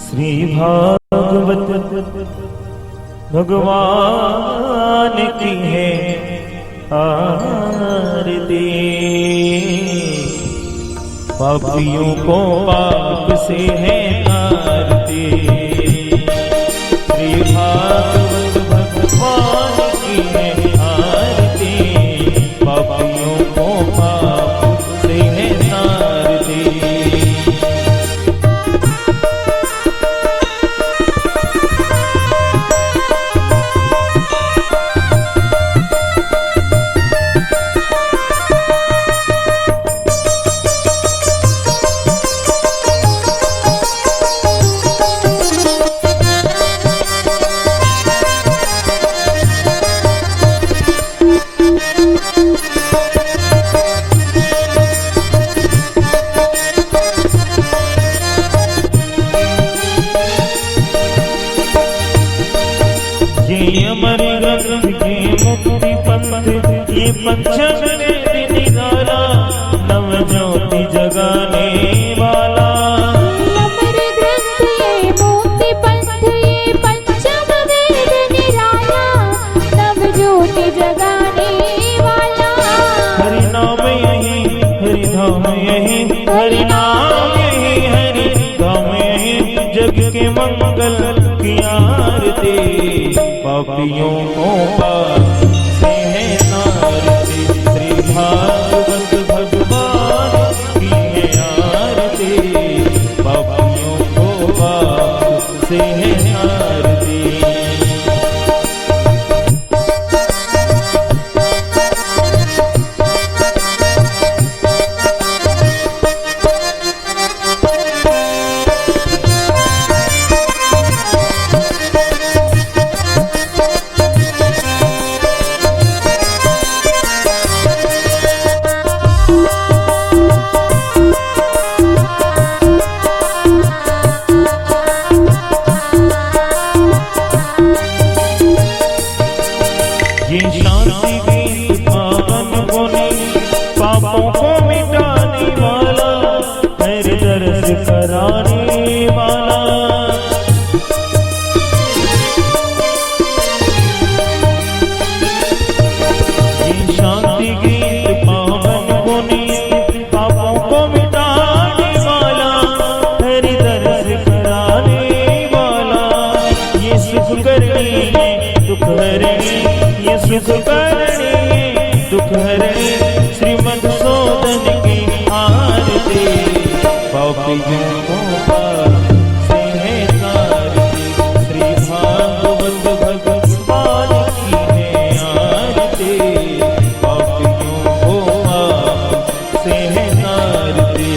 श्री भागवत भगवान की है आरती। पापियों को पाप से है आरती। श्री भागवत भगवान की है आरती। पापियों को पाप से है आरती। अमर ग्रंथ के मुक्ति पंथ ये पंचम वेद निराला नव ज्योति जगाने वाला। अमर ग्रंथ ये मुक्ति पंथ ये पंचम वेद निराला नव ज्योति जगाने वाला। हरि नाम यही हरि धाम यही हरि नाम यही हरि धाम यही जग के मंगल की आरती। पापियों को पाप से है आरती। श्री भागवत भगवान की है आरती। पापियों को पाप से है आरती। ये शांति गीत पावन गुनी पापों को मिटाने वाला मेरे दर्द कराने वाला। ये शांति गीत पावन गुनी पापों को मिटाने वाला मेरे दर्द कराने वाला। ये सुख करनी है दुख हरनी ये सुख करनी दुख हरनी श्रीमधुसूदन की आरती। पापियों को पाप से है आरती। श्री भागवत भगवान की है आरती। पापियों को पाप से है आरती।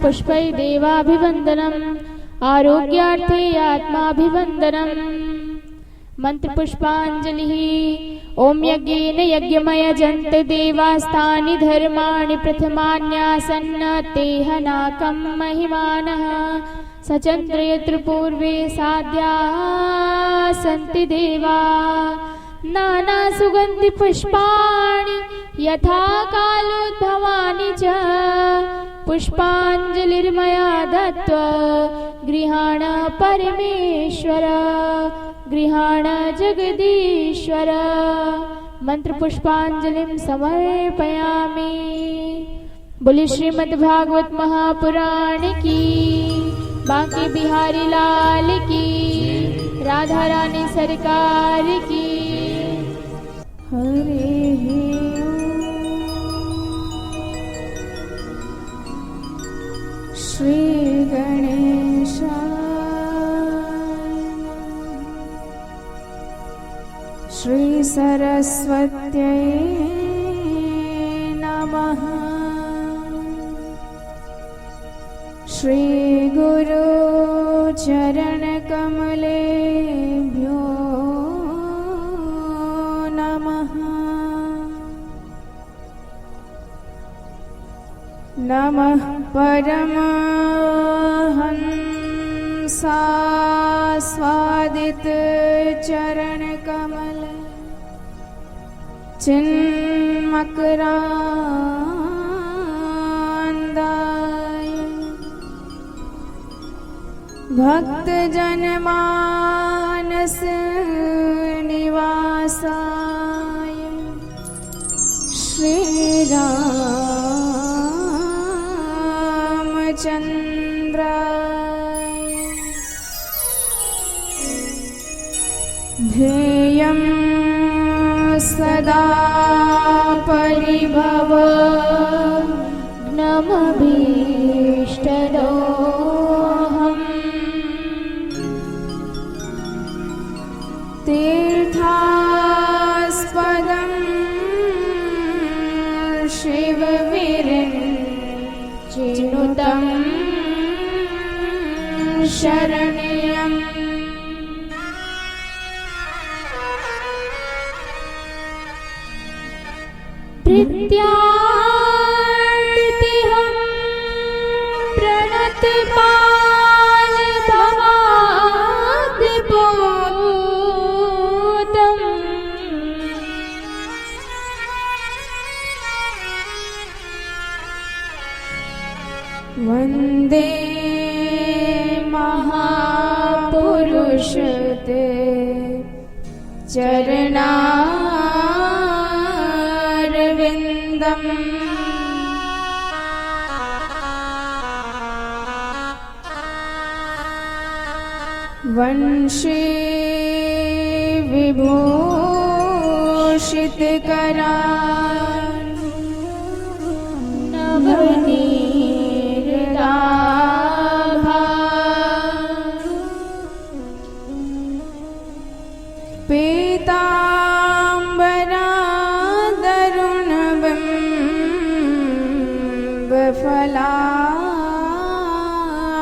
पुष्पै देवाभिवन्दनम् आरोग्यार्थे आत्माभिवन्दनम् मंत्र पुष्पांजलिः। ओम यज्ञेन यज्ञमयजन्त देवास्तानि धर्माणि प्रथमान्यासन्न तेह नाकं महिमानः सचन्द्र यत्र पूर्वे साध्याः सन्ति देवा नाना सुगन्धि पुष्पाणि यथा कालोद्भवानि च पुष्पाञ्जलिर्मया दत्त्वा गृहाण परमेश्वर गृहाण जगदीश्वर। मंत्र पुष्पांजलिं समर्पयामि। बोले श्रीमद् भागवत महापुराण की, बांके बिहारी लाल की, राधा रानी सरकार की। हरे श्री गणेशाय श्री सरस्वत्यै नमः। श्री गुरु चरण कमलेभ्यो नमः। नमः परमहंसास्वादित चरण कमल चिन्मकरान्दाय भक्त जनमानस निवासाय श्री रामचन्द्राय ध्येयं सदा परिभव नमभीष्टदोहम् तीर्थास्पदं शिवविरञ्चिनुतं शरण्यम् प्रत्यार्तिहं प्रणतपाल भवाब्धिपूतम् वन्दे महापुरुषते चरणारविन्दम् वंशे विभूषितकरान् नवनीरदाभान्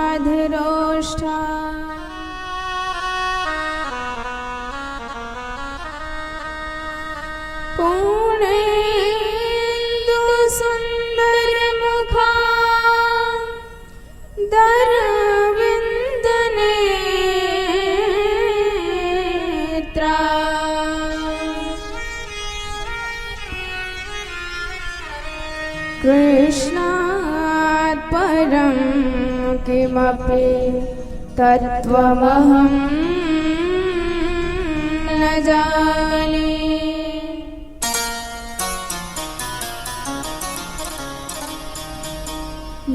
पीताम्बरादरुणबिम्बफलाधरोष्ठा पूर्णेन्दुसुन्दरमुखा दरविन्दनेत्रा कृष्णात् परं किमपि तत्त्वमहं न जाने।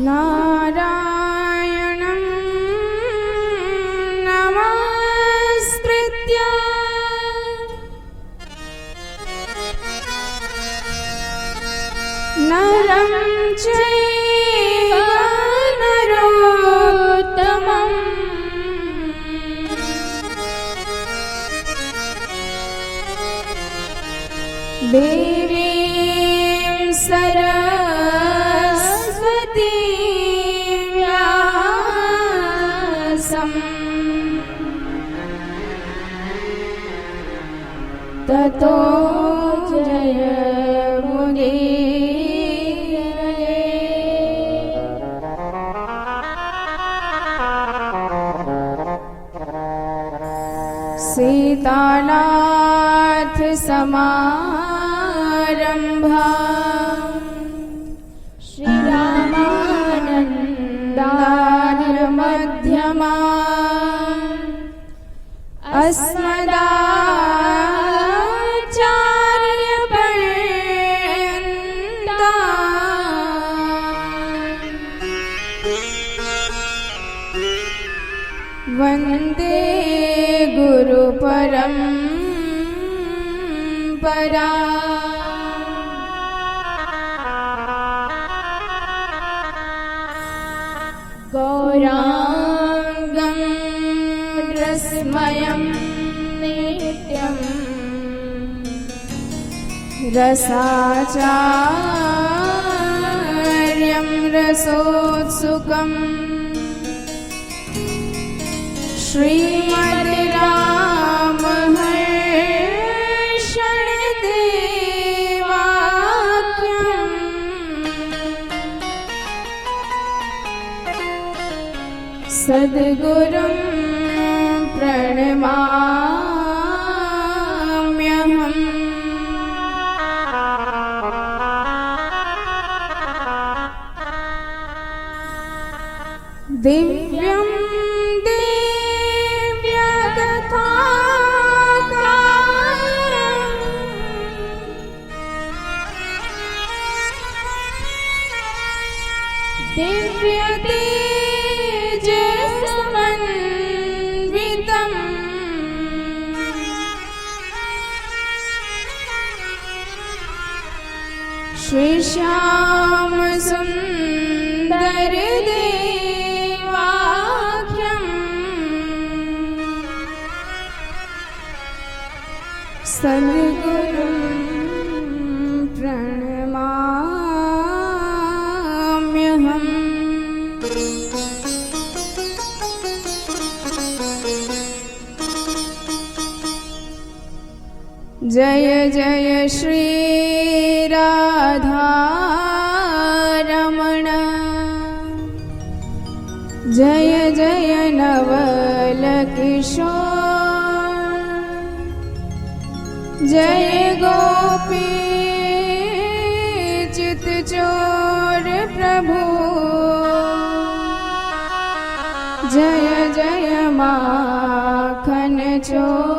नारायणं नमस्कृत्य नरं चैव नरोत्तमम् देवीं सरस्वतीं ततो जय मुदीरये। सीतानाथ समारंभा श्रीरामानन्दार्य मध्यमा अस्मदाचार्य पर्यन्ता वन्दे गुरु परम्परा। गौरांगं रसमयं नित्यं रसाचार्यं रसोत्सुकम् श्रीमद् रामहर्षण देवाख्यम् सद्गुरुं प्रणमाम्यहम्। दिव्यं दिव्यतेजसमन्वितम् श्रीश्याम सुन्दर देवाख्यम् सद्गुरुं प्रणमाम्यहम्। जय जय श्री राधा रमण जय जय नवल किशोर जय गोपी चित चोर प्रभु जय जय माखन चोर।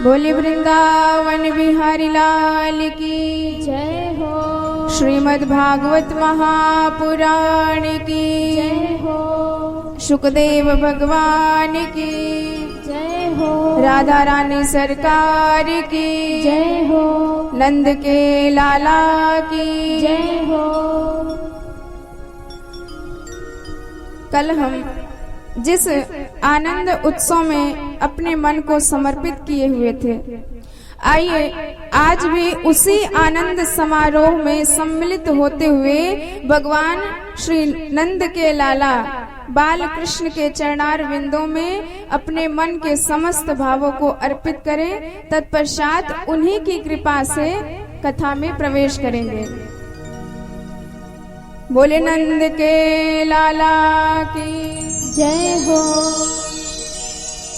बोले वृंदावन बिहारी लाल की जय हो। श्रीमद् भागवत महापुराण की जय हो। सुखदेव भगवान की जय हो। राधा रानी सरकार की जय हो। नंद के लाला की जय हो। कल हम जिस आनंद उत्सव में अपने मन को समर्पित किए हुए थे, आइए आज भी उसी आनंद समारोह में सम्मिलित होते हुए भगवान श्री नंद के लाला बाल कृष्ण के चरणार विंदों में अपने मन के समस्त भावों को अर्पित करें। तत्पश्चात उन्हीं की कृपा से कथा में प्रवेश करेंगे। बोले नंद के लाला की जय हो।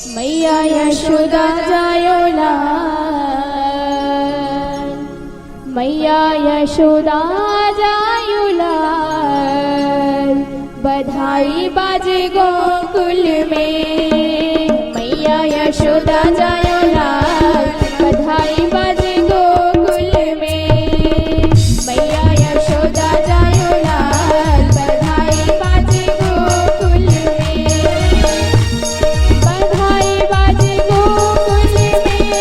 मैया यशोदा जायो लाल, मैया यशोदा जायो लाल, बधाई बाजे गोकुल में। मैया यशोदा जायो लाल, बधाई बाजे गोकुल में। मैया यशोदा जायो लाल, बधाई बाजे गोकुल में। बधाई बाजे गोकुल में,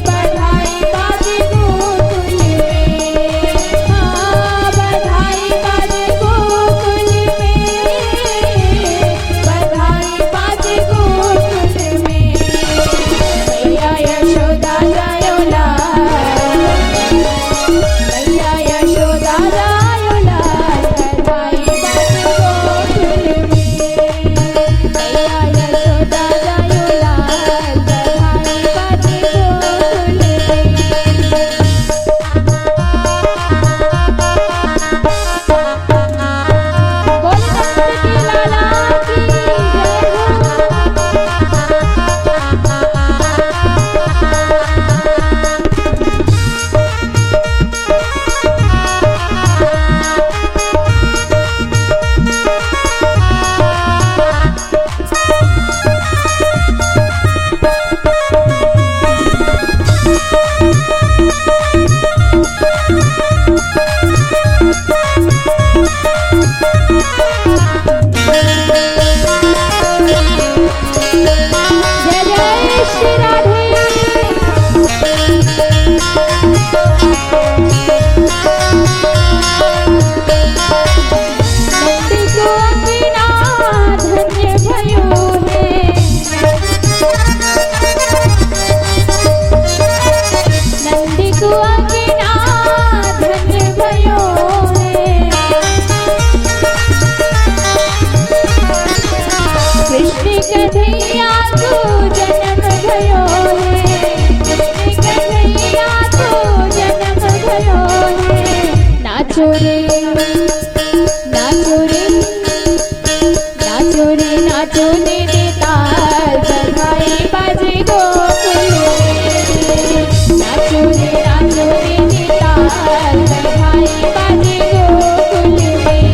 बधाई बाजे गोकुल में। हाँ, बधाई बाजे गोकुल में, बधाई नाचो रे नाचो रे नाचो रे नाचो ने ताल बधाई बाजे गोकुल में। नाचो रे ताल बधाई बाजे गोकुल में।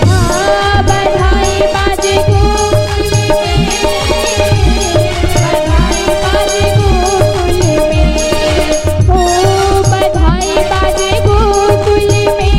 हाँ बधाई बाजे गोकुल में, बधाई बाजे गोकुल में। ओ बधाई बाजे गोकुल में,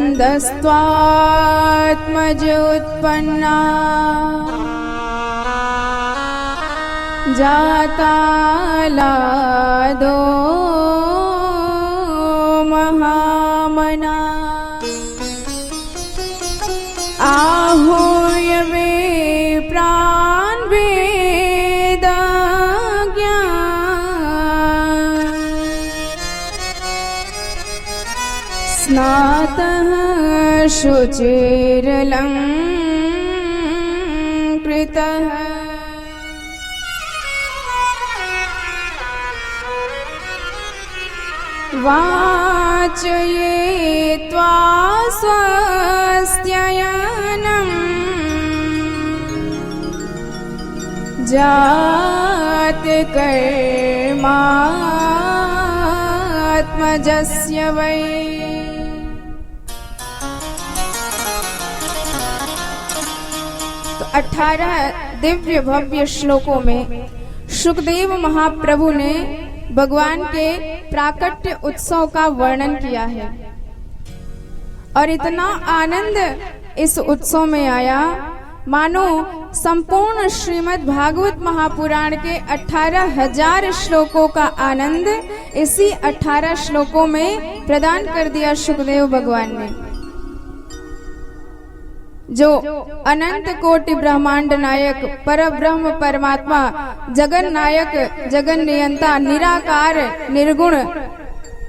नन्दस्त्वात्मजोत्पन्ना जातालादो महामना आहूय वे प्राण वेदज्ञा स्नातः शुचिरलङ्कृतः वाचयेत्वा स्वस्त्ययनम् जातकर्मात्मजस्य वै। तो 18 दिव्य भव्य श्लोकों में शुकदेव महाप्रभु ने भगवान के प्राकट्य उत्सव का वर्णन किया है और इतना आनंद इस उत्सव में आया मानो संपूर्ण श्रीमद् भागवत महापुराण के 18,000 श्लोकों का आनंद इसी 18 श्लोकों में प्रदान कर दिया शुकदेव भगवान ने। जो अनंत कोटि ब्रह्मांड नायक परब्रह्म परमात्मा जगन नायक जगन नियंता निराकार निर्गुण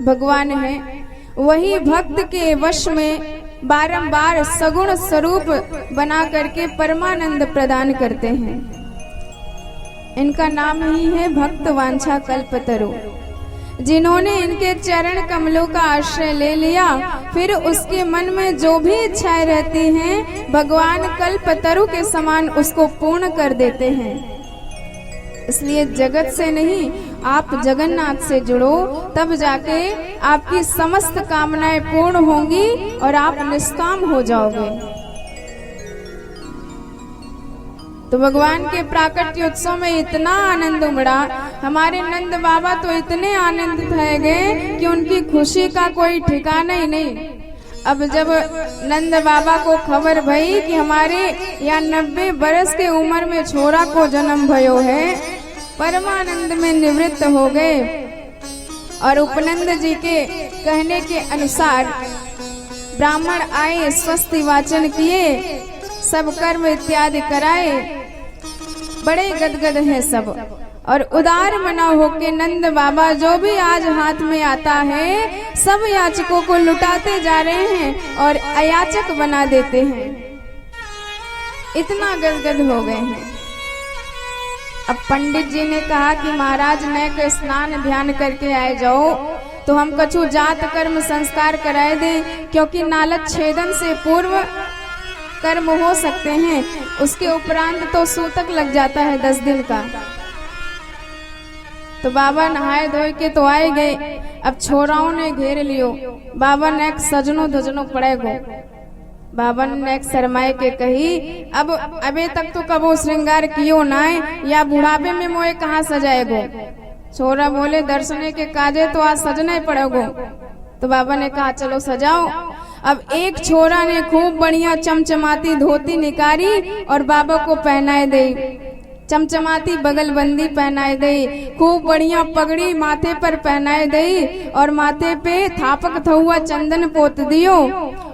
भगवान है, वही भक्त के वश में बारंबार सगुण स्वरूप बना करके परमानंद प्रदान करते हैं। इनका नाम ही है भक्त वांछा कल्पतरु। जिन्होंने इनके चरण कमलों का आश्रय ले लिया, फिर उसके मन में जो भी इच्छाएं रहती हैं भगवान कल्पतरु के समान उसको पूर्ण कर देते हैं। इसलिए जगत से नहीं, आप जगन्नाथ से जुड़ो, तब जाके आपकी समस्त कामनाएं पूर्ण होंगी और आप निष्काम हो जाओगे। तो भगवान के प्राकट्य उत्सव में इतना आनंद उमड़ा, हमारे नंद बाबा तो इतने आनंदित रह गए कि उनकी खुशी का कोई ठिकाना ही नहीं। अब जब नंद बाबा को खबर भई कि हमारे यहाँ 90 बरस के उम्र में छोरा को जन्म भयो है, परमानंद में निवृत्त हो गए और उपनंद जी के कहने के अनुसार ब्राह्मण आए, स्वस्ति वाचन किए, सब कर्म इत्यादि कराए, बड़े गदगद हैं सब और उदार मना होके नंद बाबा जो भी आज हाथ में आता है सब याचकों को लुटाते जा रहे हैं और अयाचक बना देते हैं। इतना गदगद हो गए हैं। अब पंडित जी ने कहा कि महाराज नेक स्नान ध्यान करके आए जाओ, तो हम कछु जात कर्म संस्कार कराए दें, क्योंकि नालत छेदन से पूर्व कर्म हो सकते हैं, उसके उपरांत तो सूतक लग जाता है 10 दिन का। तो बाबा नहाए धोए के तो आए गए। अब छोराओं ने घेर लियो, बाबा ने एक सजनो धजनो पड़े गो। बाबा ने एक शरमाए के कही, अब अबे तक तो कबो श्रृंगार कियो ना है, या बुढ़ापे में मोए कहाँ सजाएगो। छोरा बोले दर्शने के काजे तो आज सजना ही पड़ेगो। तो बाबा ने कहा चलो सजाओ। अब एक छोरा ने खूब बढ़िया चमचमाती धोती निकाली और बाबा को पहनाए दे, चमचमाती बगलबंदी पहनाए दे, खूब बढ़िया पगड़ी माथे पर पहनाए दे और माथे पे थापक थहुआ चंदन पोत दियो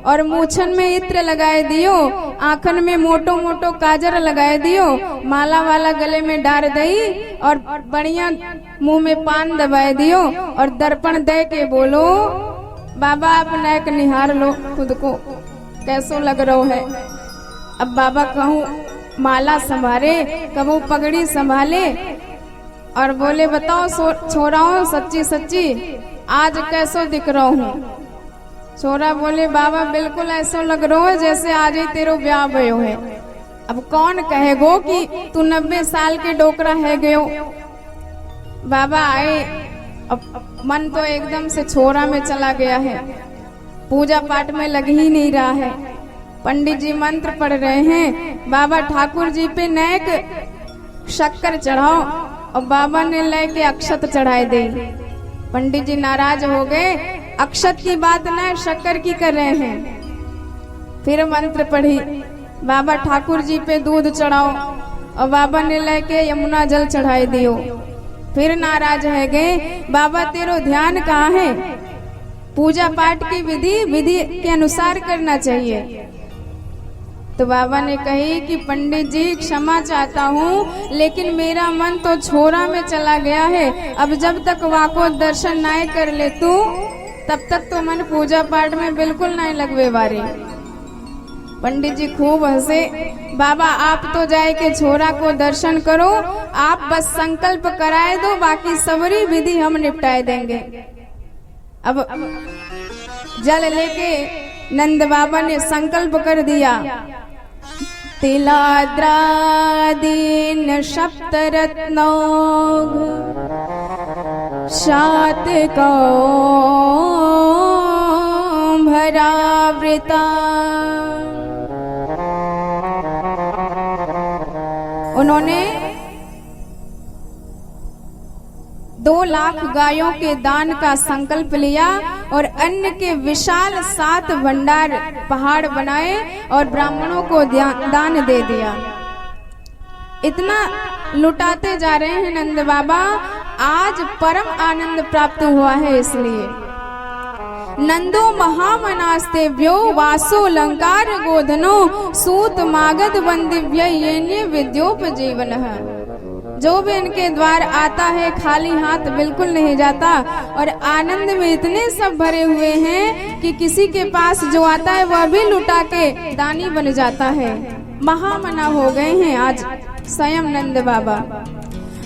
और मूछन में इत्र लगाए दियो, आंखन में मोटो मोटो काजर लगाए दियो, माला वाला गले में डार दई और बढ़िया मुंह में पान दबाए दियो और दर्पण दे के बोलो बाबा आप नैक निहार लो खुद को कैसो लग रहो है। अब बाबा कहूँ माला संभाले, कबू पगड़ी संभाले और बोले बताओ छोराओ सच्ची सच्ची आज कैसो दिख रहा हूँ। छोरा बोले बाबा बिल्कुल ऐसो लग रहा है जैसे आज ही तेरो ब्याह भयो है। अब कौन कहेगो कि तू 90 साल के डोकरा है गयो। बाबा आए, अब मन तो एकदम से छोरा में चला गया है, पूजा पाठ में लग ही नहीं रहा है। पंडित जी मंत्र पढ़ रहे हैं, बाबा ठाकुर जी पे नैक शक्कर चढ़ाओ और बाबा ने लेके अक्षत चढ़ाए दे। पंडित जी नाराज हो गए, अक्षत की बात न शक्कर की कर रहे हैं। फिर मंत्र पढ़ी, बाबा ठाकुर जी पे दूध चढ़ाओ, और बाबा ने लेके यमुना जल चढ़ाई दियो। फिर नाराज है गए, बाबा तेरो ध्यान कहाँ है? पूजा पाठ की विधि के अनुसार करना चाहिए। तो बाबा ने कही कि पंडित जी क्षमा चाहता हूँ, लेकिन मेरा मन तो छोरा में चला गया है। अब जब तक वाको दर्शन नहीं कर ले तू, तब तक तो मन पूजा पाठ में बिल्कुल नहीं लगवे बारे। पंडित जी खूब हंसे। बाबा आप तो जाए के छोरा को दर्शन करो, आप बस संकल्प कराए दो, बाकी सबरी विधि हम निपटाए देंगे। अब जल लेके नंद बाबा ने संकल्प कर दिया, तिलाद्रादीन सप्तरत्नौ शातकौंभरावृता। उन्होंने 2 लाख गायों के दान का संकल्प लिया और अन्न के विशाल 7 भंडार पहाड़ बनाए और ब्राह्मणों को दान दे दिया। इतना लुटाते जा रहे हैं नंद बाबा, आज परम आनंद प्राप्त हुआ है। इसलिए नंदो महामनास्तेभ्यो वासो लंकार गोधनो सूत मागध बंदिव्य येन्य विद्योपजीवनः। जो भी इनके द्वार आता है खाली हाथ बिल्कुल नहीं जाता, और आनंद में इतने सब भरे हुए हैं कि किसी के पास जो आता है वह भी लुटा के दानी बन जाता है। महामना हो गए हैं आज स्वयं नंद बाबा।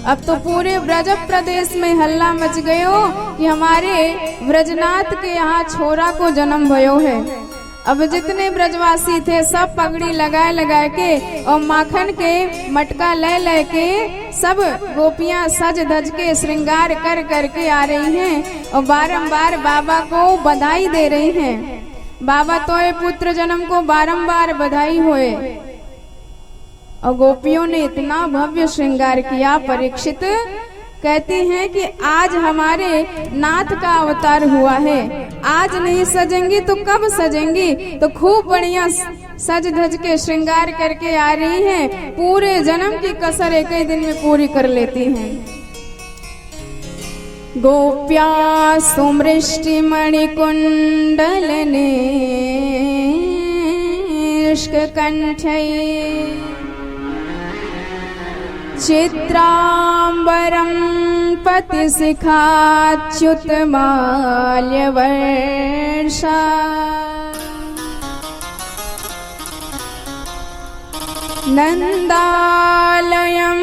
अब तो पूरे ब्रज प्रदेश में हल्ला मच गयो कि हमारे ब्रजनाथ के यहाँ छोरा को जन्म भयो है। अब जितने ब्रजवासी थे सब पगड़ी लगाए के और माखन के मटका ले के सब गोपियां सज धज के श्रृंगार कर करके आ रही हैं और बारंबार बाबा को बधाई दे रही हैं। बाबा तो ये पुत्र जन्म को बारंबार बधाई होए। और गोपियों ने इतना भव्य श्रृंगार किया। परीक्षित कहती हैं कि आज हमारे नाथ का अवतार हुआ है, आज नहीं सजेंगी तो कब सजेंगी? तो खूब बढ़िया सज धज के श्रृंगार करके आ रही हैं, पूरे जन्म की कसर एक ही दिन में पूरी कर लेती हैं। गोप्या सुमृष्टि मणिकुंडल निष्कंठै चित्रांबरं पतिशिखाच्युतमाल्यवर्षा नंदालयं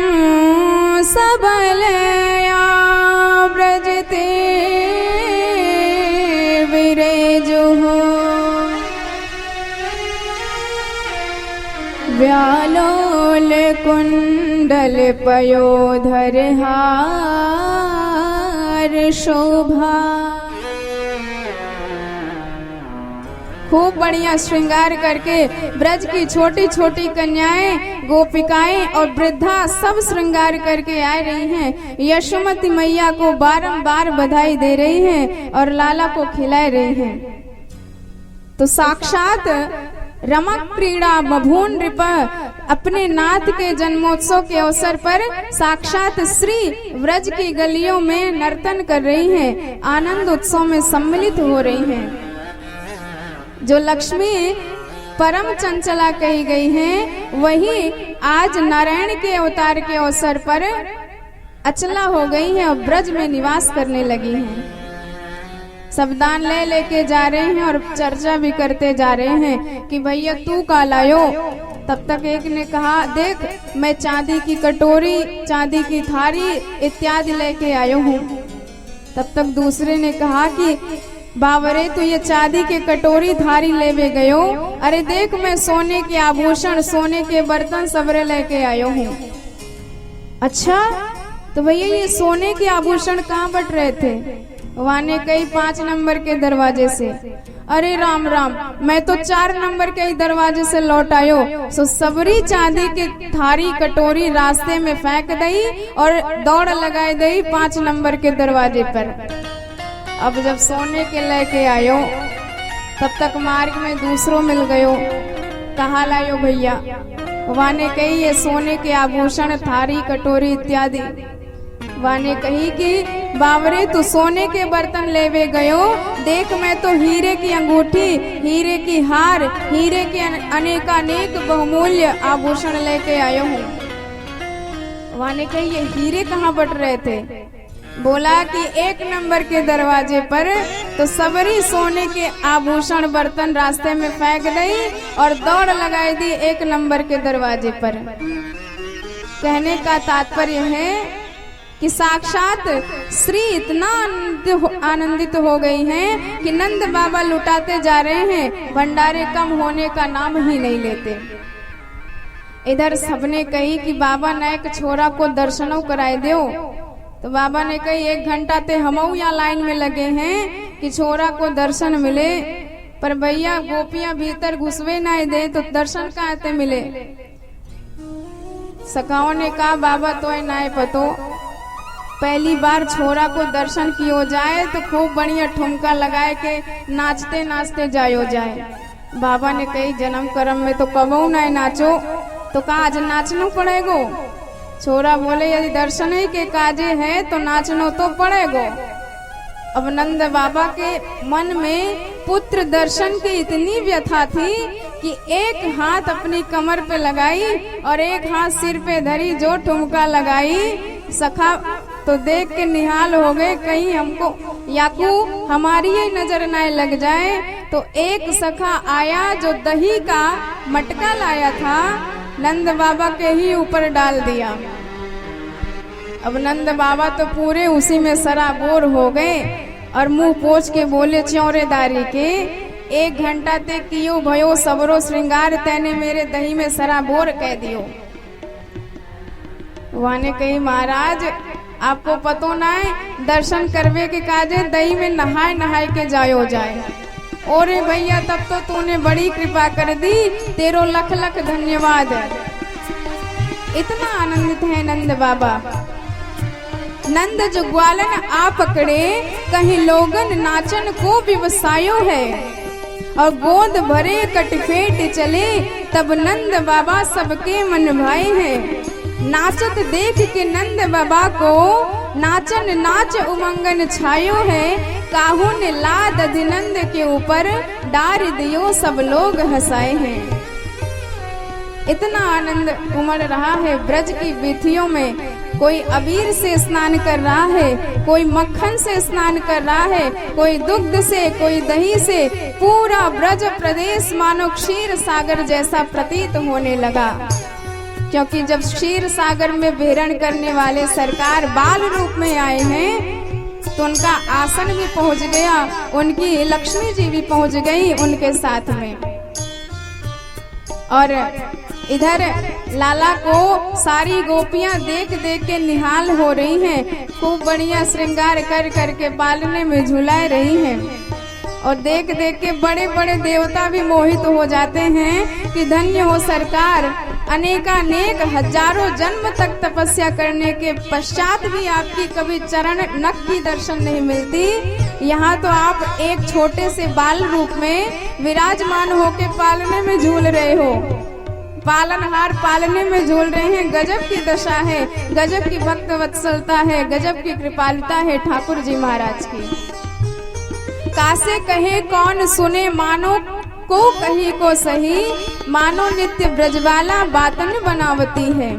सबलया व्रजते विरेजुः व्यालोल कुंडल पयोधर हार शोभा। खूब बढ़िया श्रृंगार करके ब्रज की छोटी छोटी कन्याएं, गोपिकाएं और वृद्धा सब श्रृंगार करके आ रही हैं। यशोमती मैया को बारंबार बधाई दे रही हैं और लाला को खिला रही हैं। तो साक्षात रमक क्रीड़ा बभून नृप अपने नाथ के जन्मोत्सव के अवसर पर साक्षात श्री व्रज की गलियों में नर्तन कर रही हैं, आनंद उत्सव में सम्मिलित हो रही हैं। जो लक्ष्मी परम चंचला कही गई हैं, वही आज नारायण के अवतार के अवसर पर अचला हो गई हैं और ब्रज में निवास करने लगी हैं। सब दान ले लेके जा रहे हैं और चर्चा भी करते जा रहे हैं कि भैया तू का लायो। तब तक एक ने कहा, देख मैं चांदी की कटोरी, चांदी की थारी इत्यादि लेके आयो हूँ। तब तक दूसरे ने कहा कि बावरे तू ये चांदी के कटोरी थारी लेवे गयो, अरे देख मैं सोने के आभूषण, सोने के बर्तन सबरे लेके आयो हूँ। अच्छा तो भैया ये सोने के आभूषण कहाँ बट रहे थे? वाने कई 5 नंबर के दरवाजे से। अरे राम राम, मैं तो 4 नंबर के ही दरवाजे से लौट आयो। सो सबरी चांदी की थारी कटोरी रास्ते में फेंक दई और दौड़ लगाए दई 5 नंबर के दरवाजे पर। अब जब सोने के लेके आयो तब तक मार्ग में दूसरों मिल गयो। कहा लायो भैया, वाने कही ये सोने के आभूषण, थारी, कटोरी इत्यादि। वाने कही कि बावरे तू सोने के बर्तन लेवे गयो, देख मैं तो हीरे की अंगूठी, हीरे की हार, हीरे के अनेकानेक बहुमूल्य आभूषण लेके आयो हूँ। वाने कही ये हीरे कहाँ बट रहे थे? बोला कि 1 नंबर के दरवाजे पर। तो सबरी सोने के आभूषण बर्तन रास्ते में फेंक गई और दौड़ लगाई दी 1 नंबर के दरवाजे पर। कहने का तात्पर्य है कि साक्षात श्री इतना आनंदित हो गई हैं कि नंद बाबा लुटाते जा रहे हैं, भंडारे कम होने का नाम ही नहीं लेते। इधर सबने कही कि बाबा ना एक छोरा को दर्शनों कराए दो। तो बाबा ने कही 1 घंटा ते हमऊ यहाँ लाइन में लगे हैं कि छोरा को दर्शन मिले, पर भैया गोपियां भीतर घुसवे ना दे तो दर्शन कहाँ ते मिले। सखाओं ने कहा बाबा तो ना पतो, पहली बार छोरा को दर्शन कियो जाए तो खूब बढ़िया ठुमका लगाए के नाचते नाचते जायो जाए। बाबा ने कही जन्म कर्म में तो कबू ना नाचो, तो कहा आज नाचना पड़ेगो। छोरा बोले यदि दर्शन ही के काजे है तो नाचनो तो पड़ेगो। अब नंद बाबा के मन में पुत्र दर्शन की इतनी व्यथा थी कि एक हाथ अपनी कमर पे लगाई और एक हाथ सिर पे धरी, जो ठुमका लगाई। सखा तो देख के निहाल हो गए, कहीं हमको याकू हमारी ही नजर न लग जाए। तो एक सखा आया जो दही का मटका लाया था, नंद बाबा के ही ऊपर डाल दिया। अब नंद बाबा तो पूरे उसी में सराबोर हो गए और मुंह पोंछ के बोले चौरेदारी के, 1 घंटा ते कियो भयो सबरो श्रृंगार, तैने मेरे दही में सराबोर कह दियो। वाने कही महाराज आपको पतो ना है, दर्शन करवे के काजे दही में नहाए नहाए के जायो जाए। ओरे भैया तब तो तूने बड़ी कृपा कर दी, तेरो लख लख धन्यवाद। इतना आनंदित है नंद बाबा। नंद जो ग्वालन आ पकड़े, कहीं लोगन नाचन को व्यवसायो है, और गोद भरे कटफेट चले, तब नंद बाबा सबके मन भाए हैं। नाचत देख के नंद बाबा को, नाचन नाच उमंगन छायो है, काहू ने लाद अधिनंद के ऊपर, डार दियो सब लोग हंसाए हैं। इतना आनंद उमड़ रहा है ब्रज की वीथियों में। कोई अबीर से स्नान कर रहा है, कोई मक्खन से स्नान कर रहा है, कोई दुग्ध से, कोई दही से। पूरा ब्रज प्रदेश मानो क्षीर सागर जैसा प्रतीत होने लगा, क्योंकि जब क्षीर सागर में विहरण करने वाले सरकार बाल रूप में आए हैं तो उनका आसन भी पहुंच गया, उनकी लक्ष्मी जी भी पहुंच गई उनके साथ में। और इधर लाला को सारी गोपियां देख देख के निहाल हो रही हैं, खूब बढ़िया श्रृंगार कर करके पालने में झुला रही हैं। और देख देख के बड़े बड़े देवता भी मोहित हो जाते हैं कि धन्य हो सरकार, अनेकानेक हजारों जन्म तक तपस्या करने के पश्चात भी आपकी कभी चरण नख की दर्शन नहीं मिलती। यहाँ तो आप एक छोटे से बाल रूप में विराजमान होके पालने में झूल रहे हो, पालनहार पालने में झूल रहे हैं। गजब की दशा है, गजब की भक्त वत्सलता है, गजब की कृपालुता है ठाकुर जी महाराज की। कासे कहे कौन सुने, मानो को कही को सही, मानो नित्य ब्रजवाला बातन बनावती है।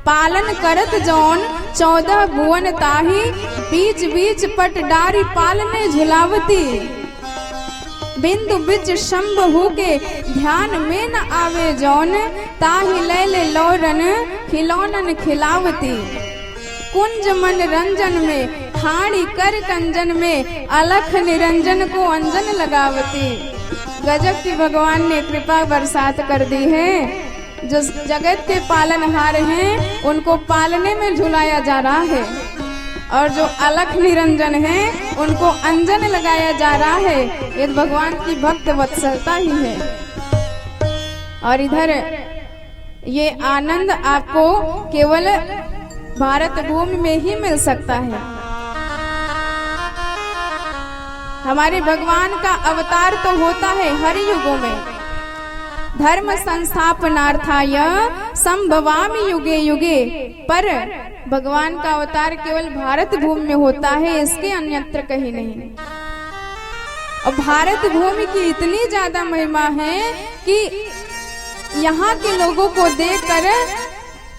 पालन करत जौन 14 भुवन ताही, बीच बीच पट डारी पालने झुलावती। बिंदु बिच शंभु के ध्यान में न आवे जौन, ताही ले लौरन खिलौनन खिलावती। कुंज मन रंजन में खाड़ी कर कंजन में, अलख निरंजन को अंजन लगावती। गजब की भगवान ने कृपा बरसात कर दी है। जो जगत के पालनहार हैं उनको पालने में झुलाया जा रहा है, और जो अलख निरंजन हैं उनको अंजन लगाया जा रहा है। ये भगवान की भक्त वत्सलता ही है। और इधर ये आनंद आपको केवल भारत भूमि में ही मिल सकता है। हमारे भगवान का अवतार तो होता है हर युगों में। धर्म संस्थापनार्थाय संभवामि युगे युगे, पर भगवान का अवतार केवल भारत भूमि में होता है, इसके अन्यत्र कहीं नहीं। और भारत भूमि की इतनी ज्यादा महिमा है कि यहाँ के लोगों को देखकर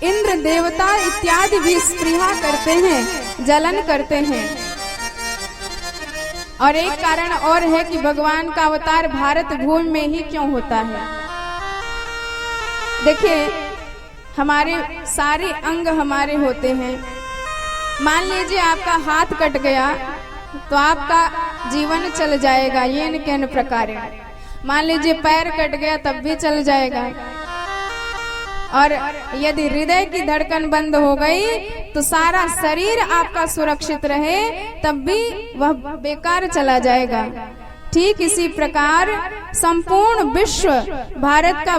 इंद्र देवता इत्यादि भी स्पृहा करते हैं, जलन करते हैं। और एक कारण और है कि भगवान का अवतार भारत भूमि में ही क्यों होता है। देखिए, हमारे सारे अंग हमारे होते हैं। मान लीजिए आपका हाथ कट गया तो आपका जीवन चल जाएगा, ये न कहने प्रकार है। मान लीजिए पैर कट गया तब भी चल जाएगा। और यदि हृदय की धड़कन बंद हो गई तो सारा शरीर आपका सुरक्षित रहे तब भी वह बेकार चला जाएगा। ठीक इसी प्रकार संपूर्ण विश्व भारत का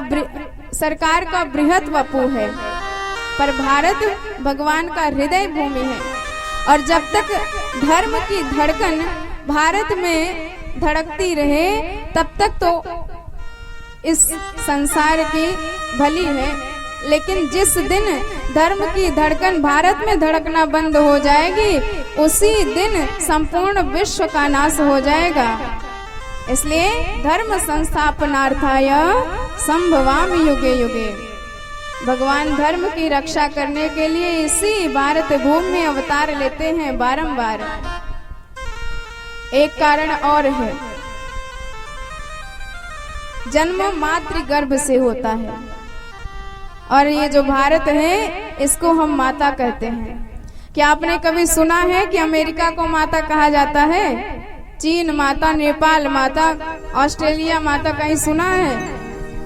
सरकार का बृहत वपु है, पर भारत भगवान का हृदय भूमि है। और जब तक धर्म की धड़कन भारत में धड़कती रहे तब तक तो इस संसार की भली है, लेकिन जिस दिन धर्म की धड़कन भारत में धड़कना बंद हो जाएगी उसी दिन संपूर्ण विश्व का नाश हो जाएगा। इसलिए धर्म संस्थापनार्थाय संभवामि युगे युगे, भगवान धर्म की रक्षा करने के लिए इसी भारत भूमि में अवतार लेते हैं बारंबार। एक कारण और है, जन्म मातृ गर्भ से होता है। और ये जो भारत है इसको हम माता कहते हैं। क्या आपने कभी सुना है कि अमेरिका को माता कहा जाता है? चीन माता, नेपाल माता, ऑस्ट्रेलिया माता कहीं सुना है?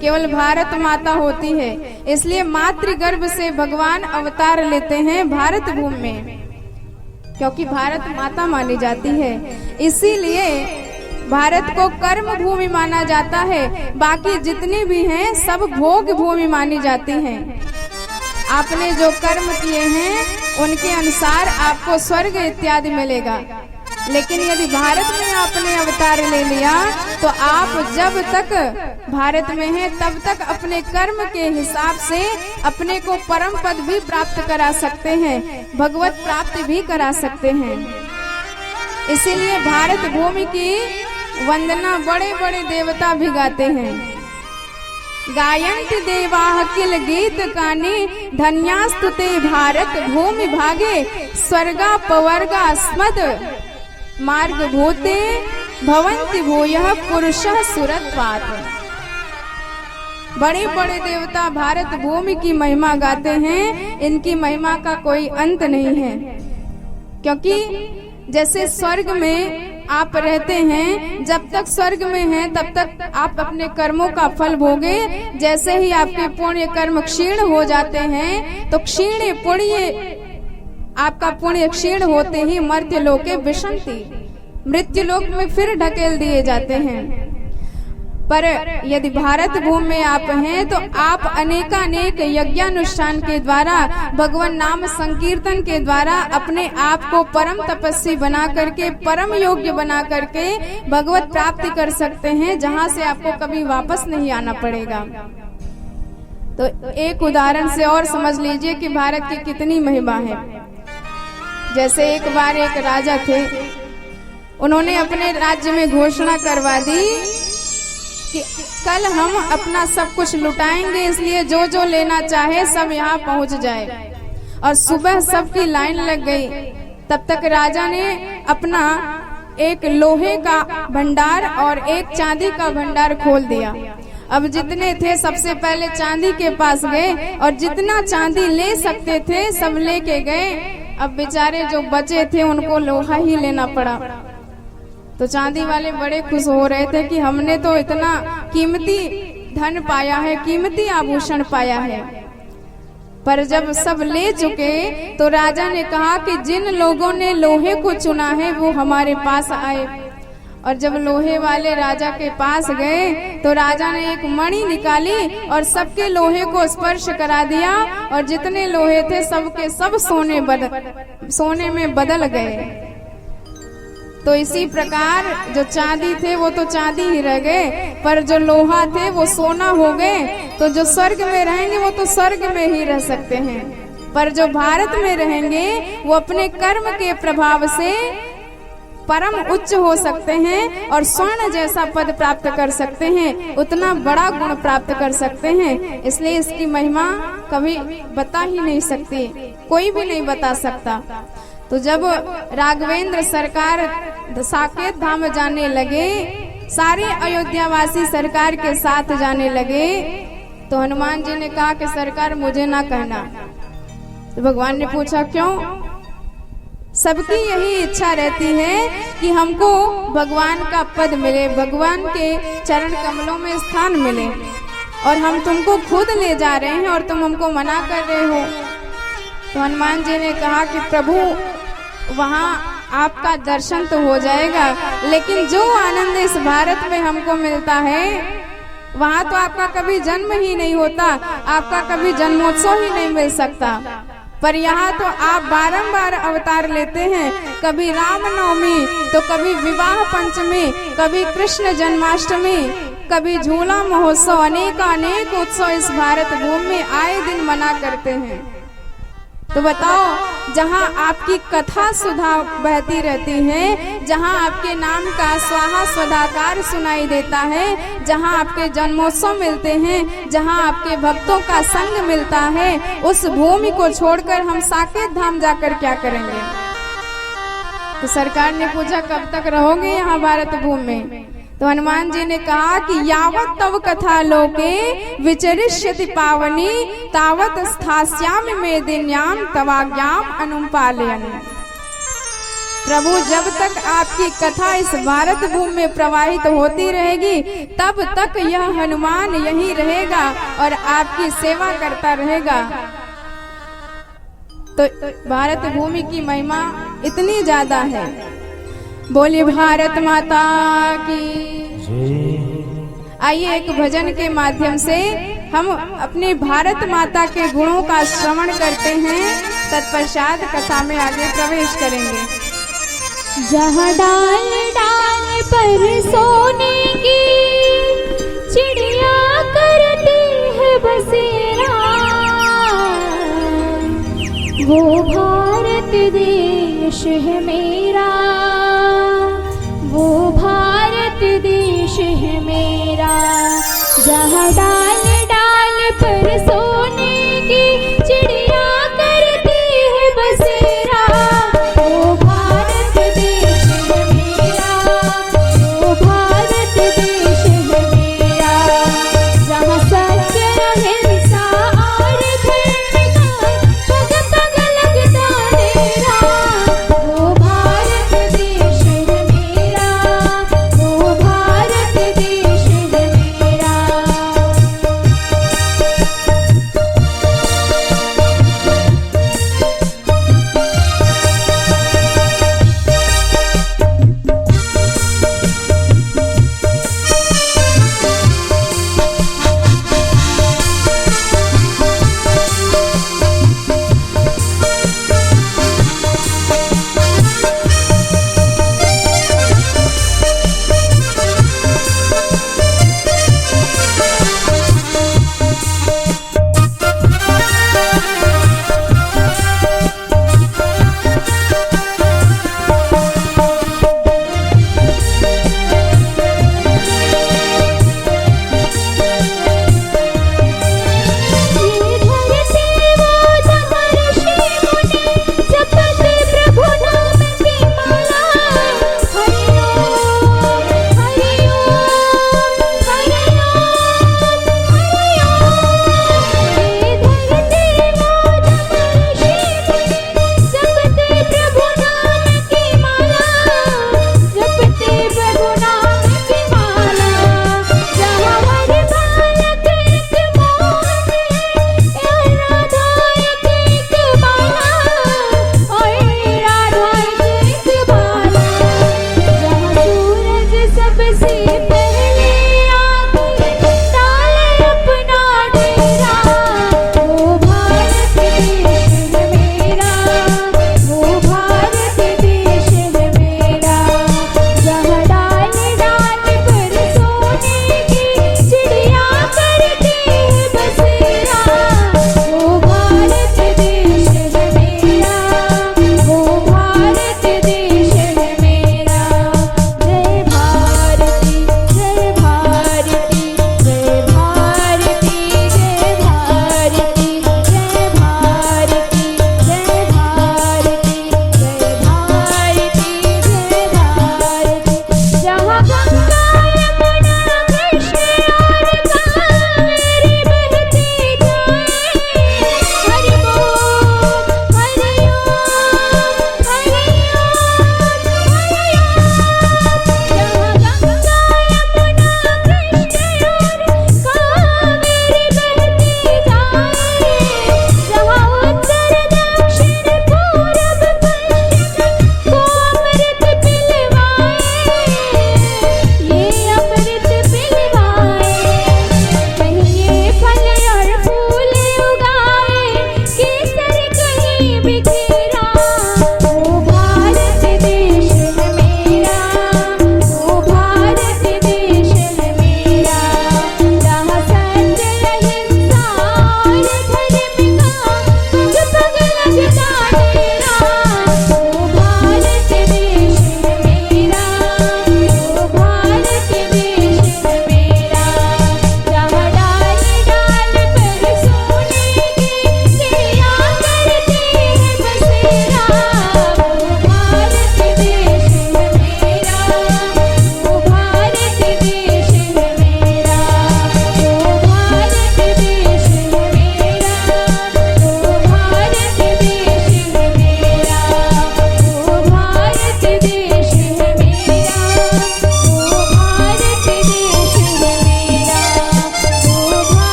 केवल भारत माता होती है। इसलिए मातृ गर्भ से भगवान अवतार लेते हैं भारत भूमि में, क्योंकि भारत माता मानी जाती है। इसीलिए भारत को कर्म भूमि माना जाता है, बाकी जितनी भी हैं सब भोग भूमि मानी जाती हैं। आपने जो कर्म किए हैं उनके अनुसार आपको स्वर्ग इत्यादि मिलेगा। लेकिन यदि भारत में आपने अवतार ले लिया तो आप जब तक भारत में हैं तब तक अपने कर्म के हिसाब से अपने को परम पद भी प्राप्त करा सकते हैं, भगवत प्राप्ति भी करा सकते हैं। इसीलिए भारत भूमि की वंदना बड़े बड़े देवता भी गाते हैं। गायन्ति देवाः किल गीत कानि, धन्यास्तुते भारत भूमि भागे, स्वर्गा पवर्गा स्मद मार्ग भूते भवन्ति भूयः पुरुषः सुरत्वात्। बड़े बड़े देवता भारत भूमि की महिमा गाते हैं, इनकी महिमा का कोई अंत नहीं है। क्योंकि जैसे स्वर्ग में आप रहते हैं, जब तक स्वर्ग में हैं तब तक आप अपने कर्मों का फल भोगे। जैसे ही आपके पुण्य कर्म क्षीण हो जाते हैं तो क्षीण पुण्य, आपका पुण्य क्षीण होते ही मर्त्य लोके विशन्ति, मृत्यु लोक में फिर ढकेल दिए जाते हैं। पर यदि भारत भूमि में आप हैं तो आप अनेकानेक यज्ञानुष्ठान के द्वारा, भगवान नाम संकीर्तन के द्वारा अपने आप को परम तपस्वी बना करके, परम योग्य बना करके भगवत प्राप्ति कर सकते हैं, जहां से आपको कभी वापस नहीं आना पड़ेगा। तो एक उदाहरण से और समझ लीजिए कि भारत की कितनी महिमा है। जैसे एक बार एक राजा थे, उन्होंने अपने राज्य में घोषणा करवा दी कि कल हम अपना सब कुछ लुटाएंगे, इसलिए जो जो लेना चाहे सब यहाँ पहुँच जाए। और सुबह सबकी लाइन लग गई। तब तक राजा ने अपना एक लोहे का भंडार और एक चांदी का भंडार खोल दिया। अब जितने थे सबसे पहले चांदी के पास गए और जितना चांदी ले सकते थे सब लेके गए। अब बेचारे जो बचे थे उनको लोहा ही लेना पड़ा। तो चांदी वाले बड़े खुश हो रहे थे कि हमने तो इतना कीमती धन पाया है, कीमती आभूषण पाया है। पर जब सब ले चुके तो राजा ने कहा कि जिन लोगों ने लोहे को चुना है वो हमारे पास आए। और जब लोहे वाले राजा के पास गए तो राजा ने एक मणि निकाली और सबके लोहे को स्पर्श करा दिया और जितने लोहे थे सबके सब सोने में बदल गए। तो इसी प्रकार जो चांदी थे वो तो चांदी ही रह गए, पर जो लोहा थे वो सोना हो गए। तो जो स्वर्ग में रहेंगे वो तो स्वर्ग में ही रह सकते हैं, पर जो भारत में रहेंगे वो अपने कर्म के प्रभाव से परम उच्च हो सकते हैं और स्वर्ण जैसा पद प्राप्त कर सकते हैं, उतना बड़ा गुण प्राप्त कर सकते हैं। इसलिए इसकी महिमा कभी बता ही नहीं सकती, कोई भी नहीं बता सकता। तो जब राघवेंद्र सरकार साकेत धाम जाने लगे, सारे अयोध्यावासी सरकार के साथ जाने लगे, तो हनुमान जी ने कहा कि सरकार मुझे ना कहना। तो भगवान ने पूछा क्यों? सबकी यही इच्छा रहती है कि हमको भगवान का पद मिले, भगवान के चरण कमलों में स्थान मिले, और हम तुमको खुद ले जा रहे हैं और तुम हमको मना कर रहे हो। तो हनुमान जी ने कहा कि प्रभु वहाँ आपका दर्शन तो हो जाएगा, लेकिन जो आनंद इस भारत में हमको मिलता है वहाँ तो आपका कभी जन्म ही नहीं होता, आपका कभी जन्मोत्सव ही नहीं मिल सकता। पर यहाँ तो आप बारंबार अवतार लेते हैं, कभी रामनवमी तो कभी विवाह पंचमी, कभी कृष्ण जन्माष्टमी, कभी झूला महोत्सव, अनेक उत्सव इस भारत भूमि में आए दिन मना करते हैं। तो बताओ, जहाँ आपकी कथा सुधा बहती रहती है, जहाँ आपके नाम का स्वाहा स्वधाकार सुनाई देता है, जहाँ आपके जन्मोत्सव मिलते हैं, जहाँ आपके भक्तों का संग मिलता है, उस भूमि को छोड़कर हम साकेत धाम जाकर क्या करेंगे? तो सरकार ने पूछा कब तक रहोगे यहाँ भारत भूमि में? तो हनुमान जी ने कहा कि यावत तव कथा लोके विचरिष्यति पावनी तावत स्थास्यामि मेदिन्याम तवाज्ञाम अनुपालयन्। प्रभु जब तक आपकी कथा इस भारत भूमि में प्रवाहित होती रहेगी तब तक यह हनुमान यही रहेगा और आपकी सेवा करता रहेगा। तो भारत भूमि की महिमा इतनी ज्यादा है। बोलिए भारत माता की। आइए एक भजन के माध्यम से हम अपने भारत माता के गुणों का श्रवण करते हैं, तत्पश्चात कथा में आगे प्रवेश करेंगे। जहाँ डाल डाल पर सोने की चिड़िया करती है बसेरा, वो भारत देश है मेरा, वो भारत देश है मेरा। जहाँ डाल डाल पर सोने की चिड़िया करती है बसेरा, वो भारत देश है मेरा, वो भारत देश है मेरा। जहाँ सत्य अहिंसा और धर्म का पग पग लगता मेरा, वो भारत देश है मेरा, वो भारत देश है मेरा।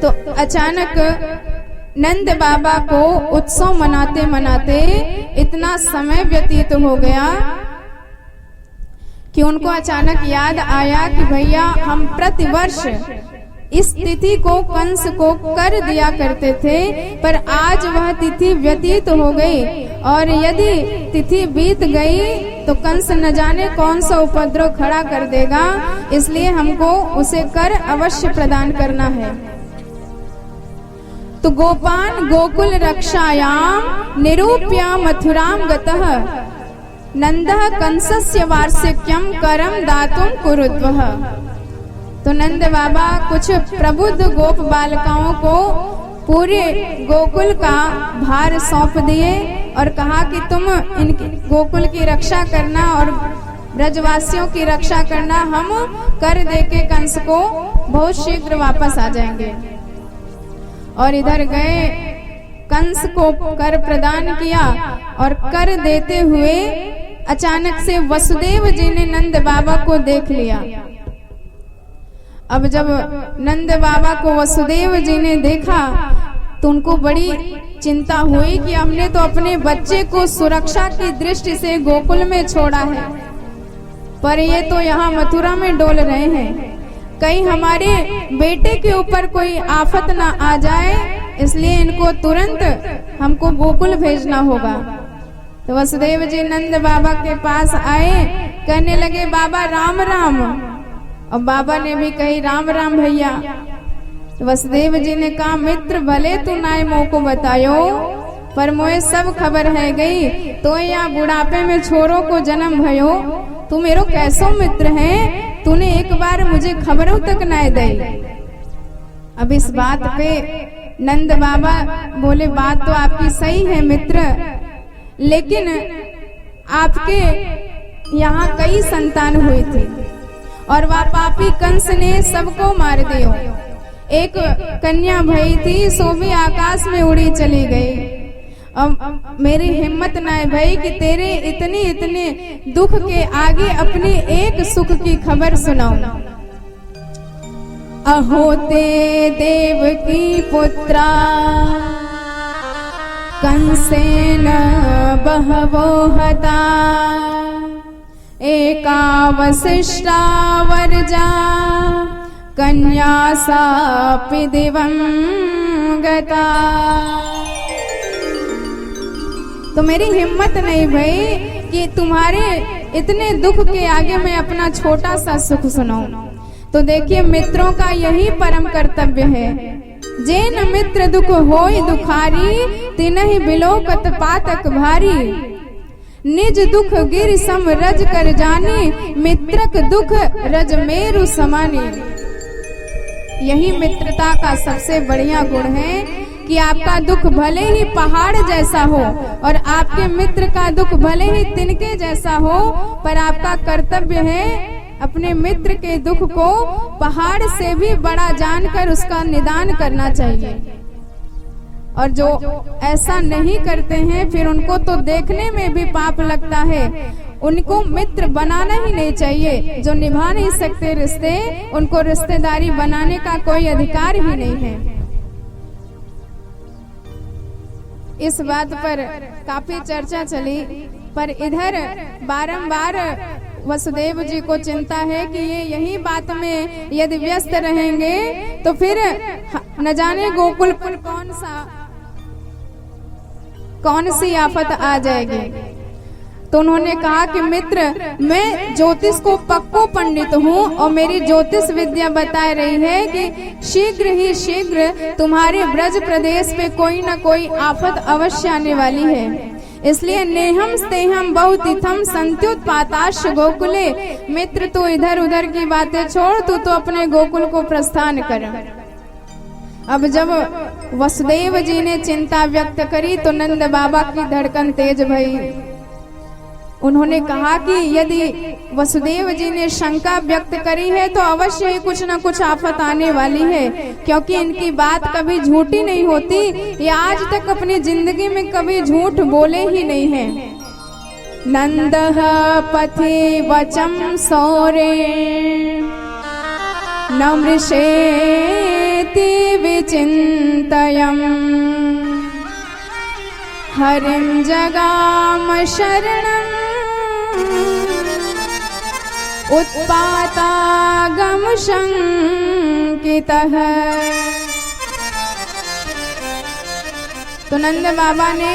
तो अचानक नंद बाबा को उत्सव मनाते मनाते इतना समय व्यतीत हो गया कि उनको अचानक याद आया कि भैया हम प्रतिवर्ष इस तिथि को कंस को कर दिया करते थे, पर आज वह तिथि व्यतीत हो गई और यदि तिथि बीत गई तो कंस न जाने कौन सा उपद्रव खड़ा कर देगा, इसलिए हमको उसे कर अवश्य प्रदान करना है। तो गोपान गोकुल रक्षायाम निरूप्य मथुराम गतः नंदः कंसस्य वार्षिक्यम करम दातुम कुरुद्वः। तो नंद बाबा कुछ प्रबुद्ध गोप बालिकाओं को पूरे गोकुल का भार सौंप दिए और कहा कि तुम इनकी गोकुल की रक्षा करना और ब्रजवासियों की रक्षा करना, हम कर देके कंस को बहुत शीघ्र वापस आ जाएंगे। और इधर गए, कंस को कर प्रदान किया और कर देते हुए अचानक से वसुदेव जी ने नंद बाबा को देख लिया। अब जब नंद बाबा को वसुदेव जी ने देखा तो उनको बड़ी चिंता हुई कि हमने तो अपने बच्चे को सुरक्षा की दृष्टि से गोकुल में छोड़ा है, पर ये तो यहाँ मथुरा में डोल रहे हैं, कहीं हमारे बेटे के ऊपर कोई आफत ना आ जाए, इसलिए इनको तुरंत हमको गोकुल भेजना होगा। तो वसुदेव जी नंद बाबा के पास आए, कहने लगे बाबा राम राम, और बाबा ने भी कही राम राम भैया। तो वसुदेव जी ने कहा मित्र भले तू नाय मोह को बतायो, पर मोए सब खबर है गई, तो या बुढ़ापे में छोरों को जन्म भयो, तू मेरो कैसो मित्र है, तूने एक बार मुझे खबरों तक न दई। अब इस बात पे नंद बाबा बोले बात तो आपकी सही है मित्र, लेकिन आपके यहाँ कई संतान हुई थी और वह पापी कंस ने सबको मार दियो। एक कन्या भई थी, सो भी आकाश में उड़ी चली गई। अब मेरी हिम्मत न है भाई कि तेरे इतने दुख के आगे अपने एक सुख की खबर सुनाऊं। अहो ते देव की पुत्रा कंसेन बहवो हता, एका वसिष्ठा वर्जा कन्या सापि दिवं गता। तो मेरी हिम्मत नहीं भाई कि तुम्हारे इतने दुख के आगे मैं अपना छोटा सा सुख सुनाऊं। तो देखिए मित्रों का यही परम कर्तव्य है, जेन मित्र दुख होई दुखारी, तिनहि बिलोकत पातक भारी, निज दुख गिर सम रज कर जानी, मित्रक दुख रज मेरु समानी। यही मित्रता का सबसे बढ़िया गुण है कि आपका दुख भले ही पहाड़ जैसा हो और आपके मित्र का दुख भले ही तिनके जैसा हो, पर आपका कर्तव्य है अपने मित्र के दुख को पहाड़ से भी बड़ा जानकर उसका निदान करना चाहिए। और जो ऐसा नहीं करते हैं फिर उनको तो देखने में भी पाप लगता है, उनको मित्र बनाना ही नहीं चाहिए। जो निभा नहीं सकते रिश्ते, उनको रिश्तेदारी बनाने का कोई अधिकार ही नहीं है। इस बात पर काफी चर्चा चली, पर इधर बारंबार वसुदेव जी को चिंता है कि ये यही बात में यदि व्यस्त रहेंगे तो फिर न जाने गोकुल पर कौन सी आफत आ जाएगी। तो उन्होंने कहा कि मित्र मैं ज्योतिष को पक्को पंडित हूँ और मेरी ज्योतिष विद्या बता रही है कि शीघ्र ही शीघ्र तुम्हारे ब्रज प्रदेश पे कोई न कोई आफत अवश्य आने वाली है, इसलिए नेहम स्तेहम बहुतिथम संत्युत्पाताश्च गोकुले। मित्र तू इधर उधर की बातें छोड़, तू तो अपने गोकुल को प्रस्थान कर। अब जब वसुदेव जी ने चिंता व्यक्त करी तो नंद बाबा की धड़कन तेज भई। उन्होंने कहा कि यदि वसुदेव जी ने शंका व्यक्त करी है तो अवश्य ही कुछ न कुछ आफत आने वाली है, क्योंकि इनकी बात कभी झूठी नहीं होती। ये आज तक अपनी जिंदगी में कभी झूठ बोले ही नहीं है। नंदः पथि वचम सौरे न मृषेति विचारयन्, विचिन्तयम् हरिं जगाम शरणम् उत्पातागम शंकितः। तो नंद बाबा ने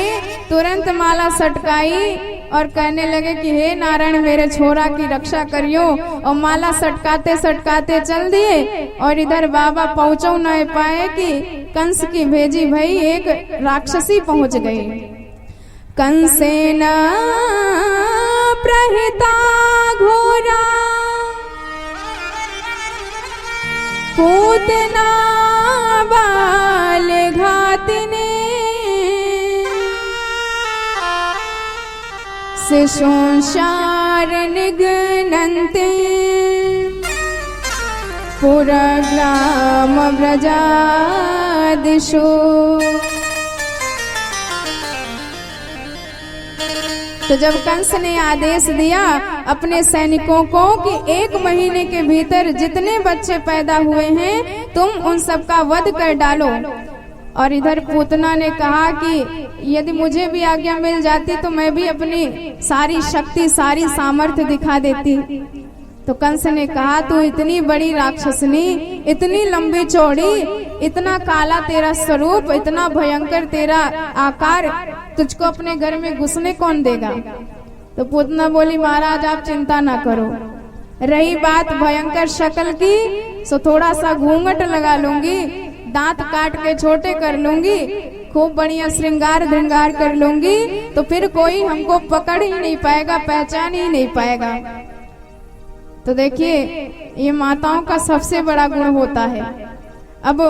तुरंत माला सटकाई और कहने लगे कि हे नारायण मेरे छोरा की रक्षा करियो। और माला सटकाते सटकाते चल दिए और इधर बाबा पहुंचो न पाए कि कंस की भेजी भई एक राक्षसी पहुंच गई। कंसेन प्रहिता घोरा पूतना बाल घातिने शिशुंशार निघ्नन्ते पुरग्राम व्रजादिषु। तो जब कंस ने आदेश दिया अपने सैनिकों को कि 1 महीने के भीतर जितने बच्चे पैदा हुए हैं तुम उन सब का वध कर डालो। और इधर पूतना ने कहा कि यदि मुझे भी आज्ञा मिल जाती तो मैं भी अपनी सारी शक्ति सारी सामर्थ्य दिखा देती। तो कंस ने कहा तू इतनी बड़ी राक्षसनी, इतनी लंबी चौड़ी, इतना काला तेरा स्वरूप, इतना भयंकर तेरा आकार, तुझको अपने घर में घुसने कौन देगा। तो पूतना बोली महाराज आप चिंता ना करो, रही बात भयंकर शक्ल की सो थोड़ा सा घूंघट लगा लूंगी, दांत काट के छोटे कर लूंगी, खूब बढ़िया श्रृंगार धृंगार कर लूंगी, तो फिर कोई हमको पकड़ ही नहीं पाएगा, पहचान ही नहीं पाएगा। तो देखिए ये माताओं का सबसे बड़ा गुण होता है। अब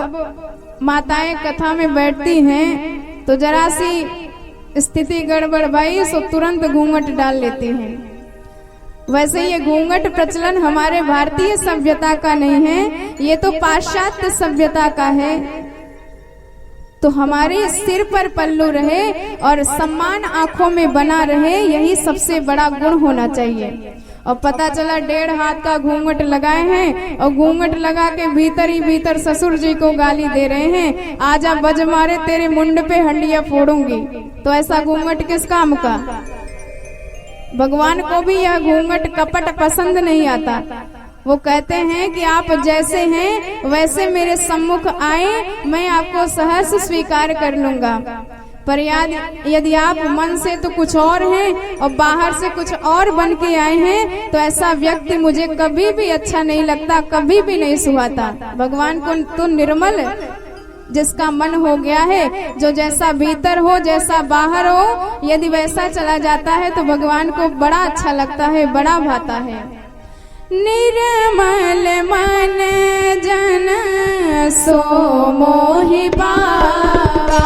माताएं कथा में बैठती हैं तो जरा सी स्थिति गड़बड़ भाई सो तुरंत घूंघट डाल लेती हैं। वैसे ये घूंघट प्रचलन हमारे भारतीय सभ्यता का नहीं है, ये तो पाश्चात्य सभ्यता का है। तो हमारे सिर पर पल्लू रहे और सम्मान आंखों में बना रहे, यही सबसे बड़ा गुण होना चाहिए। और पता चला 1.5 हाथ का घूंघट लगाए हैं और घूंघट लगा के भीतर ही भीतर ससुर जी को गाली दे रहे हैं, आजा बज मारे तेरे मुंड पे हंडिया फोड़ूंगी। तो ऐसा घूंघट किस काम का। भगवान को भी यह घूंघट कपट पसंद नहीं आता। वो कहते हैं कि आप जैसे हैं वैसे मेरे सम्मुख आए, मैं आपको सहर्ष स्वीकार कर लूंगा। पर यदि आप मन से तो कुछ और हैं और बाहर से कुछ और बन के आए हैं तो ऐसा व्यक्ति मुझे कभी भी अच्छा नहीं लगता, कभी भी नहीं सुहाता। भगवान को तो निर्मल जिसका मन हो गया है, जो जैसा भीतर हो जैसा बाहर हो, यदि वैसा चला जाता है तो भगवान को बड़ा अच्छा लगता है, बड़ा भाता है। निर्मल मन जन सो मोहि पावा,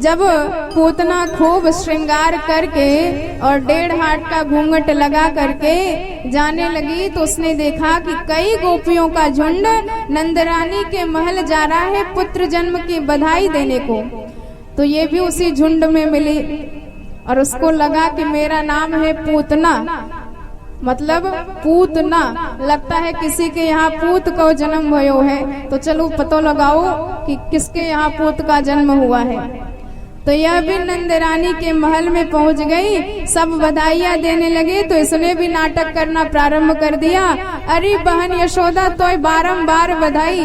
जब पूतना खूब श्रृंगार करके और 1.5 हाथ का घूंघट लगा करके जाने लगी तो उसने देखा कि कई गोपियों का झुंड नंदरानी के महल जा रहा है पुत्र जन्म की बधाई देने को। तो ये भी उसी झुंड में मिली और उसको लगा कि मेरा नाम है पूतना, मतलब पूतना, लगता है किसी के यहाँ पूत को जन्म भयो है, तो चलो पता लगाओ कि किसके यहाँ पूत का जन्म हुआ है। तो यह भी नंदरानी के महल में पहुंच गई, सब बधाइयां देने लगे। तो इसने भी नाटक करना प्रारंभ कर दिया, अरे बहन यशोदा तो बारंबार बधाई,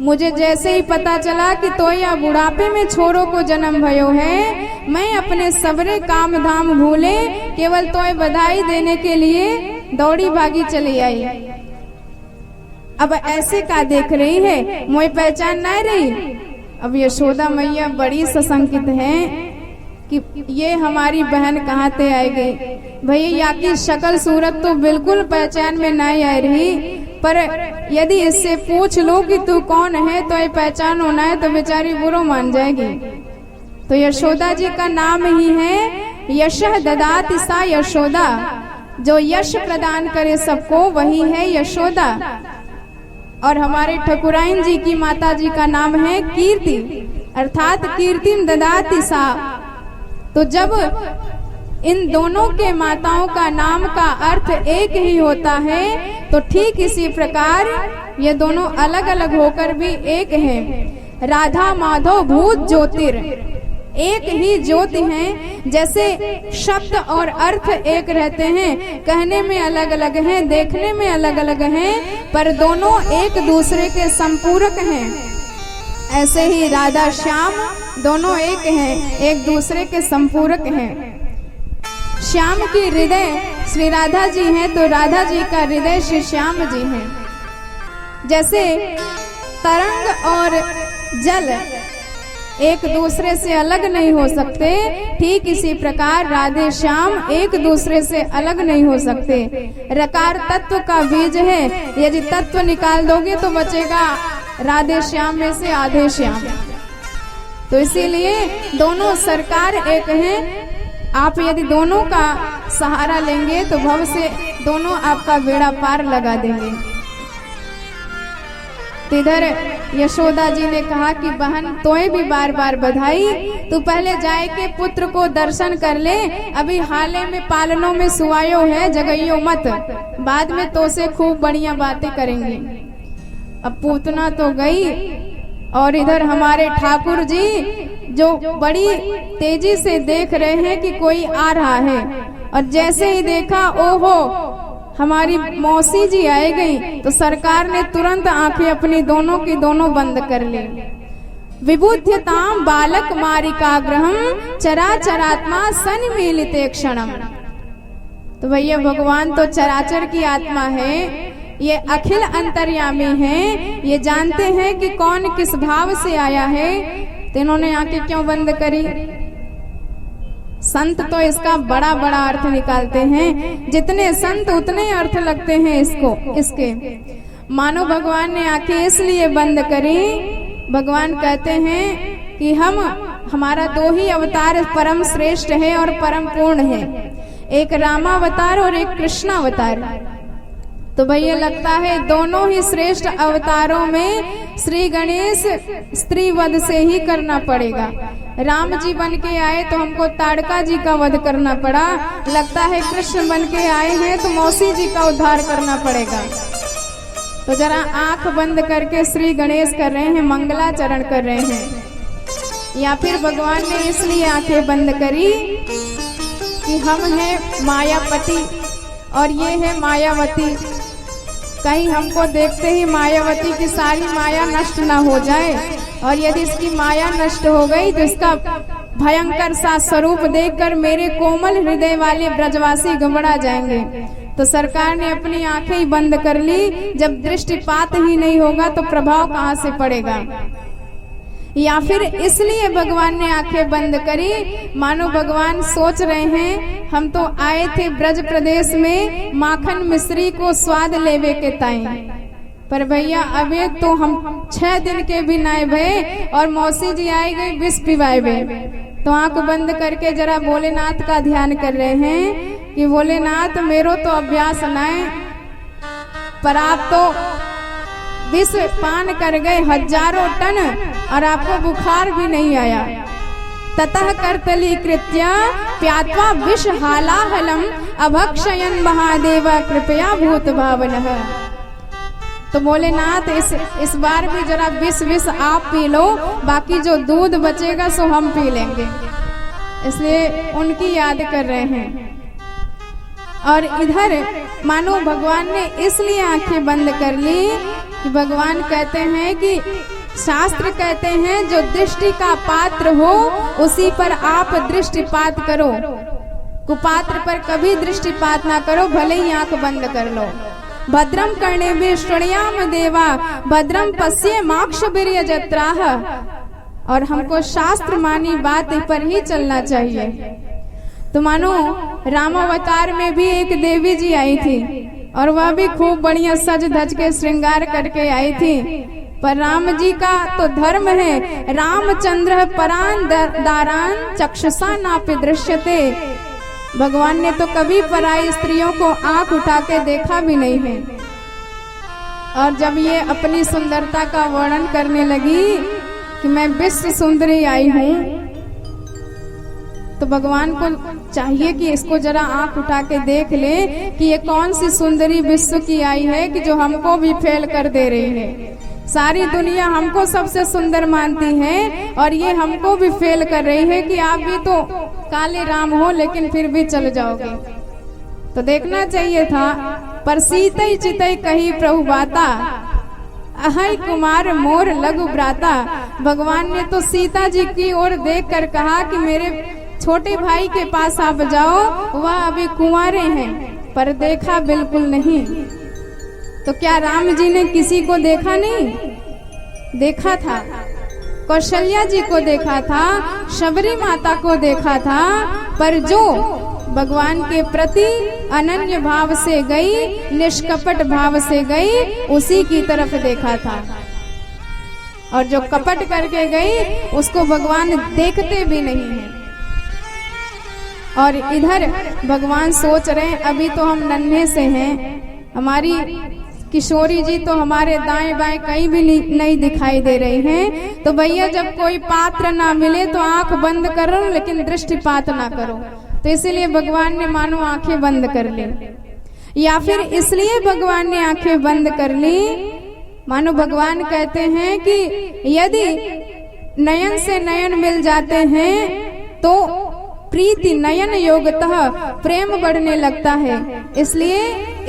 मुझे जैसे ही पता चला कि तो या बुढ़ापे में छोरों को जन्म भयो है, मैं अपने सबरे काम धाम भूले केवल तोय बधाई देने के लिए दौड़ी भागी चली आई। अब ऐसे का देख रही है, मोय पहचान नहीं रही। अब यशोदा मैया बड़ी सशंकित हैं कि ये हमारी बहन कहाँ से आई गई। भैया या की शक्ल सूरत तो बिल्कुल पहचान में नहीं आ रही, पर यदि इससे पूछ लो कि तू कौन है तो ये पहचान होना है तो बेचारी बुरो मान जाएगी। तो यशोदा जी का नाम ही है यशः ददाति सा यशोदा, जो यश प्रदान करे सबको वही है यशोदा। और हमारे ठकुराइन जी की माता जी का नाम है कीर्ति, अर्थात कीर्तिम ददाति सा। तो जब इन दोनों के माताओं का नाम का अर्थ एक ही होता है, तो ठीक इसी प्रकार ये दोनों अलग अलग होकर भी एक हैं। राधा माधव भूत ज्योतिर, एक ही ज्योति हैं। जैसे शब्द और अर्थ एक रहते हैं, कहने में अलग अलग हैं, देखने में अलग अलग हैं, पर दोनों एक दूसरे के संपूरक हैं। ऐसे ही राधा श्याम दोनों एक हैं, एक दूसरे के संपूरक हैं। श्याम की हृदय श्री राधा जी हैं, तो राधा जी का हृदय श्री श्याम जी हैं। जैसे तरंग और जल एक दूसरे से अलग नहीं हो सकते, ठीक इसी प्रकार राधे श्याम एक दूसरे से अलग नहीं हो सकते। रकार तत्व का बीज है, यदि तत्व निकाल दोगे तो बचेगा राधे श्याम में से आधे श्याम। तो इसीलिए दोनों सरकार एक हैं। आप यदि दोनों का सहारा लेंगे तो भव से दोनों आपका बेड़ा पार लगा देंगे। इधर यशोदा जी ने कहा कि बहन तोय भी बार बार बधाई, तू पहले जाए के पुत्र को दर्शन कर ले, अभी हाले में पालनों में सुवायो है, जगइयो मत, बाद में तो से खूब बढ़िया बातें करेंगे। अब पूतना तो गई, और इधर हमारे ठाकुर जी जो बड़ी तेजी से देख रहे हैं कि कोई आ रहा है, और जैसे ही देखा ओहो हमारी मौसी जी आई गई, तो सरकार ने तुरंत आंखें अपनी दोनों की दोनों बंद कर ली। विबुध्यताम बालक मारिकाग्रहम चराचरात्मा सन्मीलिते क्षणम। तो भैया भगवान तो चराचर की आत्मा है, ये अखिल अंतर्यामी हैं, ये जानते हैं कि कौन किस भाव से आया है। तो इन्होंने आंखें क्यों बंद करी? संत तो इसका बड़ा बड़ा अर्थ निकालते हैं, जितने संत उतने अर्थ लगते हैं इसके। मानो भगवान ने आंखें इसलिए बंद करी, भगवान कहते हैं कि हमारा दो ही अवतार परम श्रेष्ठ है और परम पूर्ण है, एक रामावतार और एक कृष्णावतार। तो भैया लगता है दोनों ही श्रेष्ठ अवतारों में श्री गणेश स्त्री वध से ही करना पड़ेगा। राम जी बन के आए तो हमको ताड़का जी का वध करना पड़ा, लगता है कृष्ण बन के आए हैं तो मौसी जी का उद्धार करना पड़ेगा। तो जरा आंख बंद करके श्री गणेश कर रहे हैं, मंगलाचरण कर रहे हैं, या फिर भगवान ने इसलिए आंखें बंद करी कि हम हैं मायापति और ये है मायावती। कहीं हमको देखते ही मायावती की सारी माया नष्ट ना हो जाए, और यदि इसकी माया नष्ट हो गई तो इसका भयंकर सा स्वरूप देखकर मेरे कोमल हृदय वाले ब्रजवासी घबरा जाएंगे। तो सरकार ने अपनी आंखें ही बंद कर ली। जब दृष्टिपात ही नहीं होगा तो प्रभाव कहाँ से पड़ेगा? या फिर इसलिए भगवान ने आंखें बंद करी, मानो भगवान सोच रहे हैं हम तो आए थे ब्रज प्रदेश में माखन मिश्री को स्वाद लेवे के ताई, पर भैया अबे तो हम 6 दिन के भी नाए भये और मौसी जी आई गई विष पिवाए भे। तो आंख बंद करके जरा भोलेनाथ का ध्यान कर रहे हैं कि भोलेनाथ मेरो तो अभ्यास नाए, पर आप तो विष पान कर गए हजारों टन और आपको बुखार भी नहीं आया। ततः करतली कृत्या प्यात्वा विष हालाहलम अभक्षयन महादेव कृपया भूत भावनः। तो भोलेनाथ इस बार भी जरा विष आप पी लो, बाकी जो दूध बचेगा सो हम पी लेंगे। इसलिए उनकी याद कर रहे हैं। और इधर मानो भगवान ने इसलिए आंखें बंद कर ली कि भगवान कहते हैं कि शास्त्र कहते हैं जो दृष्टि का पात्र हो उसी पर आप दृष्टिपात करो, कुपात्र पर कभी दृष्टिपात ना करो, भले ही आंख बंद कर लो। भद्रम कर्णेभिः शृणुयाम देवा भद्रम पश्येमाक्षभिर्य जत्राः। और हमको शास्त्र मानी बात पर ही चलना चाहिए। तो मानो रामावतार में भी एक देवी जी आई थी और वह भी खूब बढ़िया सज धज के श्रृंगार करके आई थी, पर राम जी का तो धर्म है रामचंद्र परान दारान चक्षुषा नापि दृश्यते। भगवान ने तो कभी पराई स्त्रियों को आंख उठा के देखा भी नहीं है। और जब ये अपनी सुंदरता का वर्णन करने लगी कि मैं विश्व सुंदरी आई हूँ, तो भगवान को चाहिए कि इसको जरा आंख उठा के देख ले कि ये कौन सी सुंदरी विश्व की आई है कि जो हमको भी फेल कर दे रही है। सारी दुनिया हमको सबसे सुंदर मानती है और ये हमको भी फेल कर रही है कि आप भी तो काले राम हो लेकिन फिर भी चल जाओगे। तो देखना चाहिए था। पर सीतई चितई कही प्रभु बाता अहै कुमार मोर लघु ब्राता। भगवान ने तो सीता जी की ओर देखकर कहा कि मेरे छोटे भाई के पास आप जाओ, वह अभी कुंवारे हैं। पर देखा बिल्कुल नहीं। तो क्या राम जी ने किसी को देखा नहीं? देखा था। कौशल्या जी को देखा था, शबरी माता को देखा था, पर जो भगवान के प्रति अनन्य भाव से गई, निष्कपट भाव से गई, उसी की तरफ देखा था। और जो कपट करके गई उसको भगवान देखते भी नहीं है। और इधर भगवान सोच रहे हैं अभी तो हम नन्हे से हैं, हमारी किशोरी जी तो हमारे दाएं बाएं कहीं भी नहीं दिखाई दे रही हैं। तो भैया जब कोई पात्र ना मिले तो आंख बंद करो लेकिन दृष्टिपात ना करो। तो इसीलिए भगवान ने मानो आंखें बंद कर ली, या फिर इसलिए भगवान ने आंखें बंद कर ली मानो भगवान कहते हैं कि यदि नयन से नयन मिल जाते हैं तो प्रीति नयन योगतः प्रेम बढ़ने लगता है। इसलिए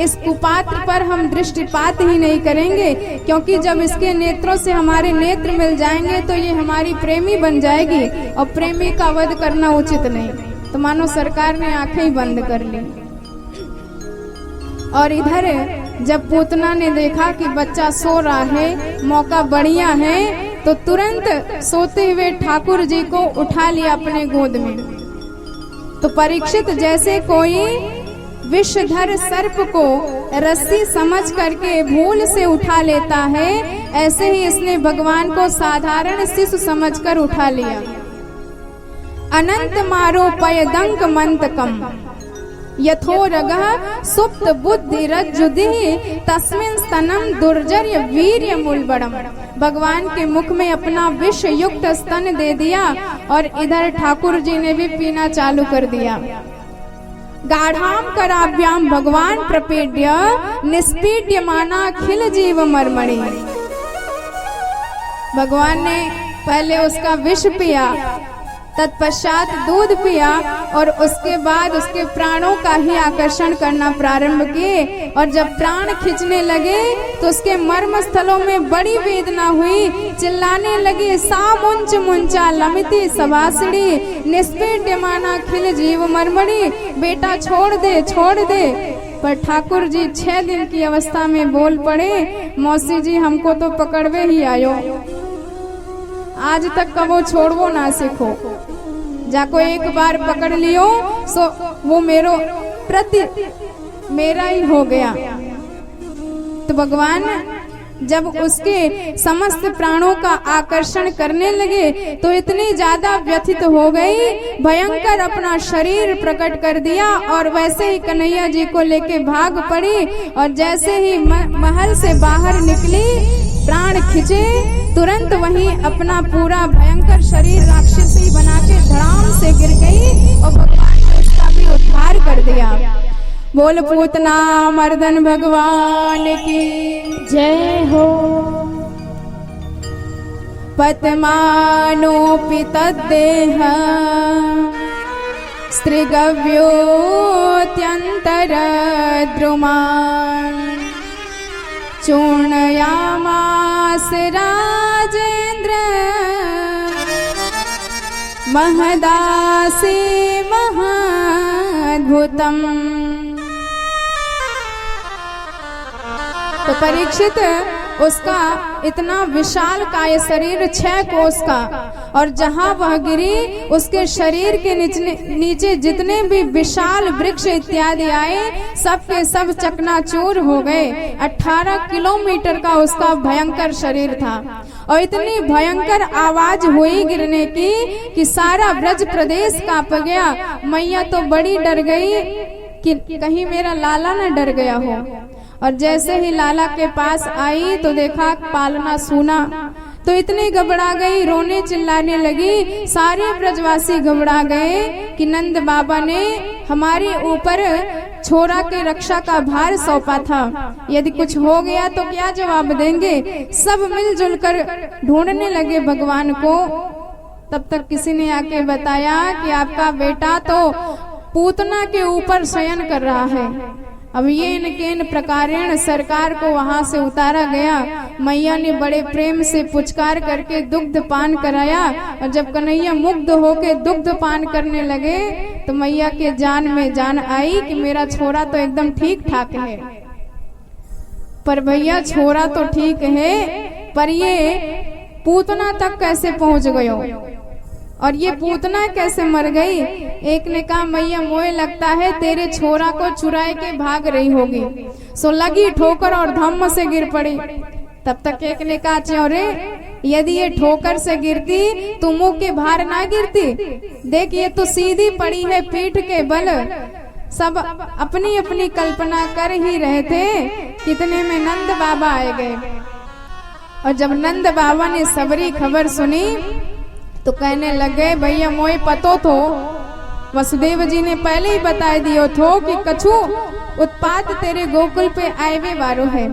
इस कुपात्र पर हम दृष्टिपात ही नहीं करेंगे, क्योंकि जब इसके नेत्रों से हमारे नेत्र मिल जाएंगे तो ये हमारी प्रेमी बन जाएगी और प्रेमी का वध करना उचित नहीं। तो मानो सरकार ने आंखें ही बंद कर ली। और इधर जब पूतना ने देखा कि बच्चा सो रहा है, मौका बढ़िया है, तो तुरंत सोते हुए ठाकुर जी को उठा लिया अपने गोद में। तो परीक्षित जैसे कोई विषधर सर्प को रस्सी समझ करके भूल से उठा लेता है, ऐसे ही इसने भगवान को साधारण शिशु समझकर उठा लिया। अनंत मारो पयदंक मंतकम यथोरगः सुप्त बुद्धि रज्जुदिहि तस्मिन् स्तनम दुर्जर्य वीर्य मूलबड़म। भगवान के मुख में अपना विष युक्त स्तन दे दिया और इधर ठाकुर जी ने भी पीना चालू कर दिया। गाढ़ाम कराभ्याम भगवान प्रपेड्य निष्पीड्यमाना खिल जीव मर्मणि। भगवान ने पहले उसका विष पिया, तत्पश्चात दूध पिया और उसके बाद उसके प्राणों का ही आकर्षण करना प्रारंभ किए। और जब प्राण खींचने लगे तो उसके मर्म स्थलों में बड़ी वेदना हुई, चिल्लाने लगे सा मुंच मुंचा लमिति सभासिणी निष्पीड्यमाना खिल जीव मर्मणि। बेटा छोड़ दे छोड़ दे। पर ठाकुर जी 6 दिन की अवस्था में बोल पड़े, मौसी जी हमको तो पकड़वे ही आयो, आज तक कबो छोड़वो ना सीखो। जाको एक बार पकड़ लियो सो वो मेरा ही हो गया। तो भगवान जब उसके समस्त प्राणों का आकर्षण करने लगे तो इतनी ज्यादा व्यथित हो गई, भयंकर अपना शरीर प्रकट कर दिया और वैसे ही कन्हैया जी को लेके भाग पड़ी। और जैसे ही महल से बाहर निकली, प्राण खिंचे, तुरंत वहीं अपना पूरा भयंकर शरीर राक्षसी बना के धड़ाम से गिर गई और भगवान ने उसका भी उद्धार कर दिया। बोल पूतना मर्दन भगवान की जय हो। पद्मानोऽपि तद्देह स्त्रीगव्योऽत्यन्तरद्रुमान् चूर्णयामास राजेन्द्र महदासे महाद्भुतम्। तो परीक्षित उसका इतना विशाल काय शरीर 6 कोस का, और जहां वह गिरी उसके शरीर के नीचे जितने भी विशाल वृक्ष इत्यादि आए सब के सब चकनाचूर हो गए। 18 किलोमीटर का उसका भयंकर शरीर था, और इतनी भयंकर आवाज हुई गिरने की कि सारा ब्रज प्रदेश कांप गया। मैया तो बड़ी डर गई कि कहीं मेरा लाला न डर गया हो, और जैसे ही लाला के पास आई तो देखा पालना सूना, तो इतनी घबरा गई, रोने चिल्लाने लगी। सारे ब्रजवासी घबरा गए कि नंद बाबा ने हमारे ऊपर छोरा के रक्षा का भार सौंपा था, यदि कुछ हो गया तो क्या जवाब देंगे। सब मिलजुल कर ढूंढने लगे भगवान को। तब तक किसी ने आके बताया कि आपका बेटा तो पूतना के ऊपर शयन कर रहा है। अब ये इन प्रकारेण सरकार को वहां से उतारा गया। मैया ने बड़े प्रेम से पुचकार करके दुग्ध पान कराया, और जब कन्हैया मुग्ध होके दुग्ध पान करने लगे तो मैया के जान में जान आई कि मेरा छोरा तो एकदम ठीक ठाक है। पर भैया छोरा तो ठीक है, पर ये पूतना तक कैसे पहुंच गयो, और ये पूतना कैसे मर गई। एक ने कहा मैया मोए लगता है तेरे छोरा को चुराए के भाग रही होगी, सो लगी ठोकर और धम्म से गिर पड़ी। तब तक एक ने कहा च्योरे यदि ये ठोकर से गिरती तो मुंह के भार ना गिरती, देख ये तो सीधी पड़ी है पीठ के बल। सब अपनी अपनी कल्पना कर ही रहे थे, कितने में नंद बाबा आए गए। और जब नंद बाबा ने सबरी खबर सुनी तो कहने लगे भैया मोए पतो तो वसुदेव जी ने पहले ही बता दियो थो कि कछु उत्पात तेरे गोकुल पे आएवे वारो है।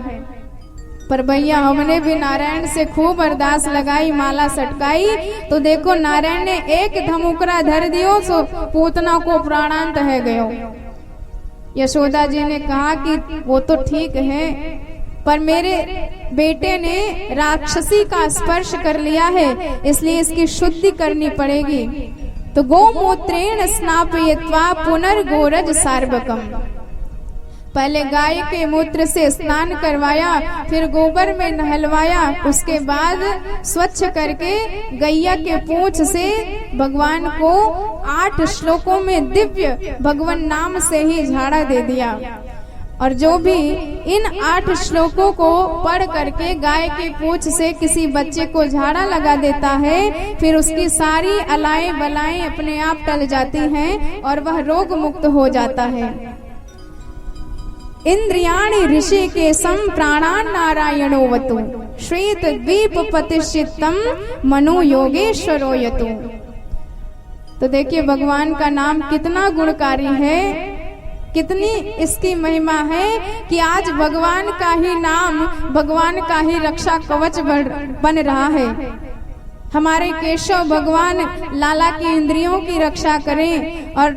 पर भैया हमने भी नारायण से खूब अरदास लगाई, माला सटकाई, तो देखो नारायण ने एक धमुकरा धर दियो सो पूतना को प्राणांत है गयो। यशोदा जी ने कहा कि वो तो ठीक है, पर मेरे बेटे ने राक्षसी का स्पर्श कर लिया है, इसलिए इसकी शुद्धि करनी पड़ेगी। तो गोमूत्रेण स्नापयित्वा पुनर्गोरज सार्वकम, पहले गाय के मूत्र से स्नान करवाया, फिर गोबर में नहलवाया, उसके बाद स्वच्छ करके गैया के पूंछ से भगवान को 8 श्लोकों में दिव्य भगवान नाम से ही झाड़ा दे दिया। और जो भी इन 8 श्लोकों को पढ़ करके गाय के पूंछ से किसी बच्चे को झाड़ा लगा देता है, फिर उसकी सारी अलाएं बलाएं अपने आप टल जाती हैं और वह रोग मुक्त हो जाता है। इंद्रियाणि ऋषिकेशं प्राणान् नारायणोवतु श्वेत द्वीप पतिश्चित्तम मनो योगेश्वरो यतु। तो देखिए भगवान का नाम कितना गुणकारी है, कितनी इसकी महिमा है कि आज भगवान का ही नाम, भगवान का ही रक्षा कवच बन रहा है। हमारे केशव भगवान लाला की इंद्रियों की रक्षा करें, और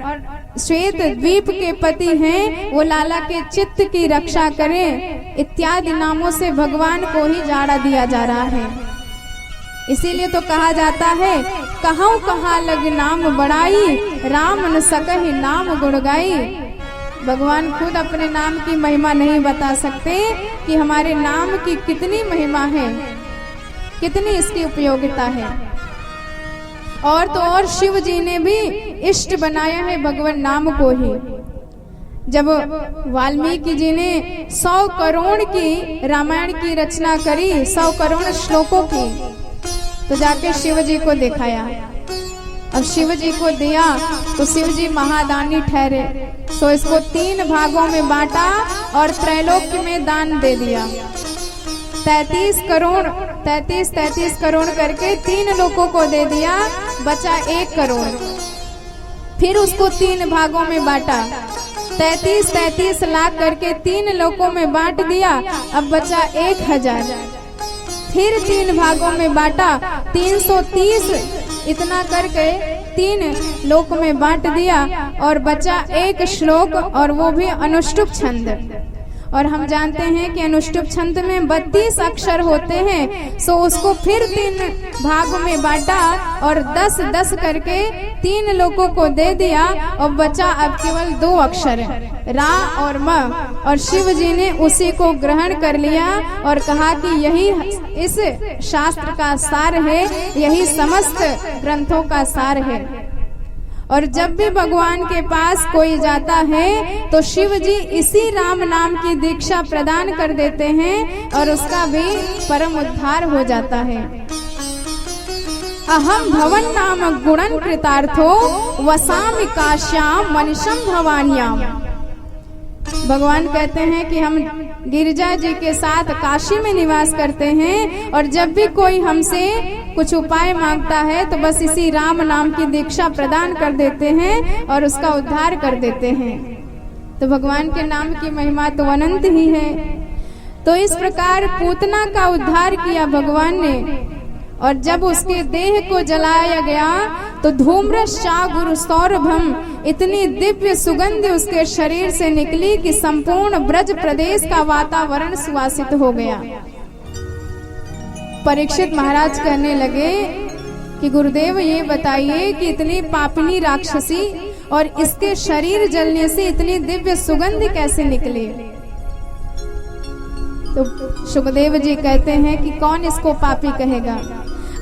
श्वेत द्वीप के पति हैं वो लाला के चित्त की रक्षा करें, इत्यादि नामों से भगवान को ही झाड़ा दिया जा रहा है। इसीलिए तो कहा जाता है कहूँ कहाँ लग नाम बड़ाई, राम न सकहि नाम गुण गाई। भगवान खुद अपने नाम की महिमा नहीं बता सकते कि हमारे नाम की कितनी महिमा है, कितनी इसकी उपयोगिता है। और तो और शिव जी ने भी इष्ट बनाया है भगवान नाम को ही। जब वाल्मीकि जी ने 100 करोड़ की रामायण की रचना करी, 100 करोड़ श्लोकों की, तो जाके शिव जी को दिखाया। अब शिव जी को दिया तो शिव जी महादानी ठहरे, तो इसको 3 भागों में बांटा और त्रैलोक्य में दान दे दिया। 33 करोड़ करके 3 लोगों को दे दिया, बचा 1 करोड़। फिर उसको 3 भागों में बांटा, 33 लाख करके 3 लोगों में बांट दिया, अब बचा 1000। फिर 3 भागों में बांटा, 330 इतना करके 3 लोक में बांट दिया, और बचा 1 श्लोक, और वो भी अनुष्टुप छंद। और हम जानते हैं कि अनुष्टुप छंद में 32 अक्षर होते हैं। सो उसको फिर 3 भागों में बांटा और 10-10 करके 3 लोगों को दे दिया और बचा अब केवल 2 अक्षर रा और म। और शिव जी ने उसी को ग्रहण कर लिया और कहा कि यही इस शास्त्र का सार है, यही समस्त ग्रंथों का सार है। और जब भी भगवान के पास कोई जाता है तो शिव जी इसी राम नाम की दीक्षा प्रदान कर देते हैं और उसका भी परम उद्धार हो जाता है। अहम भवन नाम गुणन कृतार्थो वसामि काश्याम मनिषम भवान्याम। भगवान कहते हैं कि हम गिरिजा जी के साथ काशी में निवास करते हैं और जब भी कोई हमसे कुछ उपाय मांगता है तो बस इसी राम नाम की दीक्षा प्रदान कर देते हैं और उसका उद्धार कर देते हैं। तो भगवान के नाम की महिमा तो अनंत ही है। तो इस प्रकार पूतना का उद्धार किया भगवान ने। और जब उसके देह को जलाया गया तो धूम्रश्चा गुरु सौरभम, इतनी दिव्य सुगंध उसके शरीर से निकली कि संपूर्ण ब्रज प्रदेश का वातावरण सुवासित हो गया। परीक्षित महाराज कहने लगे कि गुरुदेव ये बताइए कि इतनी पापिनी राक्षसी और इसके शरीर जलने से इतनी दिव्य सुगंध कैसे निकले। तो सुखदेव जी कहते हैं कि कौन इसको पापी कहेगा।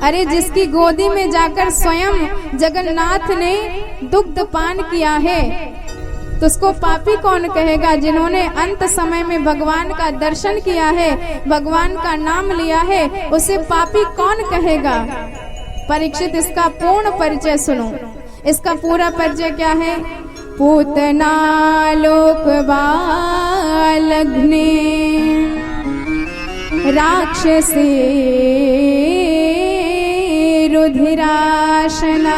अरे जिसकी गोदी में जाकर स्वयं जगन्नाथ ने दुग्ध पान किया है तो उसको पापी कौन कहेगा। जिन्होंने अंत समय में भगवान का दर्शन किया है, भगवान का नाम लिया है, उसे पापी कौन कहेगा। परीक्षित इसका पूर्ण परिचय सुनो। इसका पूरा परिचय क्या है। पूतना लोक बालग्ने राक्षसी रुधिराशना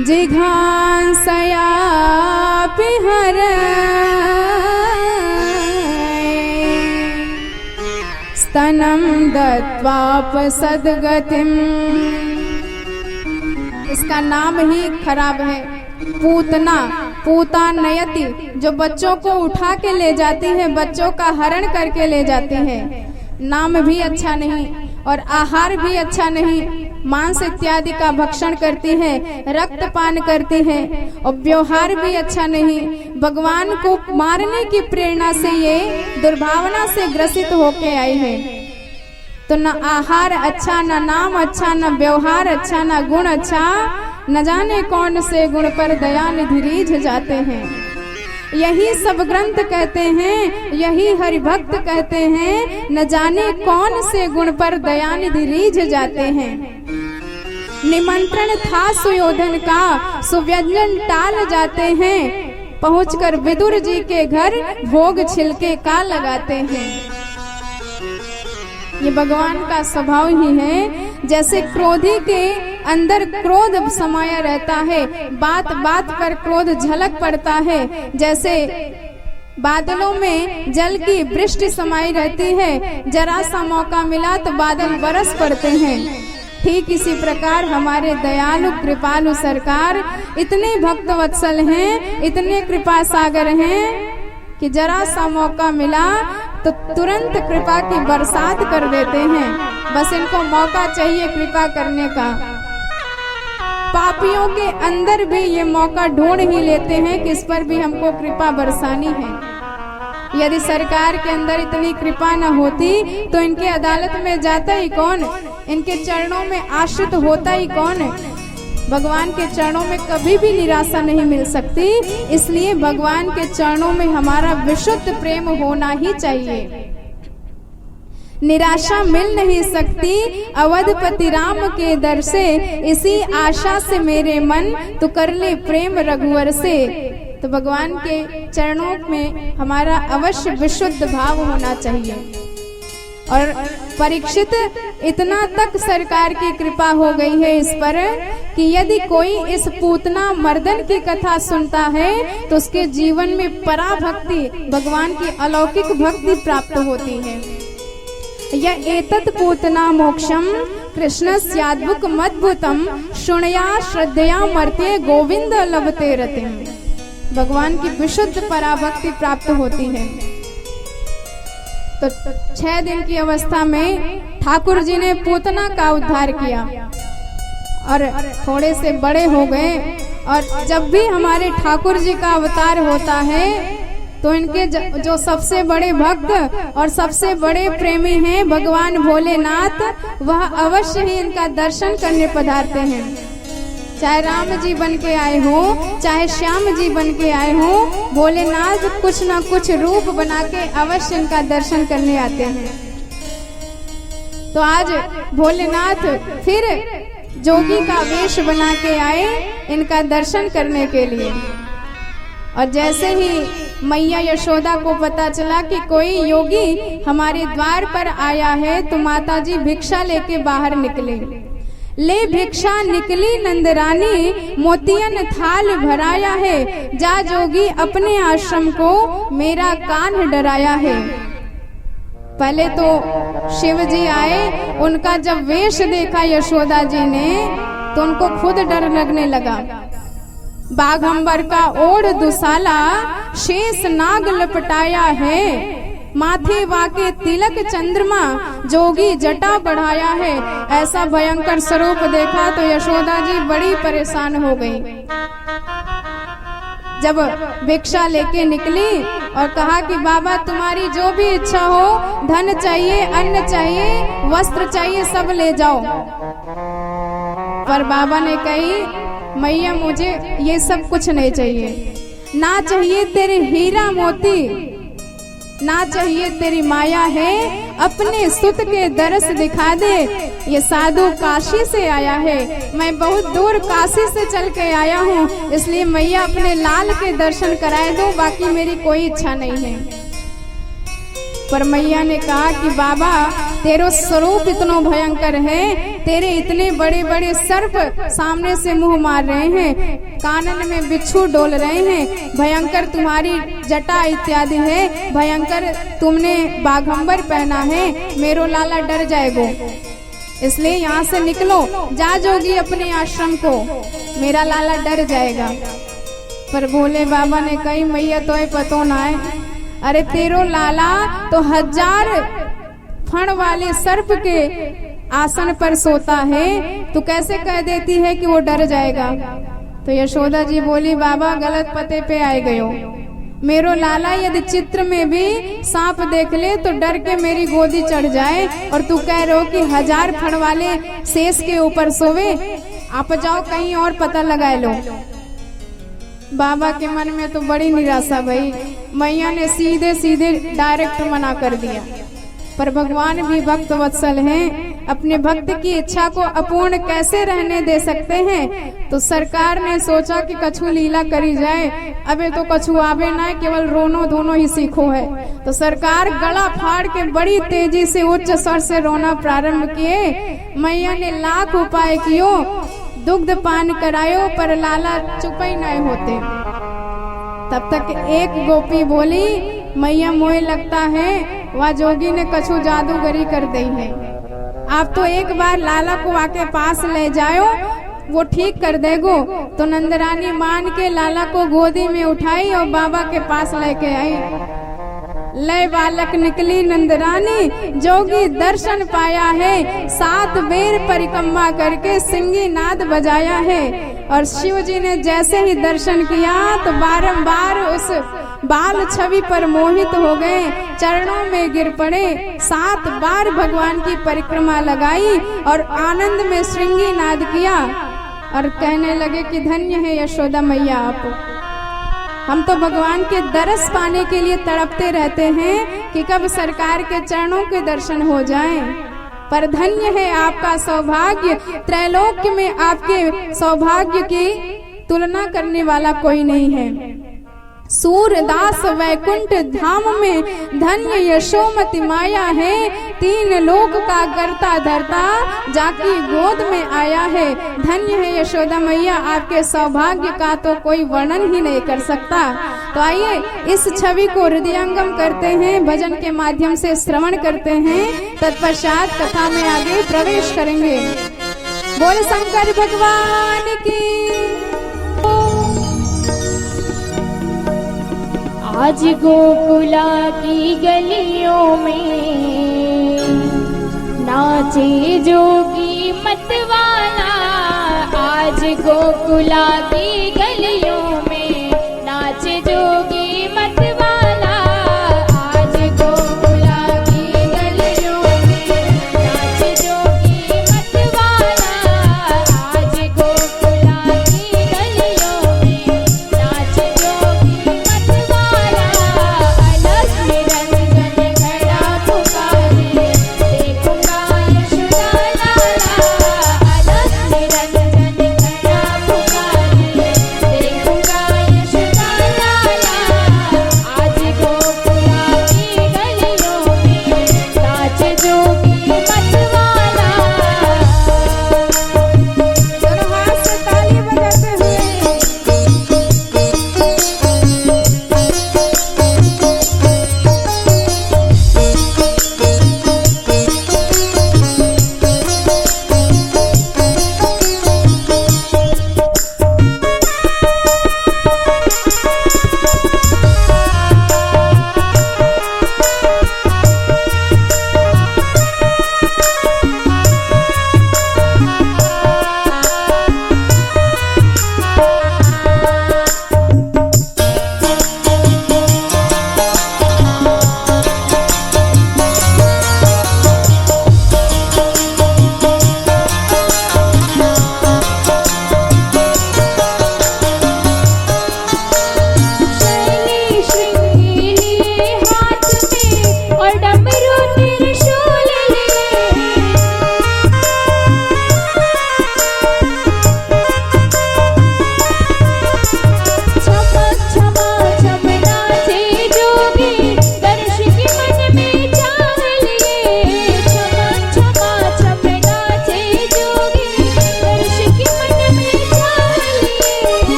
जिघांसया पिहर स्तनम दत्वापसद्गतिम। इसका नाम ही खराब है। पूतना, पूता नयति, जो बच्चों को उठा के ले जाती है, बच्चों का हरण करके ले जाती है। नाम भी अच्छा नहीं और आहार भी अच्छा नहीं। मांस इत्यादि का भक्षण करती है, रक्तपान करती है और व्यवहार भी अच्छा नहीं। भगवान को मारने की प्रेरणा से ये दुर्भावना से ग्रसित होके आई है। तो न आहार अच्छा, न नाम अच्छा, न व्यवहार अच्छा, न गुण अच्छा, न जाने कौन से गुण पर दयानिधि रीझ जाते हैं। यही सब ग्रंथ कहते हैं, यही हरिभक्त कहते हैं, न जाने कौन से गुण पर दयानिधि रीझ जाते हैं। निमंत्रण था सुयोधन का, सुव्यंजन टाल जाते हैं, पहुंचकर विदुर जी के घर भोग छिलके का लगाते हैं। ये भगवान का स्वभाव ही है। जैसे क्रोधी के अंदर क्रोध समाया रहता है, बात बात पर क्रोध झलक पड़ता है। जैसे बादलों में जल की वृष्टि समाई रहती है, जरा सा मौका मिला तो बादल बरस पड़ते हैं। ठीक इसी प्रकार हमारे दयालु कृपालु सरकार इतने भक्त वत्सल हैं, इतने कृपा सागर हैं कि जरा सा मौका मिला तो तुरंत कृपा की बरसात कर देते हैं। बस इनको मौका चाहिए कृपा करने का। पापियों के अंदर भी ये मौका ढूंढ ही लेते हैं कि इस पर भी हमको कृपा बरसानी है। यदि सरकार के अंदर इतनी कृपा न होती तो इनके अदालत में जाता ही कौन, इनके चरणों में आश्रित होता ही कौन। भगवान के चरणों में कभी भी निराशा नहीं मिल सकती, इसलिए भगवान के चरणों में हमारा विशुद्ध प्रेम होना ही चाहिए। निराशा मिल नहीं सकती अवधपति राम के दर से, इसी आशा से मेरे मन तू कर ले प्रेम रघुवर से। तो भगवान के चरणों में हमारा अवश्य विशुद्ध भाव होना चाहिए। और परीक्षित इतना तक सरकार की कृपा हो गई है इस पर कि यदि कोई इस पूतना मर्दन की कथा सुनता है तो उसके जीवन में पराभक्ति, भगवान की अलौकिक भक्ति प्राप्त होती है। यह एतत् पूतना मोक्षम कृष्णस्याद्भुत मद्भुतम शृणुया श्रद्धया मर्त्ये गोविंद लभते रतिम। भगवान की विशुद्ध पराभक्ति प्राप्त होती है। तो 6 दिन की अवस्था में ठाकुर जी ने पूतना का उद्धार किया और थोड़े से बड़े हो गए। और जब भी हमारे ठाकुर जी का अवतार होता है तो इनके जो सबसे बड़े भक्त और सबसे बड़े प्रेमी हैं भगवान भोलेनाथ, वह अवश्य ही इनका दर्शन करने पधारते हैं। चाहे राम जी बन के आए हो, चाहे श्याम जी बन के आए हो, भोलेनाथ कुछ न कुछ रूप बना के अवश्य इनका दर्शन करने आते हैं। तो आज भोलेनाथ फिर जोगी का वेश बना के आए इनका दर्शन करने के लिए। और जैसे ही मैया यशोदा को पता चला कि कोई योगी हमारे द्वार पर आया है, तो माता जी भिक्षा लेके बाहर निकले। ले भिक्षा निकली नंदरानी, मोतियन थाल भराया है, जा जोगी अपने आश्रम को मेरा कान डराया है। पहले तो शिव जी आए, उनका जब वेश देखा यशोदा जी ने तो उनको खुद डर लगने लगा। बाघंबर का ओढ़ दुसाला, शेष नाग लपटाया है, माथे वाके तिलक चंद्रमा, जोगी जटा बढ़ाया है। ऐसा भयंकर स्वरूप देखा तो यशोदा जी बड़ी परेशान हो गई। जब भिक्षा लेके निकली और कहा कि बाबा तुम्हारी जो भी इच्छा हो, धन चाहिए, अन्न चाहिए, वस्त्र चाहिए, सब ले जाओ। पर बाबा ने कही मैया मुझे ये सब कुछ नहीं चाहिए, ना चाहिए तेरे हीरा मोती, ना चाहिए तेरी माया है, अपने सुत के दरस दिखा दे। ये साधु काशी से आया है, मैं बहुत दूर काशी से चल के आया हूँ, इसलिए मैया अपने लाल के दर्शन कराए दो, बाकी मेरी कोई इच्छा नहीं है। पर मैया ने कहा कि बाबा तेरो स्वरूप इतना भयंकर है, तेरे इतने बड़े बड़े सर्प सामने से मुंह मार रहे हैं, कानन में बिच्छू डोल रहे हैं, भयंकर तुम्हारी जटा इत्यादि है, भयंकर तुमने बाघंबर पहना है, मेरो लाला डर जाएगो, इसलिए यहाँ से निकलो, जा जोगी अपने आश्रम को, मेरा लाला डर जाएगा। पर भोले बाबा ने कही मैया तो पतो ना है, अरे तेरो लाला तो 1000 फण वाले सर्प के आसन पर सोता है, तू कैसे कह देती है कि वो डर जाएगा। तो यशोदा जी बोली बाबा गलत पते पे आए गए हो, मेरो लाला यदि चित्र में भी सांप देख ले तो डर के मेरी गोदी चढ़ जाए, और तू कह रहे हो कि 1000 फण वाले शेष के ऊपर सोवे, आप जाओ कहीं और पता लगा लो। बाबा के मन में तो बड़ी निराशा भई, मैया ने सीधे सीधे डायरेक्ट मना कर दिया। पर भगवान भी भक्त वत्सल हैं, अपने भक्त की इच्छा को अपूर्ण कैसे रहने दे सकते हैं। तो सरकार ने सोचा कि कछु लीला करी जाए, अबे तो कछु आवे ना, केवल रोनो धोनो ही सीखो है। तो सरकार गला फाड़ के बड़ी तेजी से उच्च स्वर से रोना प्रारंभ किए। मैया ने लाख उपाय कियो, दुग्ध पान करायो, पर लाला चुप ही नहीं होते। तब तक एक गोपी बोली मैया मोहे लगता है वह जोगी ने कछु जादूगरी कर दी है, आप तो एक बार लाला को आके पास ले जाओ, वो ठीक कर देगो। तो नंदरानी मान के लाला को गोदी में उठाई और बाबा के पास लेके आई। लय बालक निकली नंदरानी, जोगी दर्शन पाया है, 7 बेर परिक्रमा करके सिंगी नाद बजाया है। और शिव जी ने जैसे ही दर्शन किया तो बारंबार उस बाल छवि पर मोहित हो गए, चरणों में गिर पड़े, 7 बार भगवान की परिक्रमा लगाई और आनंद में श्रृंगी नाद किया और कहने लगे कि धन्य है यशोदा मैया आप, हम तो भगवान के दरस पाने के लिए तड़पते रहते हैं कि कब सरकार के चरणों के दर्शन हो जाएं। पर धन्य है आपका सौभाग्य, त्रैलोक्य में आपके सौभाग्य की तुलना करने वाला कोई नहीं है। सूरदास वैकुंठ धाम में धन्य यशोमति माया है, 3 लोक का करता धरता जाकी गोद में आया है। धन्य है यशोदा मैया, आपके सौभाग्य का तो कोई वर्णन ही नहीं कर सकता। तो आइए इस छवि को हृदयंगम करते हैं, भजन के माध्यम से श्रवण करते हैं, तत्पश्चात कथा में आगे प्रवेश करेंगे। बोल शंकर भगवान की। आज गोकुला की गलियों में नाचे जोगी मतवाला। आज गोकुला की गलियों में नाचे जोगी मतवाला। आज गोकुला की गलियों में नाचे जोगी मतवाला। आज गोकुला की गलियों में नाचे जोगी मतवाला। अलग निरंजन खड़ा पुकारे देखूंगा यशोदा लाला। अलग निरंजन खड़ा पुकारे देखूंगा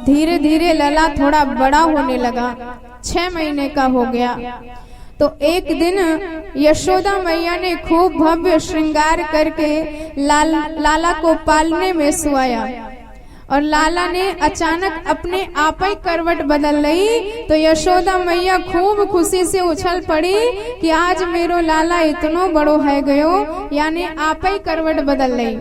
धीरे धीरे लला थोड़ा बड़ा होने लगा, 6 महीने का हो गया। तो एक दिन यशोदा मैया ने खूब भव्य श्रृंगार करके लाला को पालने में सुआया और लाला ने अचानक अपने आप ही करवट बदल ली। तो यशोदा मैया खूब खुशी से उछल पड़ी कि आज मेरो लाला इतनो बड़ो है गयो, यानी आप ही करवट बदल ली।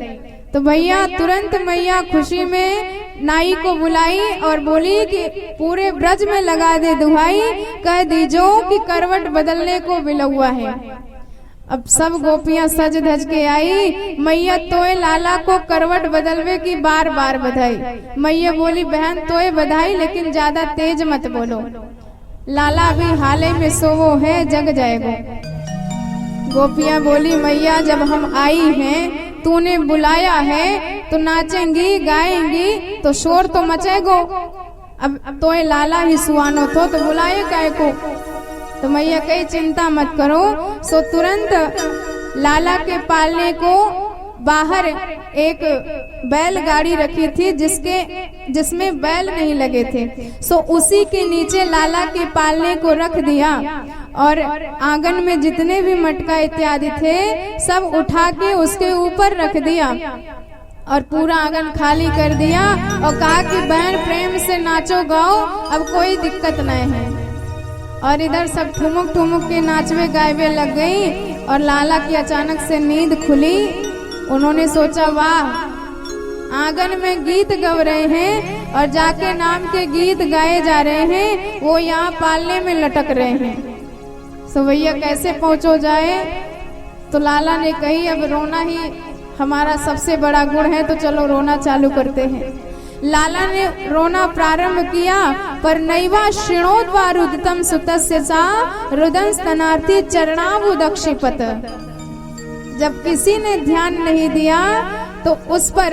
तो भैया तुरंत मैया खुशी में नाई को बुलाई और बोली कि पूरे ब्रज में लगा दे दुहाई, कह दीजो कि करवट बदलने को बिलौआ है। अब सब गोपियां सज धज के आई, मैया तोए लाला को करवट बदलवे की बार बार बधाई। मैया बोली बहन तोए बधाई, लेकिन ज्यादा तेज मत बोलो, लाला अभी हाले में सोवो है, जग जाएगा। गोपियां बोली मैया जब हम आई हैं, तूने बुलाया है तो नाचेंगी गाएंगी तो शोर तो मचेगो, अब तोए लाला ही सुहानो तो बुलाए काय को। तो मैया कही चिंता मत करो। सो तुरंत लाला के पालने को बाहर एक बैलगाड़ी रखी थी जिसमें बैल नहीं लगे थे। सो उसी के नीचे लाला के पालने को रख दिया और आंगन में जितने भी मटका इत्यादि थे सब उठा के उसके ऊपर रख दिया और पूरा आंगन खाली कर दिया और कहा कि बहन प्रेम से नाचो गाओ, अब कोई दिक्कत नहीं है। और इधर सब ठुमुक ठुमुक के नाचवे गायवे लग गई और लाला की अचानक से नींद खुली। उन्होंने सोचा वाह, आंगन में गीत गा रहे हैं और जाके नाम के गीत गाए जा रहे हैं, वो यहाँ पालने में लटक रहे हैं। सो भैया कैसे पहुंचो जाए। तो लाला ने कही अब रोना ही हमारा सबसे बड़ा गुण है, तो चलो रोना चालू करते हैं। लाला ने रोना प्रारंभ किया, पर नैवा श्रृणोद्वा रुदितम सुतस्य सा रुदन स्तनार्थी चरणाबुदक्षिपत। जब किसी ने ध्यान नहीं दिया तो उस पर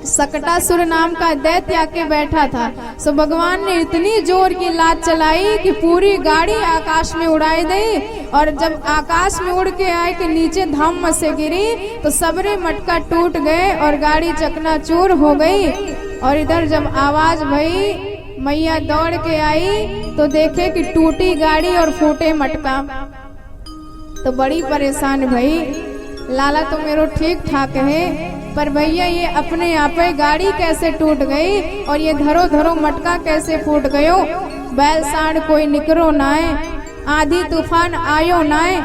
सकटासुर नाम का दैत्य आके बैठा था। सो भगवान ने इतनी जोर की लात चलाई कि पूरी गाड़ी आकाश में उड़ाई दी और जब आकाश में उड़ के आए कि नीचे धम्म से गिरी तो सबरे मटका टूट गए और गाड़ी चकनाचूर हो गई। और इधर जब आवाज भई, मैया दौड़ के आई तो देखे कि टूटी गाड़ी और फूटे मटका। तो बड़ी परेशान भई, लाला तो मेरो ठीक ठाक है, पर भैया ये अपने आप ही गाड़ी कैसे टूट गई और ये धरो धरो मटका कैसे फूट गयो। बैल सांड कोई निकरो नाए, आधी तूफान आयो नाए।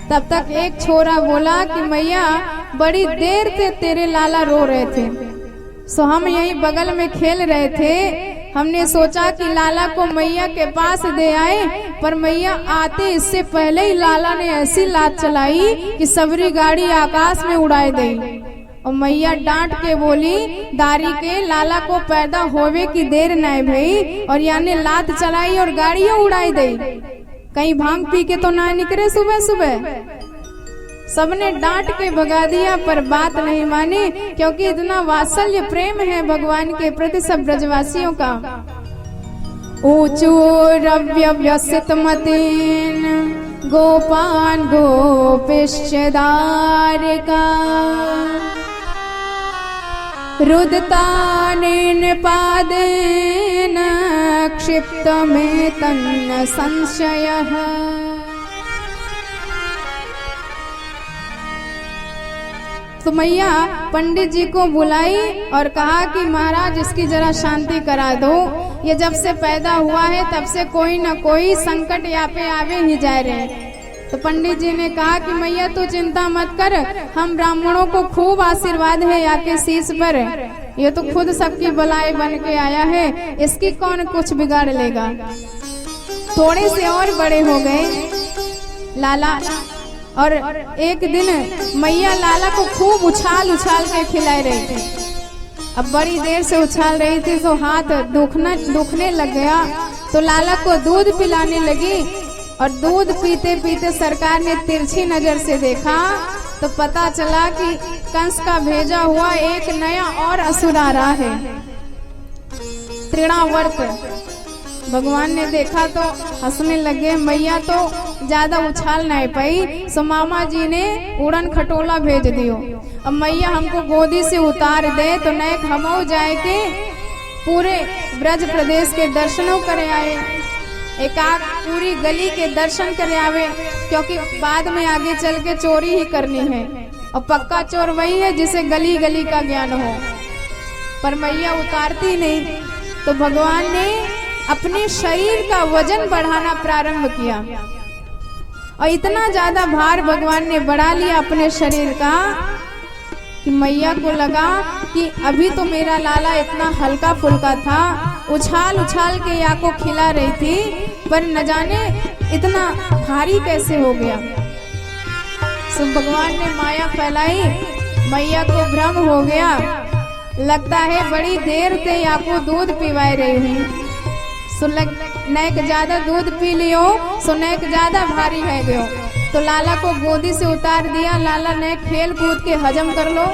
तब तक एक छोरा बोला कि मैया बड़ी देर से तेरे लाला रो रहे थे। सो हम यही बगल में खेल रहे थे, हमने सोचा कि लाला को मैया के पास दे आए, पर मैया आते इससे पहले ही लाला ने ऐसी लात चलाई कि सबरी गाड़ी आकाश में उड़ाई दी। और मैया डांट के बोली दारी के लाला को पैदा होवे की देर नहीं भई, और यानी लात चलाई और गाड़ियां उड़ाई दी। कहीं भांग पी के तो ना निकले सुबह सुबह। सबने डांट के भगा दिया, पर बात नहीं मानी, क्योंकि इतना वात्सल्य प्रेम है भगवान के प्रति सब ब्रजवासियों का। ऊचूरव्य व्यसित मतीन गोपान गोपिश्चदारिका रुदतानेन पादेन क्षिप्त में तन्न संशयः। तो मैया पंडित जी को बुलाई और कहा कि महाराज इसकी जरा शांति करा दो, ये जब से पैदा हुआ है तब से कोई न कोई संकट यहाँ पे आवे ही जा रहे। तो पंडित जी ने कहा कि मैया तू चिंता मत कर, हम ब्राह्मणों को खूब आशीर्वाद है यहाँ के शीश पर, ये तो खुद सबकी बलाई बन के आया है, इसकी कौन कुछ बिगाड़ लेगा। थोड़े से और बड़े हो गए लाला, और एक दिन मैया लाला को खूब उछाल उछाल के खिला रही थी। अब बड़ी देर से उछाल रही थी तो हाथ दुखने लग गया, तो लाला को दूध पिलाने लगी। और दूध पीते पीते सरकार ने तिरछी नजर से देखा तो पता चला कि कंस का भेजा हुआ एक नया और असुर आ रहा है, तृणावर्त। भगवान ने देखा तो हंसने लगे। मैया तो ज्यादा उछाल नहीं पाई, सो मामा जी ने उड़न खटोला भेज दियो। अब मैया हमको गोदी से उतार दे तो नए खमो जाए के पूरे ब्रज प्रदेश के दर्शनों करे आए, एकाक पूरी गली के दर्शन करे आवे, क्योंकि बाद में आगे चल के चोरी ही करनी है और पक्का चोर वही है जिसे गली गली का ज्ञान हो। पर मैया उतारती नहीं, तो भगवान ने अपने शरीर का वजन बढ़ाना प्रारंभ किया और इतना ज्यादा भार भगवान ने बढ़ा लिया अपने शरीर का कि मैया को लगा कि अभी तो मेरा लाला इतना हल्का फुल्का था, उछाल उछाल के या को खिला रही थी, पर न जाने इतना भारी कैसे हो गया। सो भगवान ने माया फैलाई, मैया को भ्रम हो गया, लगता है बड़ी देर से या को दूध पिवाए रही हूँ। सो नैक ज्यादा दूध पी लियो, सो नैक ज्यादा भारी है गयो, तो लाला को गोदी से उतार दिया। लाला ने खेल कूद के हजम कर लो,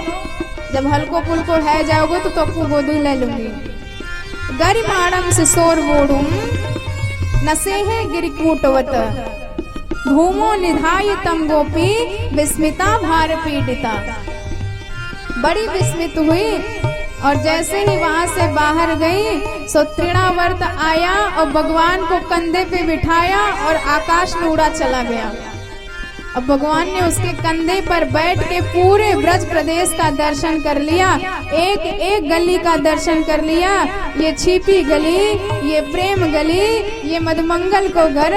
जब हल्को फुल्को है जाओगे तो तक्कू गोदी ले लूंगी। गरिमाणम से सोर बोडुम नसेहे गिरिकूटवत भूमो निधाय तम गोपी विस्मिता भार पीड़िता। बड़ी विस्मित हुई और जैसे ही वहां से बाहर गई सो तृणावर्त आया और भगवान को कंधे पे बिठाया और आकाश में उड़ा चला गया। अब भगवान ने उसके कंधे पर बैठ के पूरे ब्रज प्रदेश का दर्शन कर लिया, एक एक गली का दर्शन कर लिया। ये छिपी गली, ये प्रेम गली, ये मधुमंगल को घर,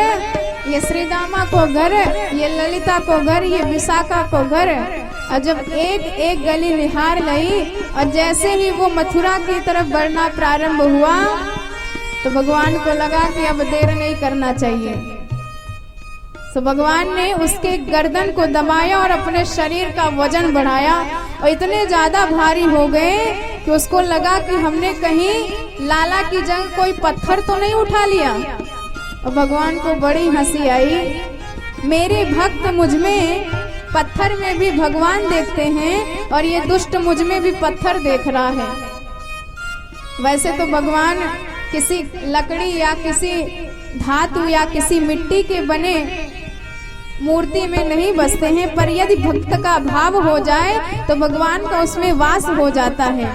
ये श्रीदामा को घर, ये ललिता को घर, ये विशाखा को घर। और जब एक एक गली निहार लई और जैसे ही वो मथुरा की तरफ बढ़ना प्रारंभ हुआ तो भगवान को लगा कि अब देर नहीं करना चाहिए। तो भगवान ने उसके गर्दन को दबाया और अपने शरीर का वजन बढ़ाया और इतने ज्यादा भारी हो गए कि उसको लगा कि हमने कहीं लाला की जंग कोई पत्थर तो नहीं उठा लिया। और भगवान को बड़ी हंसी आई, मेरे भक्त मुझ में पत्थर में भी भगवान देखते हैं और ये दुष्ट मुझ में भी पत्थर देख रहा है। वैसे तो भगवान किसी लकड़ी या किसी धातु या किसी मिट्टी के बने मूर्ति में नहीं बसते हैं, पर यदि भक्त का भाव हो जाए तो भगवान का उसमें वास हो जाता है।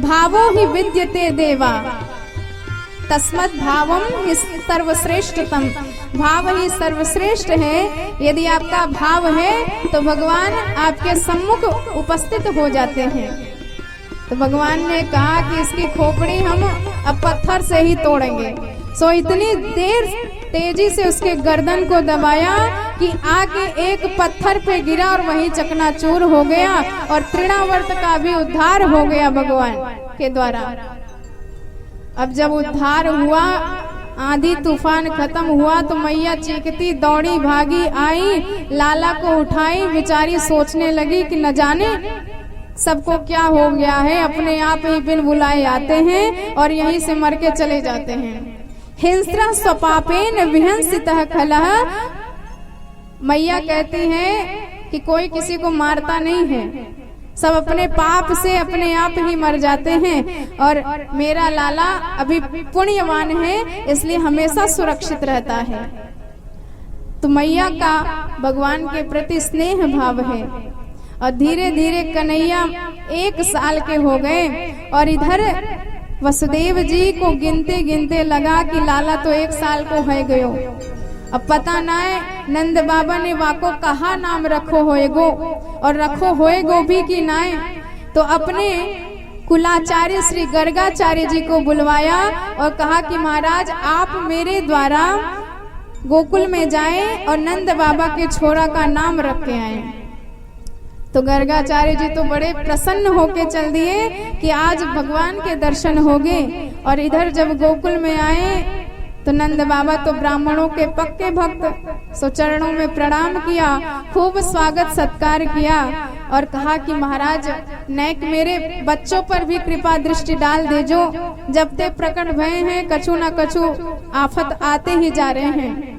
भावो ही विद्यते देवा तस्मत् भावम ही सर्वश्रेष्ठतम। भाव ही सर्वश्रेष्ठ है। यदि आपका भाव है तो भगवान आपके सम्मुख उपस्थित हो जाते हैं। तो भगवान ने कहा कि इसकी खोपड़ी हम अब पत्थर से ही तोड़ेंगे। सो इतनी देर तेजी से उसके गर्दन को दबाया कि आके एक पत्थर पे गिरा और वहीं चकनाचूर हो गया और तृणावर्त का भी उद्धार हो गया भगवान के द्वारा। अब जब उद्धार हुआ, आंधी तूफान खत्म हुआ तो मैया चीखती दौड़ी भागी आई, लाला को उठाई। बेचारी सोचने लगी कि न जाने सबको क्या हो गया है, अपने आप ही बिन बुलाए आते हैं और यहीं से मर के चले जाते हैं। हिंस्रा स्वपापेन विहंसितः खलः। मैया कहती हैं कि कोई किसी को मारता नहीं है, सब अपने पाप से अपने आप ही मर जाते हैं और मेरा लाला अभी पुण्यवान है इसलिए हमेशा सुरक्षित रहता है। तो मैया का भगवान के प्रति स्नेह भाव है। और धीरे धीरे कन्हैया 1 साल के हो गए और इधर वसुदेव जी को गिनते गिनते लगा कि लाला तो 1 साल को है गयो। अब पता ना है नंद बाबा ने वाको कहा नाम रखो होएगो और रखो होएगो भी कि नाय। तो अपने कुलाचार्य श्री गर्गाचार्य जी को बुलवाया और कहा कि महाराज आप मेरे द्वारा गोकुल में जाएं और नंद बाबा के छोरा का नाम रख के आए। तो गर्गाचार्य जी तो बड़े प्रसन्न होके चल दिए कि आज भगवान के दर्शन हो गए। और इधर जब गोकुल में आए तो नंद बाबा तो ब्राह्मणों के पक्के भक्त, सो चरणों में प्रणाम किया, खूब स्वागत सत्कार किया और कहा कि महाराज नैक मेरे बच्चों पर भी कृपा दृष्टि डाल दे, जो जब ते प्रकट भय हैं कछु न कछु आफत आते ही जा रहे हैं।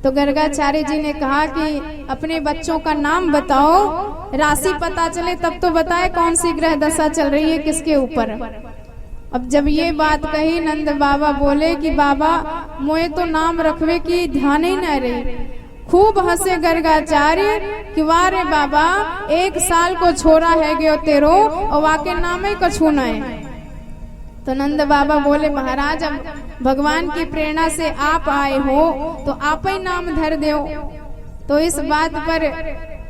तो गर्गाचार्य जी ने कहा कि अपने बच्चों का नाम बताओ, राशि पता चले तब तो बताए कौन सी ग्रह दशा चल रही है किसके ऊपर। अब जब ये बात कही नंद बाबा बोले कि बाबा मोए तो नाम रखवे की ध्यान ही न रही। खूब हंसे गर्गाचार्य कि वाह रे बाबा 1 साल को छोरा है गयो तेरो और वाके नाम ही कछु न है। तो नंद बाबा बोले महाराज अब भगवान की प्रेरणा से आप आए हो तो आप ही नाम धर दो। तो इस बात पर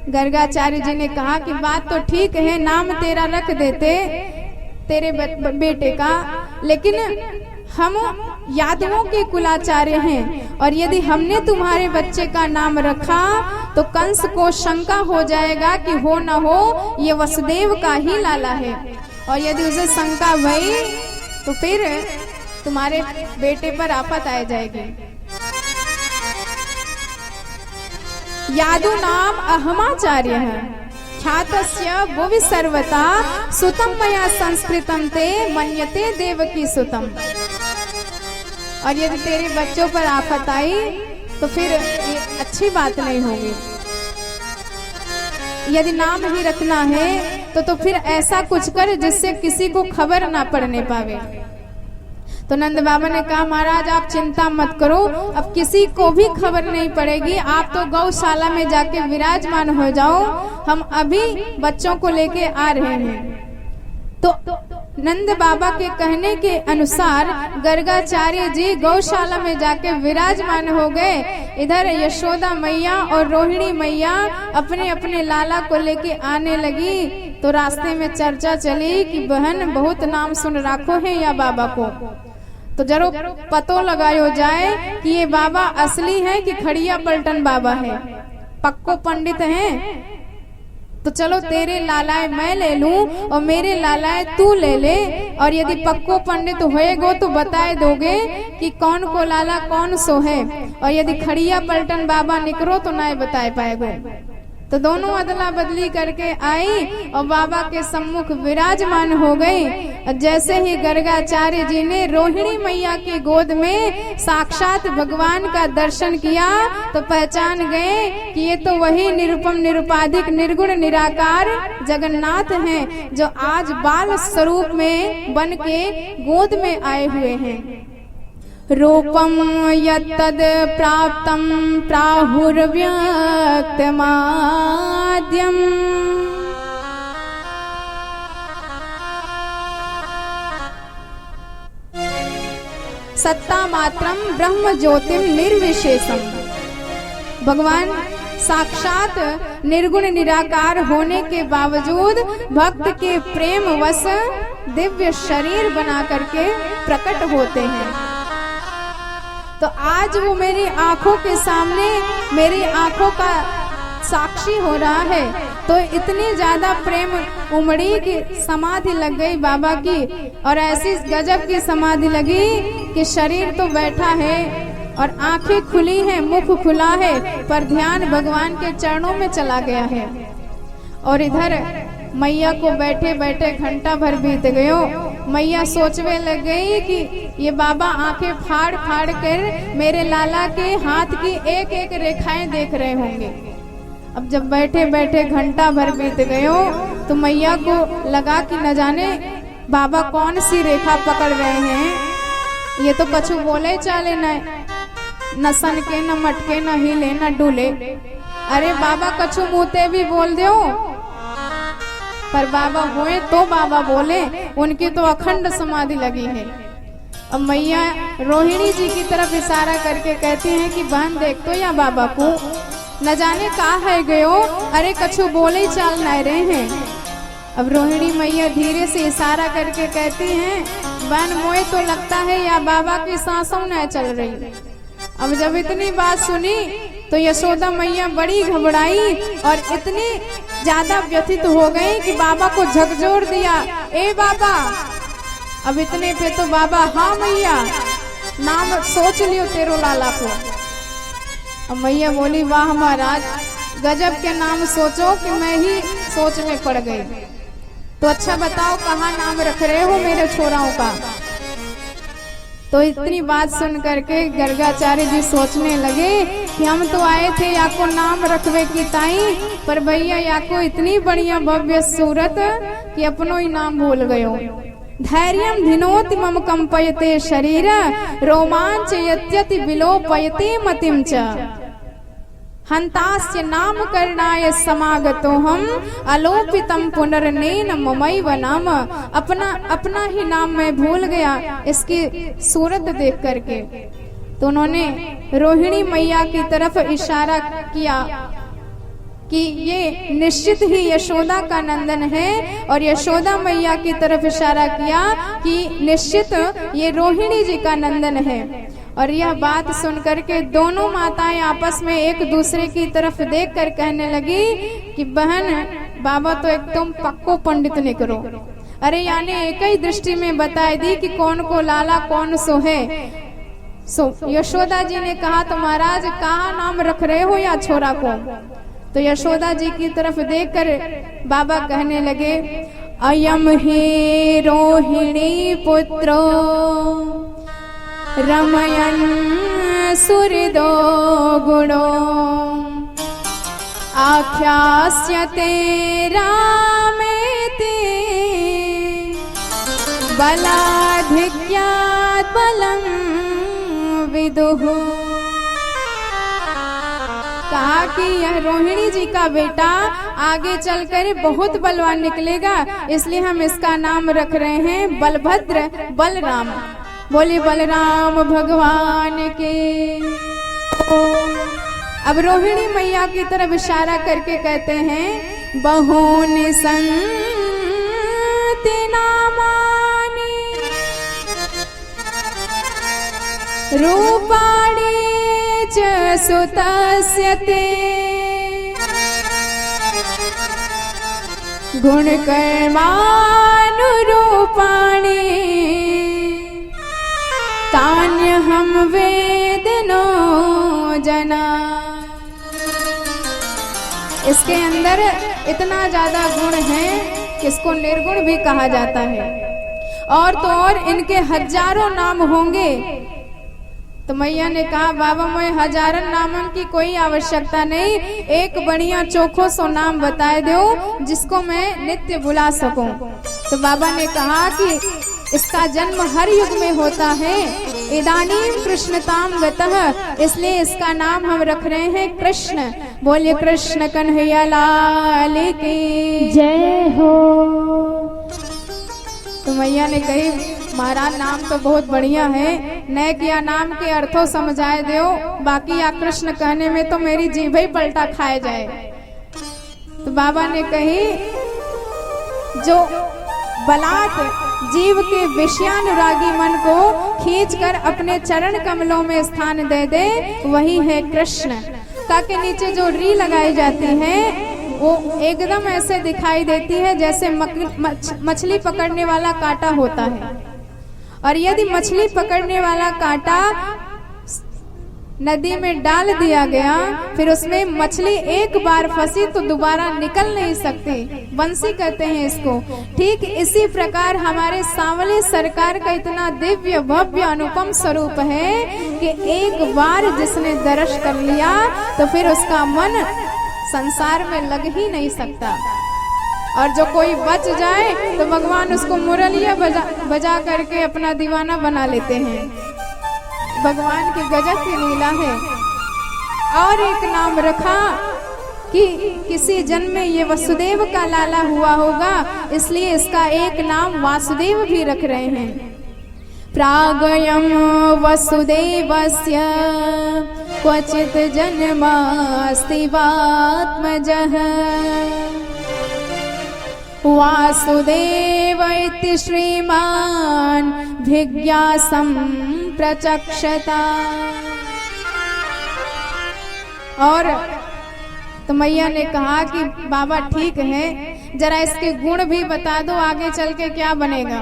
गर्गाचार्य जी ने कहा कि बात तो ठीक है, नाम तेरा रख देते तेरे बेटे का, लेकिन हम यादवों के कुलाचार्य हैं और यदि हमने तुम्हारे बच्चे का नाम रखा तो कंस को शंका हो जाएगा कि हो न हो ये वसुदेव का ही लाला है, और यदि उसे शंका भई तो फिर तुम्हारे बेटे पर आफत आ जाएगी। यादु नाम अहमाचार्य है, ख्यातस्य भुवि सर्वता सुतम मया संस्कृतम ते मन्यते देवकी सुतम। और यदि तेरे बच्चों पर आफत आई तो फिर ये अच्छी बात नहीं होगी। यदि नाम ही रखना है तो फिर ऐसा कुछ कर जिससे किसी को खबर ना पड़ने पावे। तो नंद बाबा ने कहा महाराज आप चिंता मत करो, अब किसी को भी खबर नहीं पड़ेगी, आप तो गौशाला में जाके विराजमान हो जाओ, हम अभी बच्चों को लेके आ रहे हैं। तो नंद बाबा के कहने के अनुसार गर्गाचार्य जी गौशाला में जाके विराजमान हो गए। इधर यशोदा मैया और रोहिणी मैया अपने अपने लाला को लेके आने लगी। तो रास्ते में चर्चा चली कि बहन बहुत नाम सुन रखो है या बाबा को, तो जरूर पतो लगायो जाए कि ये बाबा असली है कि खड़िया पलटन बाबा है, पक्को पंडित हैं। तो चलो तेरे लालाए मैं ले लूं और मेरे लालाए तू ले ले, और यदि पक्को पंडित होएगो तो बताए दोगे कि कौन को लाला कौन सो है, और यदि खड़िया पलटन बाबा निकरो तो ना बताए पाएगो। तो दोनों अदला बदली करके आई और बाबा के सम्मुख विराजमान हो गई। जैसे ही गर्गाचार्य जी ने रोहिणी मैया की गोद में साक्षात भगवान का दर्शन किया तो पहचान गए कि ये तो वही निरुपम निरुपाधिक निर्गुण निराकार जगन्नाथ हैं जो आज बाल स्वरूप में बन के गोद में आए हुए हैं। रूपम यत्तद प्राप्तं प्राहुर्व्यक्तमाद्यम् सत्ता मात्रम ब्रह्म ज्योतिम निर्विशेषम। भगवान साक्षात निर्गुण निराकार होने के बावजूद भक्त के प्रेम वश दिव्य शरीर बना करके प्रकट होते हैं। तो आज वो मेरी आंखों के सामने मेरी आंखों का साक्षी हो रहा है। तो इतनी ज्यादा प्रेम उमड़ी कि समाधि लग गई बाबा की, और ऐसी गजब की समाधि लगी कि शरीर तो बैठा है और आंखें खुली हैं, मुख खुला है, पर ध्यान भगवान के चरणों में चला गया है। और इधर मैया को बैठे बैठे घंटा भर बीत गयो। मैया सोचने लग गई कि ये बाबा आंखें फाड़ फाड़ कर मेरे लाला के हाथ की एक एक रेखाएं देख रहे होंगे। अब जब बैठे बैठे घंटा भर बीत गयो तो मैया को लगा कि न जाने बाबा कौन सी रेखा पकड़ रहे हैं, ये तो कछु बोले चाले न सन के न मटके न हिले न डूले। अरे बाबा कछु मुँहते भी बोल दो, पर बाबा हुए तो बाबा बोले, उनकी तो अखंड समाधि लगी है। अब मैया रोहिणी जी की तरफ इशारा करके कहती हैं कि बहन देख तो या बाबा को न जाने कहा है गयो, अरे कछु बोले चाल नहीं रहे हैं। अब रोहिणी मैया धीरे से इशारा करके कहती हैं बहन मोए तो लगता है या बाबा की सांसों न चल रही। अब जब इतनी बात सुनी तो यशोदा मैया बड़ी घबराई और इतनी ज्यादा व्यथित हो गई कि बाबा को झकझोर दिया, ए बाबा। अब इतने पे तो बाबा हाँ मैया नाम सोच लियो तेरो लाला को। अब मैया बोली वाह महाराज गजब के नाम सोचो कि मैं ही सोच में पड़ गई। तो अच्छा बताओ कहाँ नाम रख रहे हो मेरे छोराओं का। तो इतनी बात सुन करके गर्गाचार्य जी सोचने लगे कि हम तो आए थे याको नाम रखवे की ताई, पर भैया याको इतनी बढ़िया भव्य सूरत कि अपनो ही नाम भूल गयो। धैर्यम धिनोति मम कंपयते शरीर रोमांच यत्यति विलोपयते मतिम च। हंतास्य नाम करणाय समागतो हम अलोपितम पुनर्नेन ममैव नाम। अपना ही नाम मैं भूल गया इसकी सूरत देख करके। तो उन्होंने रोहिणी मैया की तरफ इशारा किया कि ये निश्चित ही यशोदा का नंदन है, और यशोदा मैया की तरफ इशारा किया कि निश्चित ये रोहिणी जी का नंदन है। और यह बात सुनकर के दोनों माताएं आपस में एक दूसरे की तरफ देखकर कहने लगी कि बहन, बाबा तो एक तुम पक्को पंडित ने करो। अरे यानी एक ही दृष्टि में बता दी कि कौन को लाला कौन सो है। यशोदा जी ने कहा तो महाराज कहाँ नाम रख रहे हो या छोरा को? तो यशोदा जी की तरफ देखकर बाबा कहने लगे, अयम हे रोहिणी पुत्रो रमयन सुहृदो गुणो आख्यास्यते रामेति बलाधिक्यात् बलं विदुः। कहा कि यह रोहिणी जी का बेटा आगे चलकर बहुत बलवान निकलेगा, इसलिए हम इसका नाम रख रहे हैं बलभद्र बलराम। बोले बलराम भगवान के। अब रोहिणी मैया की तरफ इशारा करके कहते हैं, बहूनि सन्ति नामानि रूपाणि च सुतस्य ते गुणकर्मानुरूपाणि तान्यहं वेदनो जना। इसके अंदर इतना ज्यादा गुण है कि इसको निर्गुण भी कहा जाता है। और तो और इनके हजारों नाम होंगे। तो मैया ने कहा, बाबा मैं हजारन नामों की कोई आवश्यकता नहीं, एक बढ़िया चोखो सो नाम बताए दो जिसको मैं नित्य बुला सकूं। तो बाबा ने कहा कि इसका जन्म हर युग में होता है। इदानीम कृष्णताम गतः, इसलिए इसका नाम हम रख रहे हैं कृष्ण। बोलिए कृष्ण कन्हैया लाल की जय हो। तो मैया ने कही, महाराज नाम तो बहुत बढ़िया है, नए किया नाम के अर्थों समझाए दो, बाकी या कृष्ण कहने में तो मेरी जीभ ही पलटा खाए जाए। तो बाबा ने कही, जो बलात् जीव के विषयानुरागी मन को खींचकर अपने चरण कमलों में स्थान दे दे, वही है कृष्ण। का के नीचे जो री लगाई जाती है वो एकदम ऐसे दिखाई देती है जैसे मछली पकड़ने वाला कांटा होता है। और यदि मछली पकड़ने वाला कांटा नदी में डाल दिया गया, फिर उसमें मछली एक बार फंसी तो दोबारा निकल नहीं सकती, बंसी कहते हैं इसको। ठीक इसी प्रकार हमारे सांवले सरकार का इतना दिव्य भव्य अनुपम स्वरूप है कि एक बार जिसने दर्श कर लिया तो फिर उसका मन संसार में लग ही नहीं सकता। और जो कोई बच जाए तो भगवान उसको मुरलिया बजा करके अपना दीवाना बना लेते हैं। भगवान की गजब की लीला है। और एक नाम रखा कि किसी जन्म में ये वसुदेव का लाला हुआ होगा, इसलिए इसका एक नाम वासुदेव भी रख रहे हैं। प्रागयं वसुदेवस्य क्वचित् जन्मास्ति वात्मजः वासुदेव इति श्रीमान् भिज्ञासं प्रचक्षता। और तो मैया ने कहा कि बाबा ठीक है, जरा इसके गुण भी बता दो, आगे चल के क्या बनेगा।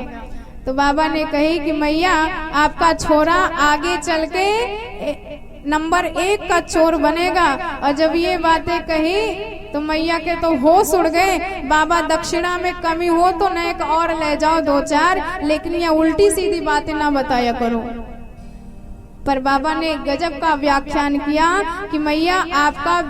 तो बाबा ने कही कि मैया आपका छोरा आगे चल के नंबर 1 का चोर बनेगा। और जब ये बातें कही तो मैया के तो होश उड़ गए। बाबा दक्षिणा में कमी हो तो न एक और ले जाओ 2-4, लेकिन ये उल्टी सीधी बातें ना बताया करो। पर बाबा ने गजब का व्याख्यान किया कि मैया आपका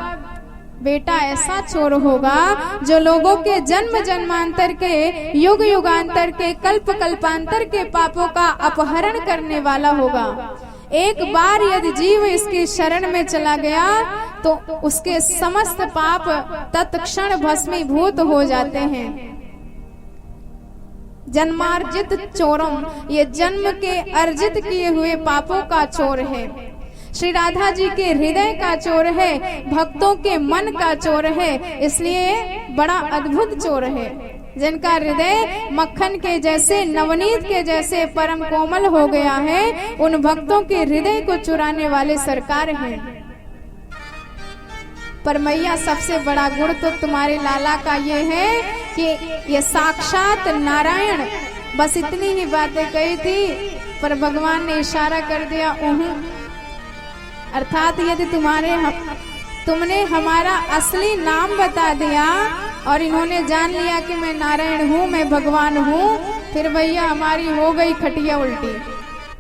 बेटा ऐसा चोर होगा जो लोगों के जन्म जन्मांतर के, युग युगांतर के, कल्प कल्पांतर के पापों का अपहरण करने वाला होगा। एक बार यदि जीव इसकी शरण में चला गया तो उसके समस्त पाप तत्क्षण भस्मीभूत हो जाते हैं। जन्मार्जित चोरम, ये जन्म के अर्जित किए हुए पापों का चोर है। श्री राधा जी के हृदय का चोर है, भक्तों के मन का चोर है, इसलिए बड़ा अद्भुत चोर है। जिनका हृदय मक्खन के जैसे, नवनीत के जैसे परम कोमल हो गया है, उन भक्तों के हृदय को चुराने वाले सरकार हैं। पर मैया सबसे बड़ा गुण तो तुम्हारे लाला का ये है कि ये साक्षात नारायण। बस इतनी ही बातें कही थी, पर भगवान ने इशारा कर दिया अर्थात यदि तुमने हमारा असली नाम बता दिया और इन्होंने जान लिया कि मैं नारायण हूँ, मैं भगवान हूँ, फिर भैया हमारी हो गई खटिया उल्टी।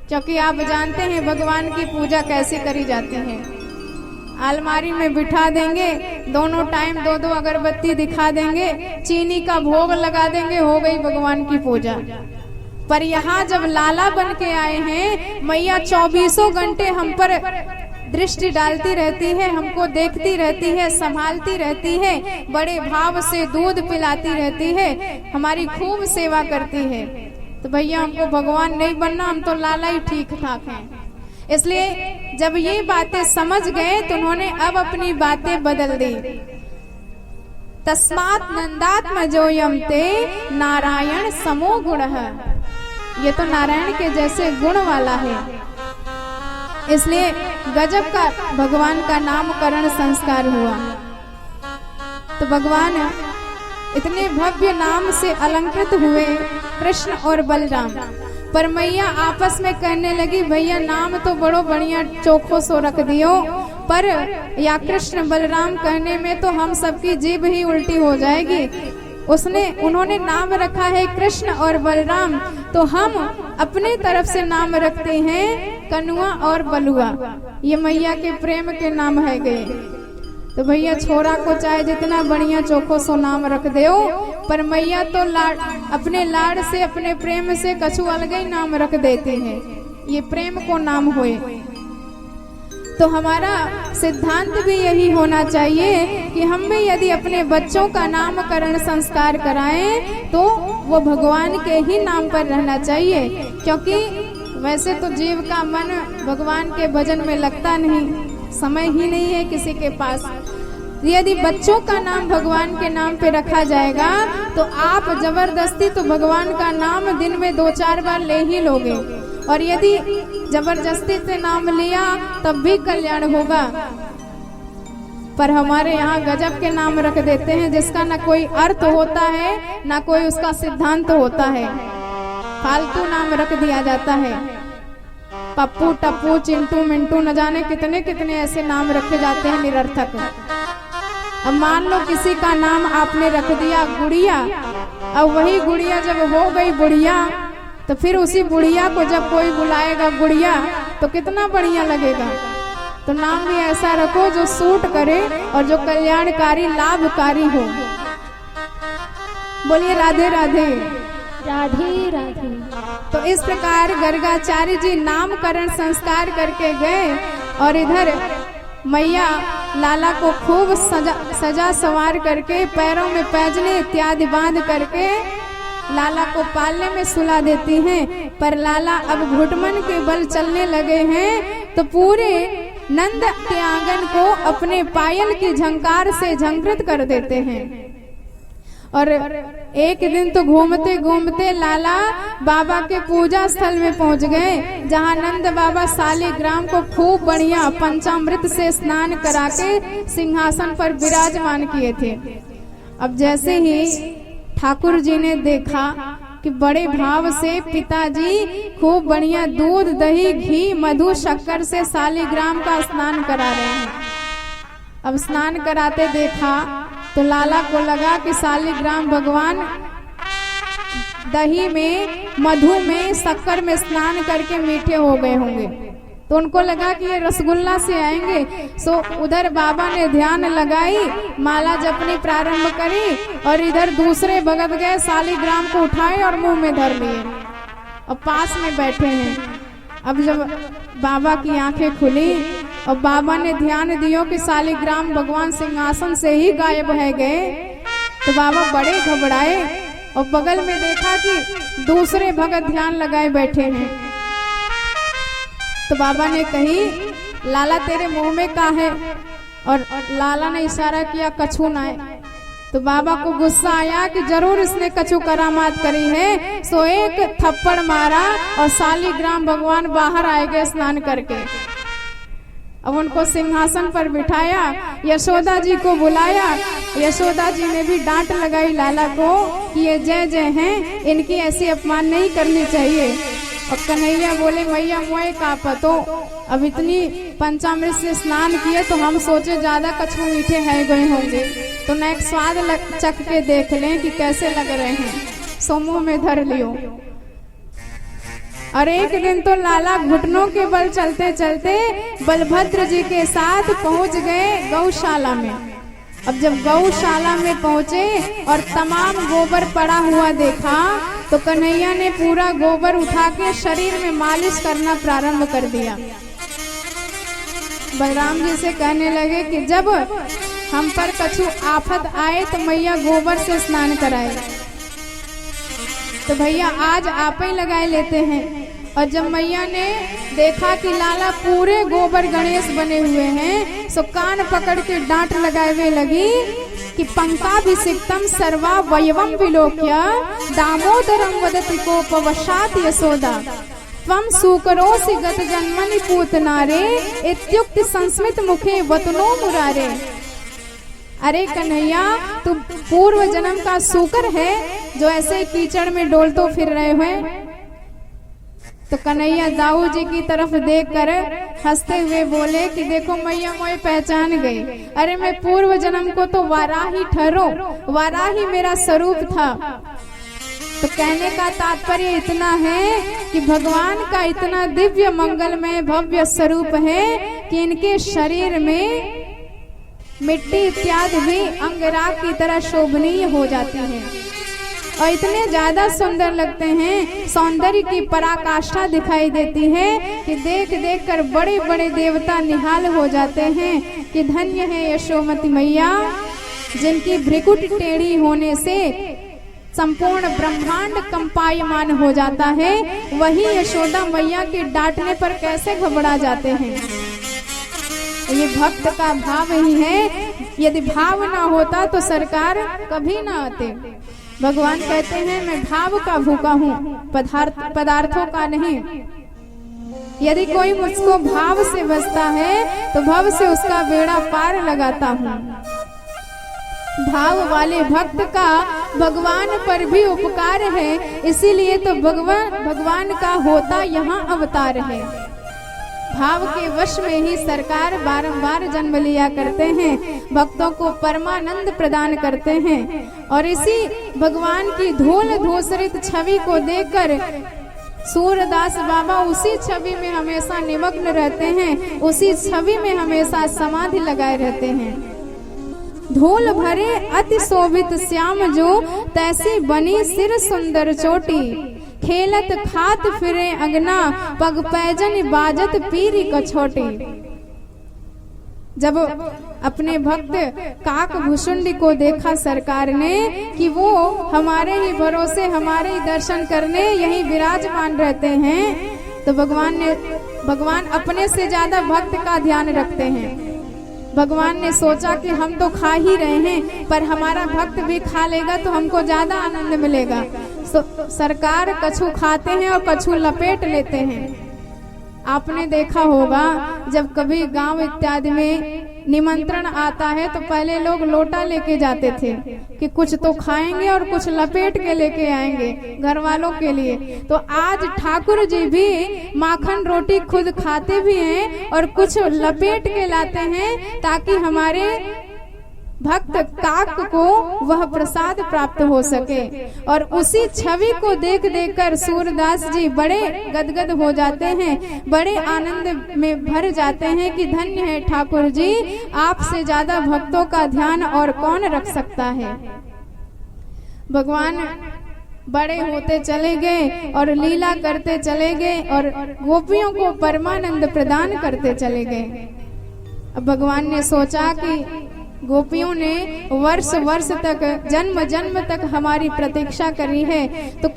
क्योंकि आप जानते हैं भगवान की पूजा कैसे करी जाती है। अलमारी में बिठा देंगे, दोनों टाइम 2-2 अगरबत्ती दिखा देंगे, चीनी का भोग लगा देंगे, हो गई भगवान की पूजा। पर यहाँ जब लाला बन के आए हैं, मैया 24 घंटे हम पर दृष्टि डालती रहती है, हमको देखती रहती है, संभालती रहती है, बड़े भाव से दूध पिलाती रहती है, हमारी खूब सेवा करती है। तो भैया हमको भगवान नहीं बनना, हम तो लाला ही ठीक ठाक हैं। इसलिए जब ये बातें समझ गए तो उन्होंने अब अपनी बातें बदल दी। तस्मात् नंदात्मजोयम ते नारायण समो गुणः, ये तो नारायण के जैसे गुण वाला है, इसलिए गजब का भगवान का नामकरण संस्कार हुआ। तो भगवान इतने भव्य नाम से अलंकृत हुए कृष्ण और बलराम। पर मैया आपस में कहने लगी, भैया नाम तो बड़ो बढ़िया चोखो सो रख दियो, पर या कृष्ण बलराम कहने में तो हम सबकी जीभ ही उल्टी हो जाएगी। उन्होंने नाम रखा है कृष्ण और बलराम, तो हम अपने तरफ से नाम रखते हैं कनुआ और बलुआ। ये मैया के प्रेम के नाम है गए। तो भैया छोरा को चाहे जितना बढ़िया चोखो सो नाम रख दो, पर मैया तो अपने लाड़ से, अपने प्रेम से कछु अलग ही नाम रख देते हैं। ये प्रेम को नाम होए। तो हमारा सिद्धांत भी यही होना चाहिए कि हम भी यदि अपने बच्चों का नामकरण संस्कार कराएं तो वो भगवान के ही नाम पर रहना चाहिए। क्योंकि वैसे तो जीव का मन भगवान के भजन में लगता नहीं, समय ही नहीं है किसी के पास। यदि बच्चों का नाम भगवान के नाम पे रखा जाएगा तो आप जबरदस्ती तो भगवान का नाम दिन में 2-4 बार ले ही लोगे, और यदि जबरदस्ती से नाम लिया तब भी कल्याण होगा। पर हमारे यहाँ गजब के नाम रख देते हैं जिसका ना कोई अर्थ होता है, ना कोई उसका सिद्धांत होता है। फालतू नाम रख दिया जाता है। पप्पू, टप्पू, चिंटू, मिंटू, न जाने कितने कितने ऐसे नाम रखे जाते हैं निरर्थक। अब मान लो किसी का नाम आपने रख दिया गुड़िया, अब वही गुड़िया जब हो गई बुढ़िया, तो फिर उसी बुढ़िया को जब कोई बुलाएगा गुड़िया तो कितना बढ़िया लगेगा। तो नाम भी ऐसा रखो जो सूट करे और जो कल्याणकारी, लाभकारी हो। बोलिए राधे राधे। राधे राधे। तो इस प्रकार गर्गाचार्य जी नामकरण संस्कार करके गए, और इधर मैया लाला को खूब सजा सवार करके, पैरों में पैजने इत्यादि बांध करके लाला को पालने में सुला देती हैं। पर लाला अब घुटमन के बल चलने लगे हैं, तो पूरे नंद के आंगन को अपने पायल की झंकार से झंकृत कर देते हैं। और एक दिन तो घूमते घूमते लाला बाबा के पूजा स्थल में पहुंच गए, जहां नंद बाबा सालिग्राम को खूब बढ़िया पंचामृत से स्नान करा के सिंहासन पर विराजमान किए थे। अब जैसे ही ठाकुर जी ने देखा कि बड़े भाव से पिताजी खूब बढ़िया दूध, दही, घी, मधु, शक्कर से सालिग्राम का स्नान करा रहे हैं। अब स्नान कराते देखा तो लाला को लगा कि सालिग्राम भगवान दही में, मधु में, शक्कर में स्नान करके मीठे हो गए होंगे। तो उनको लगा कि ये रसगुल्ला से आएंगे। सो उधर बाबा ने ध्यान लगाई, माला जपनी प्रारंभ करी, और इधर दूसरे भगत गए, सालिग्राम को उठाए और मुंह में धर लिए और पास में बैठे हैं। अब जब बाबा की आंखें खुली और बाबा ने ध्यान दियो कि शालिग्राम भगवान सिंहासन से ही गायब है गए। तो बाबा बड़े घबराए और बगल में देखा कि दूसरे भगत ध्यान लगाए बैठे हैं। तो बाबा ने कही, लाला तेरे मुंह में का है? और लाला ने इशारा किया कछु ना है। तो बाबा को गुस्सा आया कि जरूर इसने कछु करामात करी है। सो एक थप्पड़ मारा और शालिग्राम भगवान बाहर आए गए स्नान करके। अब उनको सिंहासन पर बिठाया, यशोदा जी को बुलाया। यशोदा जी ने भी डांट लगाई लाला को कि ये जय जय हैं, इनकी ऐसी अपमान नहीं करनी चाहिए। और कन्हैया बोले, मैया मोए का पतो, अब इतनी पंचामृत से स्नान किए तो हम सोचे ज्यादा कछु मीठे है गए होंगे, तो न एक स्वाद चख के देख लें कि कैसे लग रहे हैं। सो मुंह में धर लियो। और एक दिन तो लाला घुटनों के बल चलते चलते बलभद्र जी के साथ पहुंच गए गौशाला में। अब जब गौशाला में पहुंचे और तमाम गोबर पड़ा हुआ देखा तो कन्हैया ने पूरा गोबर उठा के शरीर में मालिश करना प्रारंभ कर दिया। बलराम जी से कहने लगे कि जब हम पर कछु आफत आए तो मैया गोबर से स्नान कराए। तो भैया आज आप ही लगाए लेते हैं। और जब मैया ने देखा कि लाला पूरे गोबर गणेश बने हुए हैं, सो कान पकड़ के डांट लगाए लगी कि पंकाभिषिक्तम सर्वा वयवम विलोक्य दामोदरम वदति को पवशात यशोदा त्वं सुकरोसि गत जन्मनि पूतनारे इत्युक्ति संस्मित मुखे वतनो मुरारे। अरे कन्हैया, तू पूर्व जन्म का सूकर है जो ऐसे कीचड़ में डोलतो फिर रहे हुए। तो कन्हैया दाऊ जी की तरफ देखकर हंसते हुए बोले कि देखो मैया मोए पहचान गई। अरे मैं पूर्व जन्म को तो वाराही ठहरो, वाराही मेरा स्वरूप था। तो कहने का तात्पर्य इतना है कि भगवान का इतना दिव्य मंगलमय भव्य स्वरूप है कि इनके शरीर में मिट्टी इत्यादि भी अंगराग की तरह शोभनीय हो जाती है और इतने ज्यादा सुंदर लगते हैं, सौंदर्य की पराकाष्ठा दिखाई देती है कि देख देख कर बड़े बड़े देवता निहाल हो जाते हैं कि धन्य है यशोमती मैया, जिनकी भ्रिकुट टेढ़ी होने से संपूर्ण ब्रह्मांड कंपायमान हो जाता है। वही यशोदा मैया के डांटने पर कैसे घबरा जाते हैं। ये भक्त का भाव ही है। यदि भाव ना होता तो सरकार कभी ना आते। भगवान कहते हैं मैं भाव का भूखा हूँ, पदार्थों का नहीं। यदि कोई मुझको भाव से बसता है तो भव से उसका बेड़ा पार लगाता हूँ। भाव वाले भक्त का भगवान पर भी उपकार है, इसीलिए तो भगवान का होता यहाँ अवतार है। भाव के वश में ही सरकार बारंबार जन्म लिया करते हैं, भक्तों को परमानंद प्रदान करते हैं। और इसी भगवान की धूल धूसरित छवि को देखकर सूरदास बाबा उसी छवि में हमेशा निमग्न रहते हैं, उसी छवि में हमेशा समाधि लगाए रहते हैं। धूल भरे अति शोभित श्याम जो तैसी बनी सिर सुंदर चोटी, खेलत खात फिरे अंगना पग पैजन बाजत पीरी कछोटी। जब अपने भक्त काक भुषुंडी को देखा सरकार ने कि वो हमारे ही भरोसे हमारे ही दर्शन करने यही विराजमान रहते हैं, तो भगवान अपने से ज्यादा भक्त का ध्यान रखते हैं। भगवान ने सोचा कि हम तो खा ही रहे हैं, पर हमारा भक्त भी खा लेगा तो हमको ज्यादा आनंद मिलेगा। सरकार कछु खाते हैं और कछु लपेट लेते हैं। आपने देखा होगा जब कभी गांव इत्यादि में निमंत्रण आता है तो पहले लोग लोटा लेके जाते थे कि कुछ तो खाएंगे और कुछ लपेट के लेके आएंगे घर वालों के लिए। तो आज ठाकुर जी भी माखन रोटी खुद खाते भी हैं और कुछ लपेट के लाते हैं ताकि हमारे भक्त काक को वह प्रसाद प्राप्त हो सके। और उसी छवि को देख देखकर सूरदास जी बड़े गदगद हो जाते हैं, बड़े आनंद में भर जाते हैं कि धन्य है ठाकुर जी, आपसे ज्यादा भक्तों का ध्यान और कौन रख सकता है। भगवान बड़े होते चले गए और लीला करते चले गए और गोपियों को परमानंद प्रदान करते चले गए। अब भगवान ने सोचा कि गोपियों ने वर्ष वर्ष तक जन्म जन्म तक हमारी प्रतीक्षा करी है, तो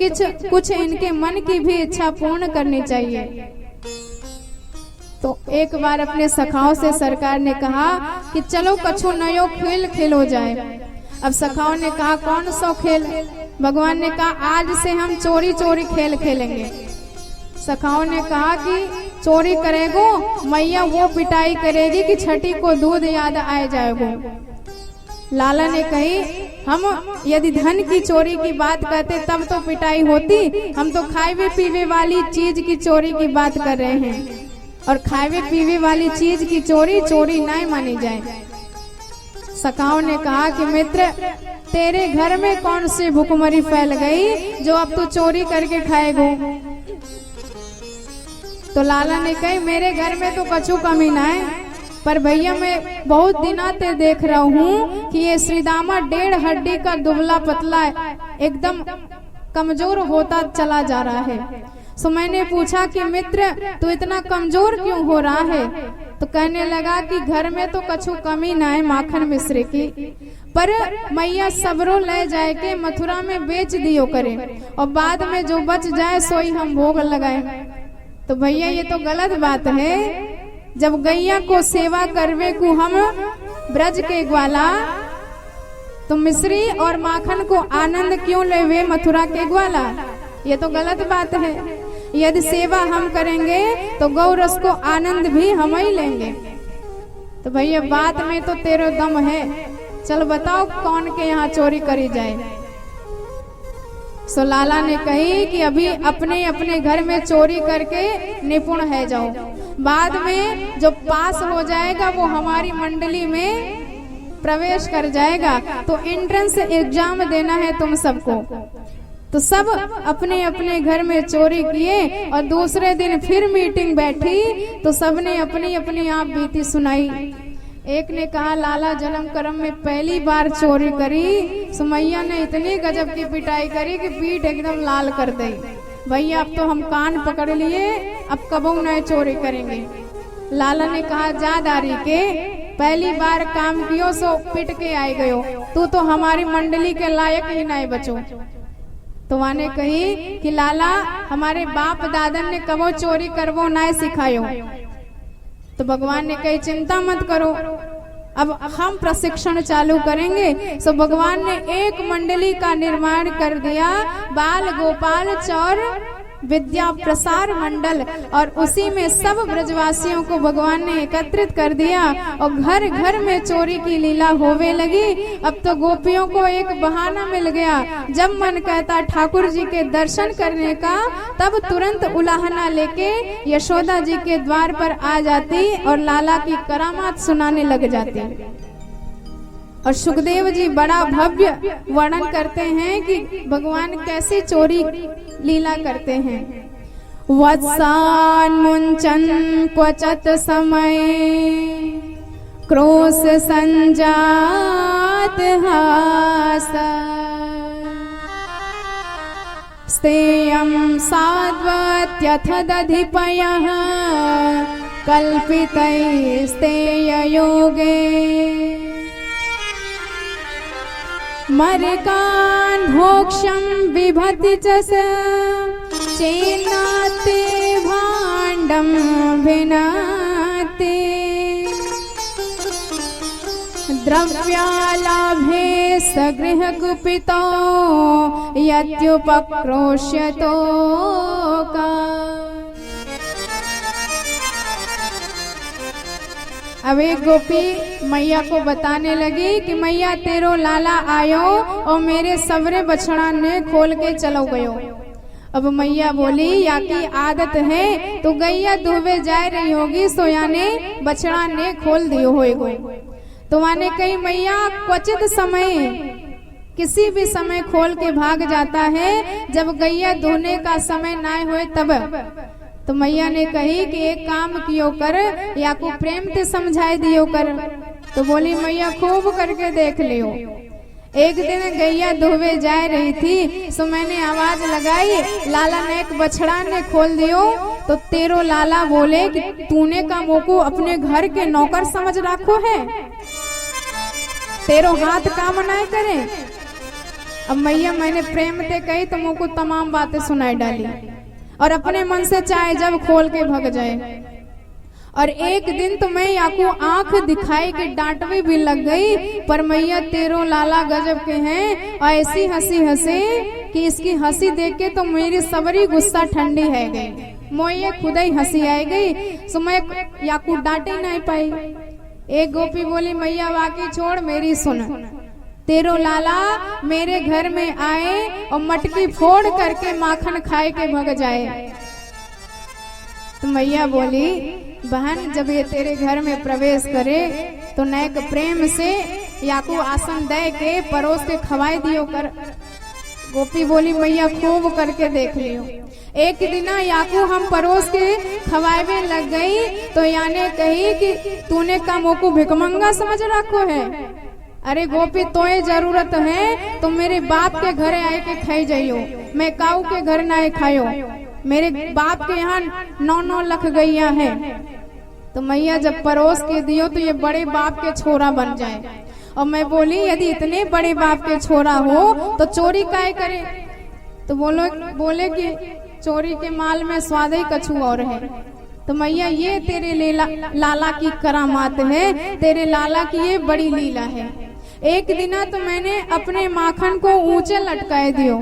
कुछ इनके मन की भी इच्छा पूर्ण करनी चाहिए। तो एक बार अपने सखाओं से सरकार ने कहा कि चलो कछु नयो खेल खेलो जाए। अब सखाओं ने कहा कौन सा खेल? भगवान ने कहा आज से हम चोरी चोरी खेल खेलेंगे। सखाओं ने कहा कि चोरी करेगो मैया वो पिटाई करेगी कि छठी को दूध याद आए जाएगो। लाला ने कही हम यदि धन की चोरी की बात करते तब तो पिटाई होती, हम तो खाए पीवे वाली चीज की चोरी की बात कर रहे हैं, और खाए पीवे वाली चीज की चोरी चोरी नहीं मानी जाए। सखाओं ने कहा कि मित्र तेरे घर में कौन सी भूखमरी फैल गई जो अब तू चोरी करके खाएगो? तो लाला ने कही मेरे घर में तो कछु कमी ना है, पर भैया मैं बहुत दिनों से देख रहा हूँ कि ये श्रीदामा 1.5 हड्डी का दुबला पतला एकदम कमजोर होता चला जा रहा है। सो मैंने पूछा कि मित्र तू इतना कमजोर क्यों हो रहा है? तो कहने लगा कि घर में तो कछु कमी ना है माखन मिश्री की, पर मैया सबरो ले जाए के मथुरा में बेच दियो करे और बाद में जो बच जाए सोई हम भोग लगाए। तो भैया ये तो गलत बात है। जब गैया को सेवा करवे को हम ब्रज के ग्वाला, तो मिश्री और माखन को आनंद क्यों लेवे मथुरा के ग्वाला? ये तो गलत बात है। यदि सेवा हम करेंगे तो गौ रस को आनंद भी हम ही लेंगे। तो भैया बात में तो तेरा दम है, चल बताओ कौन के यहाँ चोरी करी जाए। सो लाला ने कही कि अभी अपने अपने घर में चोरी करके निपुण है जाओ, बाद में जो पास हो जाएगा वो हमारी मंडली में प्रवेश कर जाएगा। तो एंट्रेंस एग्जाम देना है तुम सबको। तो सब अपने अपने घर में चोरी किए और दूसरे दिन फिर मीटिंग बैठी तो सबने अपनी अपनी आप बीती सुनाई। एक ने कहा लाला जन्म कर्म में पहली बार चोरी करी, सुमैया ने इतनी गजब की पिटाई करी कि पीठ एकदम लाल कर दी। भैया अब तो हम कान पकड़ लिए, अब कबू नए चोरी करेंगे। लाला ने कहा जादारी के पहली बार काम कियो सो पिट के आए गयो, तू तो हमारी मंडली के लायक ही नहीं बचो। तो वहां ने कही कि लाला हमारे बाप दादन ने कबो चोरी करवो ना सिखायो। तो भगवान ने कही चिंता मत करो, अब हम प्रशिक्षण चालू करेंगे। सो भगवान ने एक मंडली का निर्माण कर दिया, बाल गोपाल चौर विद्या प्रसार मंडल, और उसी में सब ब्रजवासियों को भगवान ने एकत्रित कर दिया और घर घर में चोरी की लीला होवे लगी। अब तो गोपियों को एक बहाना मिल गया, जब मन कहता ठाकुर जी के दर्शन करने का तब तुरंत उलाहना लेके यशोदा जी के द्वार पर आ जाती और लाला की करामात सुनाने लग जाती। और सुखदेव जी बड़ा भव्य वर्णन करते हैं कि भगवान कैसे चोरी लीला करते हैं। वत्सान मुंचन क्वचत समय क्रोश संजात हास स्तेयं साद्वत्यथ दधिपयः कल्पितैस्तेय योगे मरकान् भोक्षं बिभति च स चेन्नाते भाण्डं भिनाते द्रव्यालाभे सगृह गुपितो यत्युपक्रोश्यतो का। अब एक गोपी मैया को बताने लगी कि मैया तेरो लाला आयो और मेरे सवरे बछड़ा ने खोल के चलो गयो। अब मैया बोली या की आदत है तो गैया दुहवे जा रही होगी, सोया ने बछड़ा ने खोल दियो होएगो। तो माने कही मैया क्वचित समय किसी भी समय खोल के भाग जाता है, जब गैया दुहने का समय ना होए तब। तो मैया ने कही कि एक काम कियो कर, या को प्रेम से समझाए दियो कर। तो बोली मैया खूब करके देख लियो। एक दिन गैया दुहवे जा रही थी, सो मैंने आवाज लगाई, लाला ने एक बछड़ा ने खोल दियो। तो तेरो लाला बोले कि तूने का मोको अपने घर के नौकर समझ रखो है, तेरो हाथ काम ना करे। अब मैया मैंने प्रेम ते कही तो मोको तमाम बातें सुनाई डाली और अपने मन से चाहे जब खोल के भग जाए। और एक दिन तो मैं याकू आंख दिखाई के डांटवे भी लग गई, पर मैया तेरो लाला गजब के हैं और ऐसी हंसी हंसे कि इसकी हंसी देख के तो मेरी सबरी गुस्सा ठंडी है गई, मोये खुद ही हंसी आई गई। सो मैं याकू डांटे नहीं पाई। एक गोपी बोली मैया बाकी छोड़ मेरी सुन, तेरो लाला मेरे घर में आए और मटकी फोड़ करके माखन खाए के भग जाए। तो मैया बोली बहन जब ये तेरे घर में प्रवेश करे तो नैक प्रेम से याकू आसन दे के परोस के खवाए दियो कर। गोपी बोली मैया खूब करके देख लियो। एक दिन याकू हम परोस के खवाए लग गई तो याने कही कि तूने का मोको भिकमंगा समझ रखो है। अरे गोपी तोए जरूरत है तो मेरे बाप के घर आए के खाई जाइयो, मैं काऊ के घर ना खायो, मेरे बाप के यहाँ 9-9 लाख गैया है। तो मैया जब परोस के दियो तो ये बड़े बाप के छोरा बन जाए। और मैं बोली यदि इतने बड़े बाप के छोरा हो तो चोरी काहे करे। तो बोले कि चोरी के माल में स्वाद ही कछु और है। तो मैया ये तेरे लाला की करामात है, तेरे लाला की ये बड़ी लीला है। एक दिना तो मैंने अपने माखन को ऊंचे लटकाए दियो,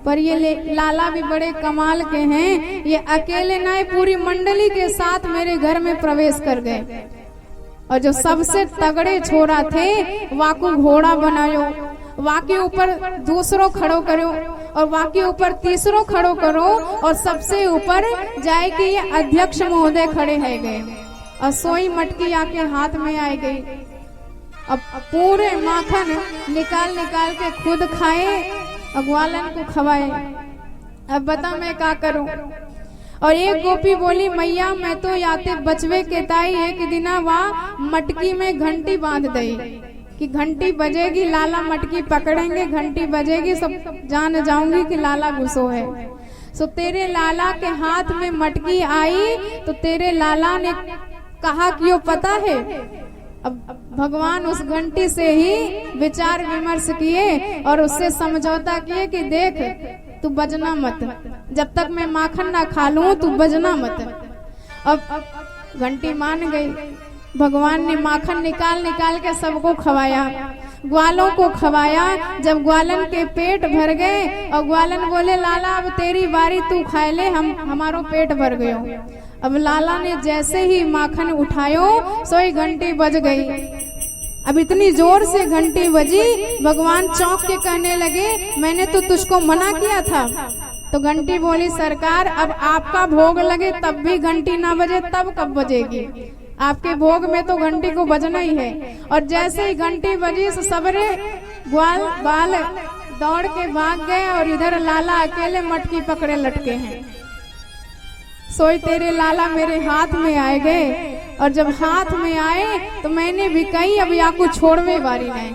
पर ये लाला भी बड़े कमाल के हैं, ये अकेले ना पूरी मंडली के साथ मेरे घर में प्रवेश कर गए। और जो सबसे तगड़े छोरा थे वाकू घोड़ा बनायो, वाके ऊपर दूसरों खड़ो करो और वाके ऊपर तीसरों खड़ो करो और सबसे ऊपर जाए कि ये अध्यक्ष महोदय खड़े है गए और सोई मटकी आके हाथ में आ गई। अब पूरे माखन निकाल निकाल के खुद खाए और ग्वालन को खवाए। अब बता मैं क्या करूं। और एक गोपी बोली मैया मैं तो याते बचवे के ताई एक दिना वहाँ मटकी में घंटी बांध दई कि घंटी बजेगी लाला मटकी पकड़ेंगे, घंटी बजेगी सब जान जाऊंगी कि लाला गुस्सो है। सो तेरे लाला के हाथ में मटकी आई तो तेरे लाला ने कहा कि यो पता है। अब भगवान उस घंटी से ही विचार विमर्श किए और उससे समझौता किए कि देख तू बजना मत, जब तक मैं माखन ना खा लूं तू बजना मत। अब घंटी मान गई। भगवान ने माखन निकाल निकाल के सबको खवाया, ग्वालों को खवाया। जब ग्वालन के पेट भर गए और ग्वालन बोले लाला अब तेरी बारी तू खाए ले, हमारो पेट भर गयो। अब लाला ने जैसे ही माखन उठायो सोई घंटी बज गई। अब इतनी जोर से घंटी बजी भगवान चौंक के कहने लगे मैंने तो तुझको मना किया था। तो घंटी बोली सरकार अब आपका भोग लगे तब भी घंटी ना बजे तब कब बजेगी, आपके भोग में तो घंटी को बजना ही है। और जैसे ही घंटी बजी तो सबरे ग्वाल बाल दौड़ के भाग गए और इधर लाला अकेले मटकी पकड़े लटके हैं। सोई तेरे लाला मेरे हाथ में आए गए और जब हाथ में आए तो मैंने भी कही अब याकू छोड़वे वारी नहीं।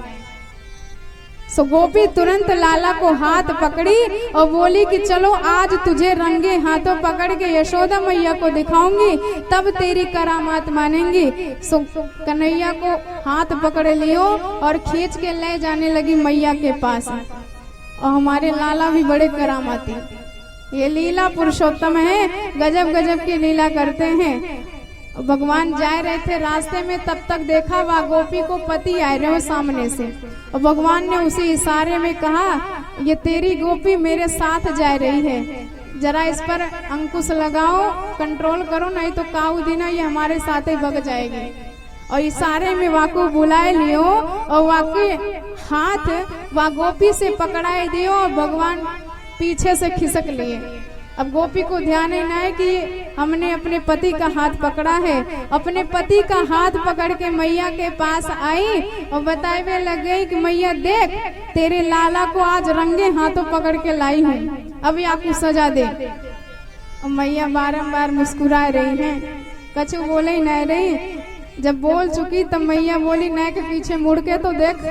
सो गोपी तुरंत लाला को हाथ पकड़ी और बोली कि चलो आज तुझे रंगे हाथों पकड़ के यशोदा मैया को दिखाऊंगी तब तेरी करामात मानेंगी। सो कन्हैया को हाथ पकड़ लियो और खींच के ले जाने लगी मैया के पास। और हमारे लाला भी बड़े करामाती, ये लीला पुरुषोत्तम है, गजब गजब की लीला करते हैं। भगवान जा रहे थे रास्ते में तब तक देखा वह गोपी को पति आए रहे हो सामने से और भगवान ने उसे इशारे में कहा ये तेरी गोपी मेरे साथ जा रही है, जरा इस पर अंकुश लगाओ, कंट्रोल करो, नहीं तो काऊ दिना ये हमारे साथ ही भग जाएगी। और इशारे में वाकू बुलाए लियो और वाके हाथ वह गोपी से पकड़ाए दियो और भगवान पीछे से खिसक लिए। अब गोपी को ध्यान ही ना है कि हमने अपने पति का हाथ पकड़ा है। अपने पति का हाथ पकड़ के मैया के पास आई और बताए लग गई कि मैया देख तेरे लाला को आज रंगे हाथों पकड़ के लाई हूँ, अभी आपको सजा दे। और मैया बारंबार मुस्कुरा रही हैं, कछु बोले ही नहीं रही। जब बोल चुकी तब मैया बोली नए के पीछे मुड़ के तो देख।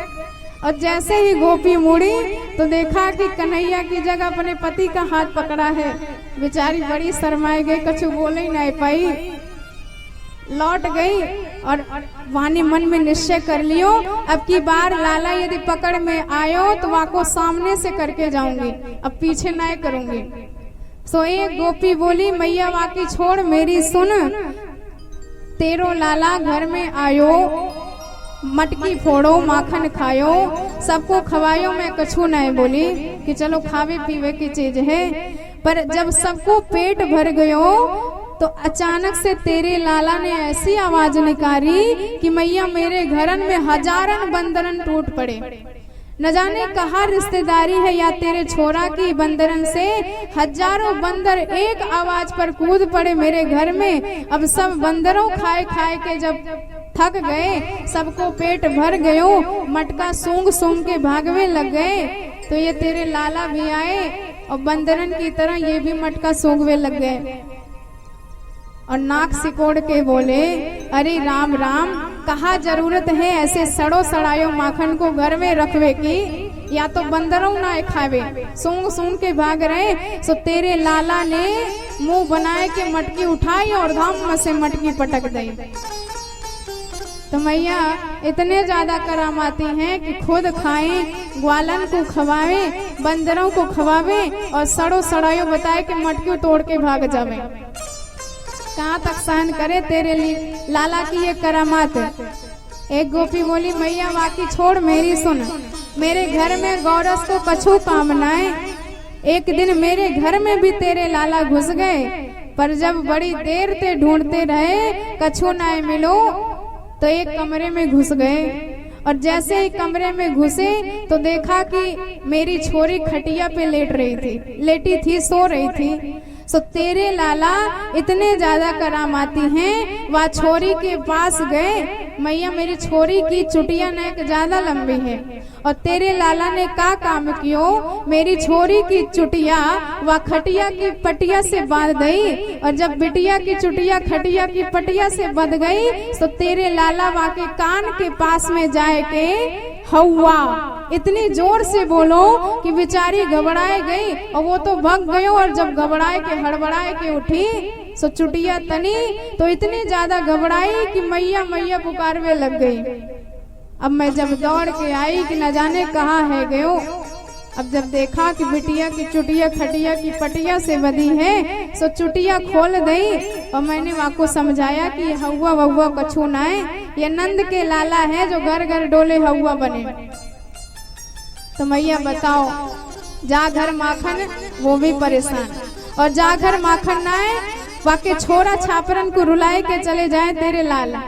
और जैसे ही गोपी मुड़ी तो देखा कि कन्हैया की जगह अपने पति का हाथ पकड़ा है। बेचारी बड़ी शर्माई गई, कछु बोले ही नहीं पाई, लौट गई और वानी मन में निश्चय कर लियो अब की बार लाला यदि पकड़ में आयो तो वाको सामने से करके जाऊंगी, अब पीछे नहीं करूंगी। सो एक गोपी बोली, मैया वाकी छोड़ मेरी सुन, तेरो लाला घर में आयो, मटकी फोड़ो माखन खायो, सबको खवायो, मैं कछु नहीं बोली कि चलो खावे पीवे की चीज है। पर जब सबको पेट भर गयो तो अचानक से तेरे लाला ने ऐसी आवाज निकाली कि मैया मेरे घरन में हजारन बंदरन टूट पड़े। न जाने कहा रिश्तेदारी है या तेरे छोरा की बंदरन से हजारों बंदर एक आवाज पर कूद पड़े मेरे घर में। अब सब बंदरों खाए खाए के जब थक गए, सबको पेट भर गयो, मटका सूंघ सूंघ के भागवे लग गए, तो ये तेरे लाला भी आए और बंदरन की तरह ये भी मटका सूंघवे लग गए और नाक सिकोड़ के बोले, अरे राम राम, कहा जरूरत है ऐसे सड़ो सड़ायो माखन को घर में रखवे की, या तो बंदरों ना खावे, सूंघ सूंघ के भाग रहे। सो तेरे लाला ने मुंह बनाए के मटकी उठाई और धाम में से मटकी पटक दी। तो मैया इतने ज्यादा करामाती हैं कि खुद खाएं, ग्वालन को खवावे, बंदरों को खवावे और सड़ो सड़ायो बताए कि मटकी तोड़ के भाग जावे। कहाँ तक सहन करे तेरे लिए लाला की ये करामात। एक गोपी बोली, मैया वाकी छोड़ मेरी सुन, मेरे घर में गौरस को कछु काम न है। एक दिन मेरे घर में भी तेरे लाला घुस गए, पर जब बड़ी देर ते ढूंढते रहे कछु न मिलो तो एक कमरे में घुस गए, और जैसे ही कमरे में घुसे तो देखा कि मेरी छोरी खटिया पे लेटी थी, सो रही थी। सो तेरे लाला इतने ज्यादा करामाती हैं, वह छोरी के पास गए, मैया मेरी छोरी की चुटिया नेक ज्यादा लंबी है, और तेरे लाला ने का काम कियो, मेरी छोरी की चुटिया वह खटिया की पटिया से बांध गई, और जब बिटिया की चुटिया खटिया की पटिया से बंध गई तो तेरे लाला वह के कान के पास में जाए के हवा इतनी जोर से बोलो कि बेचारी घबराए गई, और वो तो भग गयो, और जब घबराए के हड़बड़ाए के उठी सो चुटिया तनी तो इतनी ज्यादा घबराई कि मैया मैया पुकारवे लग गई। अब मैं जब दौड़ के आई कि न जाने कहाँ है गयो, अब जब देखा कि बिटिया की चुटिया खटिया की पटिया से बंधी है, सो चुटिया खोल दई, और मैंने वहाँ को समझाया कि हवा वहुआ कछु ना है, ये नंद के लाला है जो घर घर डोले हवा बने। तो मैया बताओ, जा घर माखन वो भी परेशान, और जा घर माखन ना है वाके छोरा छापरन को रुलाए के चले जाए तेरे लाला।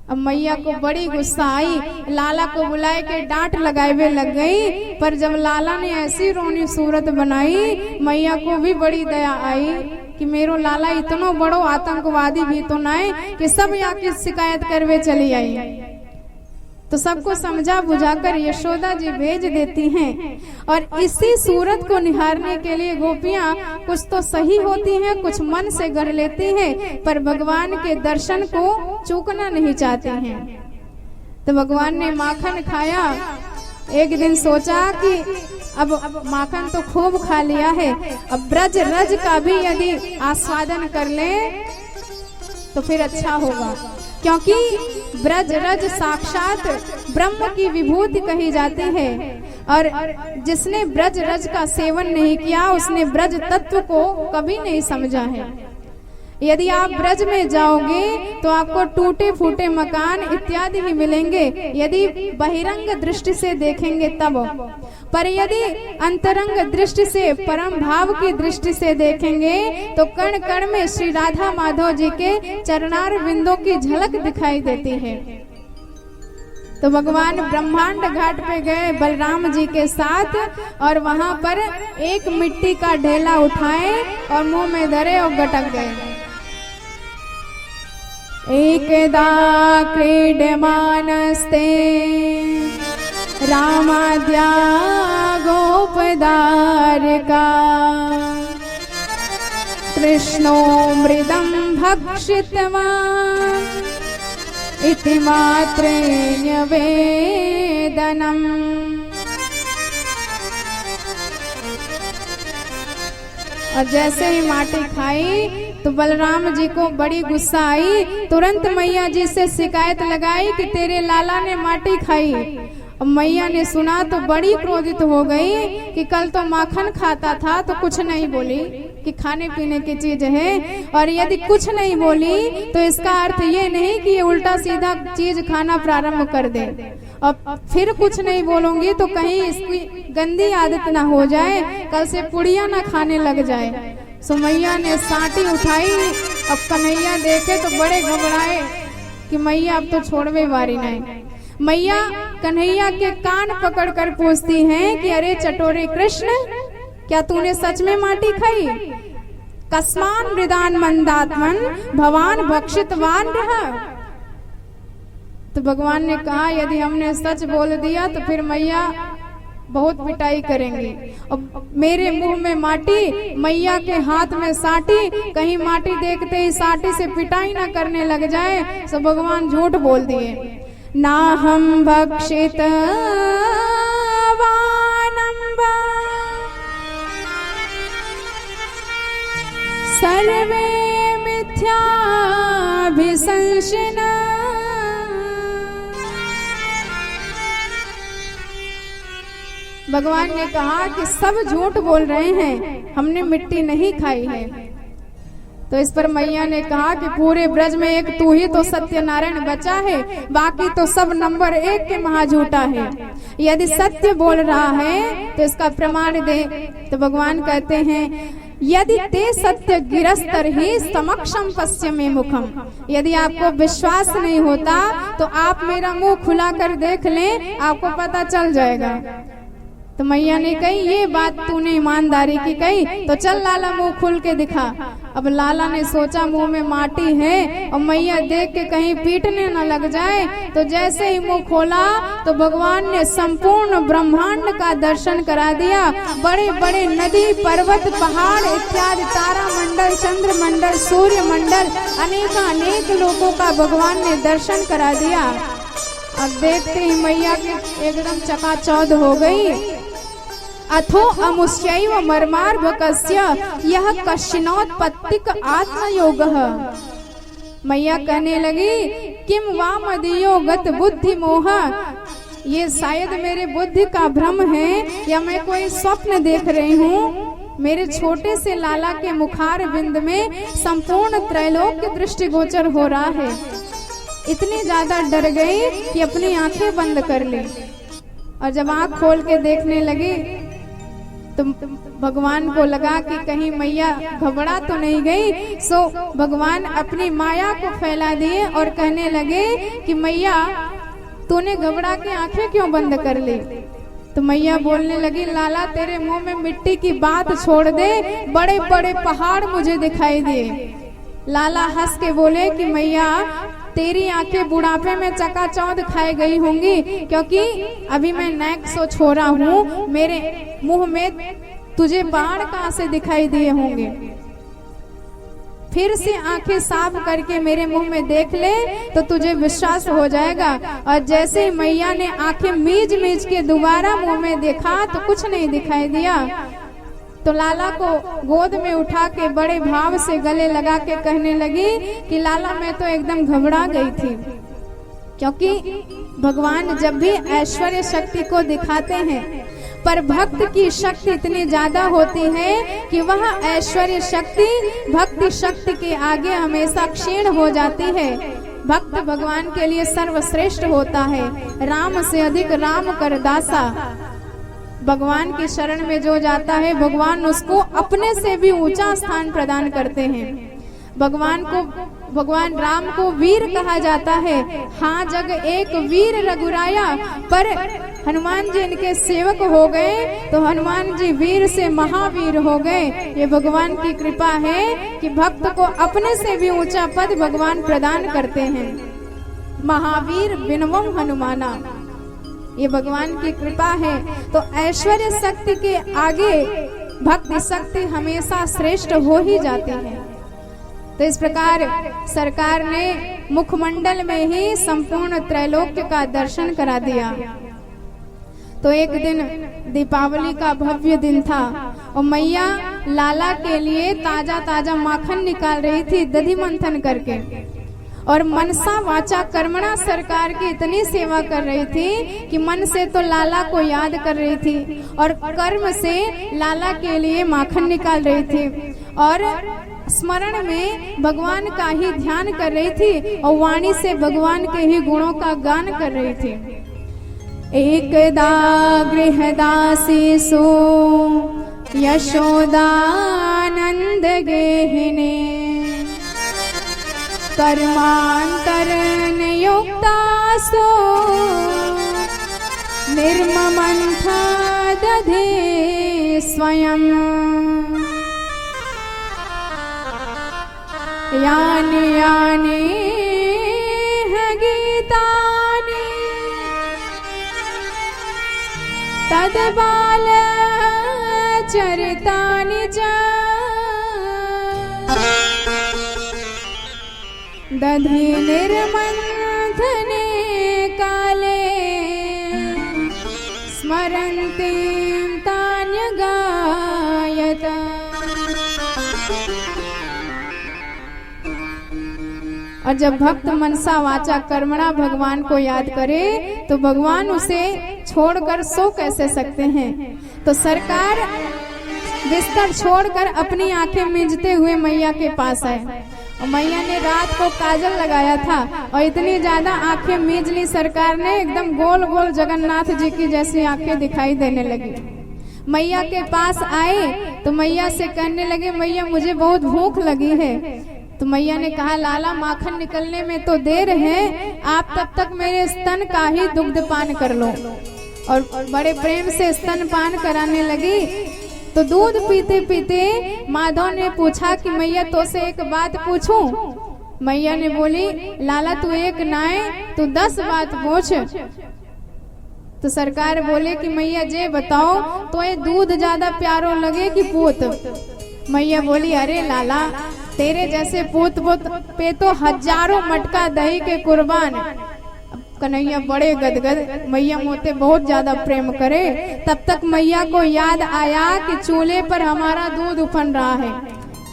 अब मैया को बड़ी गुस्सा आई, लाला को बुलाए के डांट लगाए लग गई, पर जब लाला ने ऐसी रोनी सूरत बनाई, मैया को भी बड़ी दया आई कि मेरो लाला इतना बड़ो आतंकवादी भी तो ना है कि सब यहाँ की शिकायत करवे चली आई। तो सबको समझा बुझाकर यशोदा जी भेज देती हैं, और इसी सूरत को निहारने के लिए गोपियां कुछ तो सही होती हैं, कुछ मन से कर लेती हैं, पर भगवान के दर्शन को चूकना नहीं चाहती हैं। तो भगवान ने माखन खाया। एक दिन सोचा कि अब माखन तो खूब खा लिया है, अब ब्रज रज का भी यदि आस्वादन कर ले तो फिर अच्छा होगा, क्योंकि ब्रज रज साक्षात ब्रह्म की विभूति कही जाती है, और जिसने ब्रज रज का सेवन नहीं किया उसने ब्रज तत्व को कभी नहीं समझा है। यदि आप ब्रज में जाओगे तो आपको टूटे फूटे मकान इत्यादि ही मिलेंगे, यदि बहिरंग दृष्टि से देखेंगे तब, पर यदि अंतरंग दृष्टि से परम भाव की दृष्टि से देखेंगे तो कण कण में श्री राधा माधव जी के चरणार बिंदों की झलक दिखाई देती है। तो भगवान ब्रह्मांड घाट पे गए बलराम जी के साथ, और वहां पर एक मिट्टी का ढेला उठाए और मुंह में धरे और गटक गए। एकदा क्रीडमानस्ते रामाद्या गोपदारिका कृष्णो मृदं भक्षितवान् इति मात्रेण्यवेदनम्। और जैसे ही माटी खाई तो बलराम जी को बड़ी गुस्सा आई। तुरंत मैया जी से शिकायत लगाई कि तेरे लाला ने माटी खाई। अब मैया ने सुना तो बड़ी क्रोधित हो गई कि कल तो माखन खाता था तो कुछ नहीं बोली कि खाने पीने की चीज है, और यदि कुछ नहीं बोली तो इसका अर्थ ये नहीं कि ये उल्टा सीधा चीज खाना प्रारंभ कर दे। और फिर कुछ नहीं बोलूंगी तो कहीं इसकी गंदी आदत ना हो जाए, कल से पुड़िया ना खाने लग जाए। सो मैया ने साटी उठाई। अब कन्हैया देखे तो बड़े घबराए कि मैया अब तो छोड़वे वारी नहीं। मैया कन्हैया के कान पकड़कर पूछती हैं कि अरे चटोरे कृष्ण, क्या तूने सच में माटी खाई? कस्मान मृदान मंदात्मन भवान भक्षितवान रहा। तो भगवान ने कहा यदि हमने सच बोल दिया तो फिर मैया बहुत पिटाई करेंगी। और मेरे मुंह में माटी, मैया के हाथ में साटी, कहीं माटी देखते ही साटी से पिटाई ना करने लग जाए। तो भगवान झूठ बोल दिए। ना हम भक्षित सर्वे मिथ्याभिसंशिन। भगवान ने कहा कि सब झूठ बोल रहे हैं, हमने मिट्टी नहीं खाई है। तो इस पर मैया ने कहा कि पूरे ब्रज में एक तू ही तो सत्यनारायण बचा है, बाकी तो सब नंबर 1 के महाझूठा है। यदि सत्य बोल रहा है तो इसका प्रमाण दे। तो भगवान कहते हैं यदि ते सत्य गिरस्तर ही समक्षम पश्चिमे मुखम। यदि आपको विश्वास नहीं होता तो आप मेरा मुंह खुला कर देख लें, आपको पता चल जाएगा। तो मैया ने कही ये बात तूने ईमानदारी की कही, तो चल लाला मुंह खुल के दिखा। अब लाला ने सोचा मुंह में माटी है और मैया देख के कहीं पीटने न लग जाए। तो जैसे ही मुंह खोला तो भगवान ने संपूर्ण ब्रह्मांड का दर्शन करा दिया। बड़े बड़े नदी, पर्वत, पहाड़ इत्यादि, तारा मंडल, चंद्र मंडल, सूर्य मंडल, अनेक लोगों का भगवान ने दर्शन करा दिया। अब देखते ही मैया के एकदम चकाचौंध हो गई। अथो अमुष्यैव मर्मार्भकस्य यह कश्चिनोत्पत्तिक आत्मयोगः। मैया कहने लगी किम वा मदीयो गत बुद्धि मोह। ये शायद मेरे बुद्धि का भ्रम है या मैं कोई स्वप्न देख रही हूँ। मेरे छोटे से लाला के मुखार बिंद में संपूर्ण त्रैलोक्य दृष्टिगोचर हो रहा है। इतनी ज्यादा डर गई कि अपनी आंखें बंद कर ली, और जब आंख खोल के देखने लगी तो भगवान को लगा कि कहीं मैया घबरा तो नहीं गई। सो भगवान अपनी माया को फैला दिए और कहने लगे कि मैया तूने घबरा के आंखें क्यों बंद कर ली? तो मैया बोलने लगी लाला तेरे मुंह में मिट्टी की बात छोड़ दे, बड़े बड़े पहाड़ मुझे दिखाई दिए। लाला हंस के बोले कि मैया तेरी आंखें बुढ़ापे में चकाचौंध खाई गई होंगी, क्योंकि अभी मैं नेक सो छोरा हूँ, मेरे मुंह में तुझे पहाड़ कहाँ से दिखाई दिए होंगे। फिर से आंखें साफ करके मेरे मुंह में देख ले तो तुझे विश्वास हो जाएगा। और जैसे ही मैया ने आंखें मीज मीज के दोबारा मुंह में देखा तो कुछ नहीं दिखाई दिया। तो लाला को गोद में उठा के बड़े भाव से गले लगा के कहने लगी कि लाला मैं तो एकदम घबरा गई थी, क्योंकि भगवान जब भी ऐश्वर्य शक्ति को दिखाते हैं पर भक्त की शक्ति इतनी ज्यादा होती है कि वह ऐश्वर्य शक्ति भक्ति शक्ति के आगे हमेशा क्षीण हो जाती है। भक्त भगवान के लिए सर्वश्रेष्ठ होता है। राम से अधिक राम कर दासा। भगवान की शरण में जो जाता है भगवान उसको अपने से भी ऊंचा स्थान प्रदान करते हैं। भगवान राम को वीर कहा जाता है। हाँ जग एक वीर रघुराया, पर हनुमान जी इनके सेवक हो गए तो हनुमान जी वीर से महावीर हो गए। ये भगवान की कृपा है कि भक्त को अपने से भी ऊंचा पद भगवान प्रदान करते हैं। महावीर बिनवम हनुमाना, ये भगवान की कृपा है। तो ऐश्वर्य शक्ति के आगे भक्ति शक्ति हमेशा श्रेष्ठ हो ही जाती है। तो इस प्रकार सरकार ने मुखमंडल में ही संपूर्ण त्रैलोक्य का दर्शन करा दिया। तो एक दिन दीपावली का भव्य दिन था और मैया लाला के लिए ताजा ताजा माखन निकाल रही थी दधि मंथन करके, और मनसा वाचा कर्मणा सरकार की इतनी सेवा कर रही थी कि मन से तो लाला को याद कर रही थी और कर्म से लाला के लिए माखन निकाल रही थी और स्मरण में भगवान का ही ध्यान कर रही थी और वाणी से भगवान के ही गुणों का गान कर रही थी। एकदा गृहदासी सो यशोदानंद गेहिने कर्मांतरन युक्तासो निर्ममंथा दधे स्वयं यानि यानि गीतानि तद्बाल चरितानि च दधि निर्मन्थने काले स्मरन्तीं तान्यगायत। और जब भक्त मनसा वाचा कर्मणा भगवान को याद करे तो भगवान उसे छोड़कर सो कैसे सकते हैं। तो सरकार बिस्तर छोड़कर अपनी आंखें मींजते हुए मैया के पास आए और मैया ने रात को काजल लगाया था और इतनी ज्यादा आंखें मींज ली सरकार ने, एकदम गोल गोल जगन्नाथ जी की जैसी आंखें दिखाई देने लगी। मैया के पास आए तो मैया से कहने लगे, मैया मुझे बहुत भूख लगी है। तो मैया ने कहा, लाला माखन निकलने में तो देर है, आप तब तक मेरे स्तन का ही दुग्ध पान कर लो। और बड़े प्रेम से स्तन पान कराने लगी। तो दूध पीते पीते माधव ने पूछा कि मैया तो से एक बात पूछूं। मैया ने बोली, लाला तू एक नाए तू 10 बात पूछ। तो सरकार बोले कि मैया जे बताओ तो ये दूध ज्यादा प्यारो लगे कि पूत। मैया बोली, अरे लाला तेरे जैसे पूत पे तो हजारों मटका दही के कुर्बान। कन्हैया बड़े गदगद, मैया मोते बहुत ज्यादा प्रेम करे। तब तक मैया को याद आया कि चूल्हे पर हमारा दूध उफन रहा है।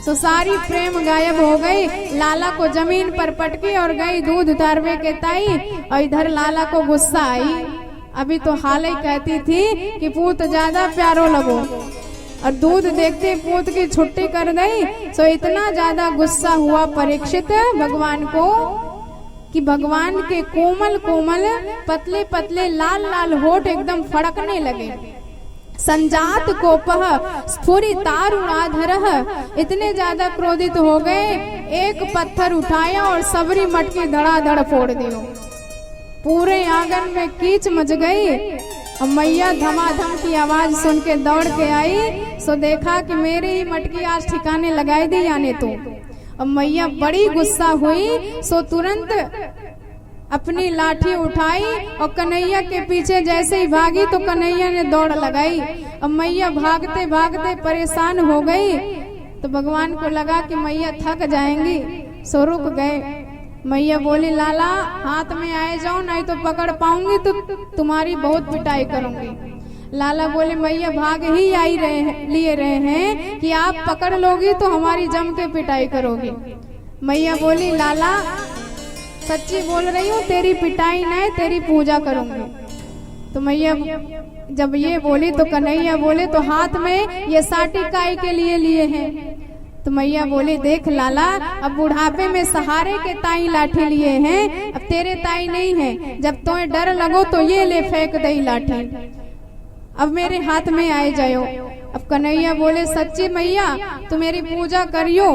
तो सारी प्रेम गायब हो गई। लाला को जमीन पर पटकी और गई दूध उतारवे के ताई। और इधर लाला को गुस्सा आई। अभी तो हाल ही कहती थी कि पूत ज्यादा प्यारो लगो, और दूध देखते पूत की छुट्टी कर गई। तो इतना ज्यादा गुस्सा हुआ परीक्षित भगवान को कि भगवान के कोमल कोमल पतले पतले लाल लाल होठ एकदम फड़कने लगे। संजात कोपह स्फुरितारुणाधरः, इतने ज्यादा क्रोधित हो गए, एक पत्थर उठाया और सबरी मटकी धड़ाधड़ फोड़ दियो। पूरे आंगन में कीच मच गई। और मैया धमाधम की आवाज सुन के दौड़ के आई। सो देखा कि मेरी ही मटकी आज ठिकाने लगाई दी यानी तो। और मैया बड़ी गुस्सा हुई। सो तुरंत अपनी लाठी उठाई और कन्हैया के पीछे जैसे ही भागी तो कन्हैया ने दौड़ लगाई। और मैया भागते भागते परेशान हो गई। तो भगवान को लगा कि मैया थक जाएंगी, सो रुक गए। मैया बोली, लाला हाथ में आए जाओ, नहीं तो पकड़ पाऊंगी तो तुम्हारी बहुत पिटाई करूंगी। लाला बोले, मैया भाग ही लिए रहे हैं कि आप पकड़ लोगी तो हमारी जम के पिटाई करोगी। मैया बोली, लाला सच्ची बोल रही हूँ, तेरी पिटाई नहीं तेरी पूजा करूंगी। तो मैया जब ये बोली तो कन्हैया बोले, तो हाथ में ये साटी काई के लिए हैं। तो मैया बोली, देख लाला अब बुढ़ापे में सहारे के ताई लाठी लिए हैं, अब तेरे ताई नहीं है। जब तुम्हें डर लगो तो ये ले फेंक दई लाठी, अब मेरे हाथ में आए जाओ। अब कन्हैया बोले, सच्ची मैया तू मेरी पूजा करियो।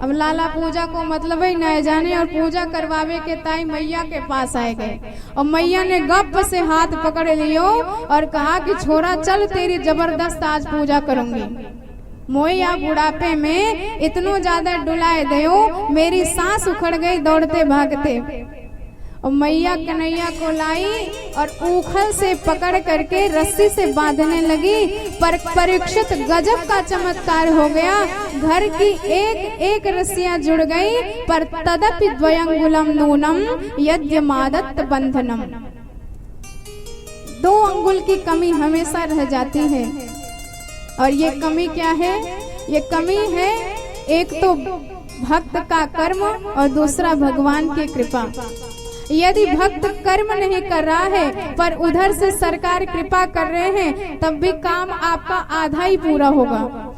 अब लाला पूजा को मतलब ही न जाने और पूजा करवावे के ताई मैया के पास आए गए। और मैया ने गप से हाथ पकड़ लियो और कहा कि छोरा चल, तेरी जबरदस्त आज पूजा करूंगी। मोया बुढ़ापे में इतनो ज्यादा डुलाए दयो, मेरी सांस उखड़ गई दौड़ते भागते। और मैया कन्हैया को लाई और उखल से पकड़ करके रस्सी से बांधने लगी। पर परीक्षित गजब का चमत्कार हो गया। घर की एक एक रस्सियां जुड़ गई, पर तदपि द्वयंगुलम नूनम यद्यमादत्त बंधनम। 2 अंगुल की कमी हमेशा रह जाती है। और ये कमी क्या है? ये कमी है, एक तो भक्त का कर्म और दूसरा भगवान की कृपा। यदि भक्त कर्म नहीं कर रहा है पर उधर से सरकार कृपा कर रहे हैं, तब भी काम आपका आधा ही पूरा होगा।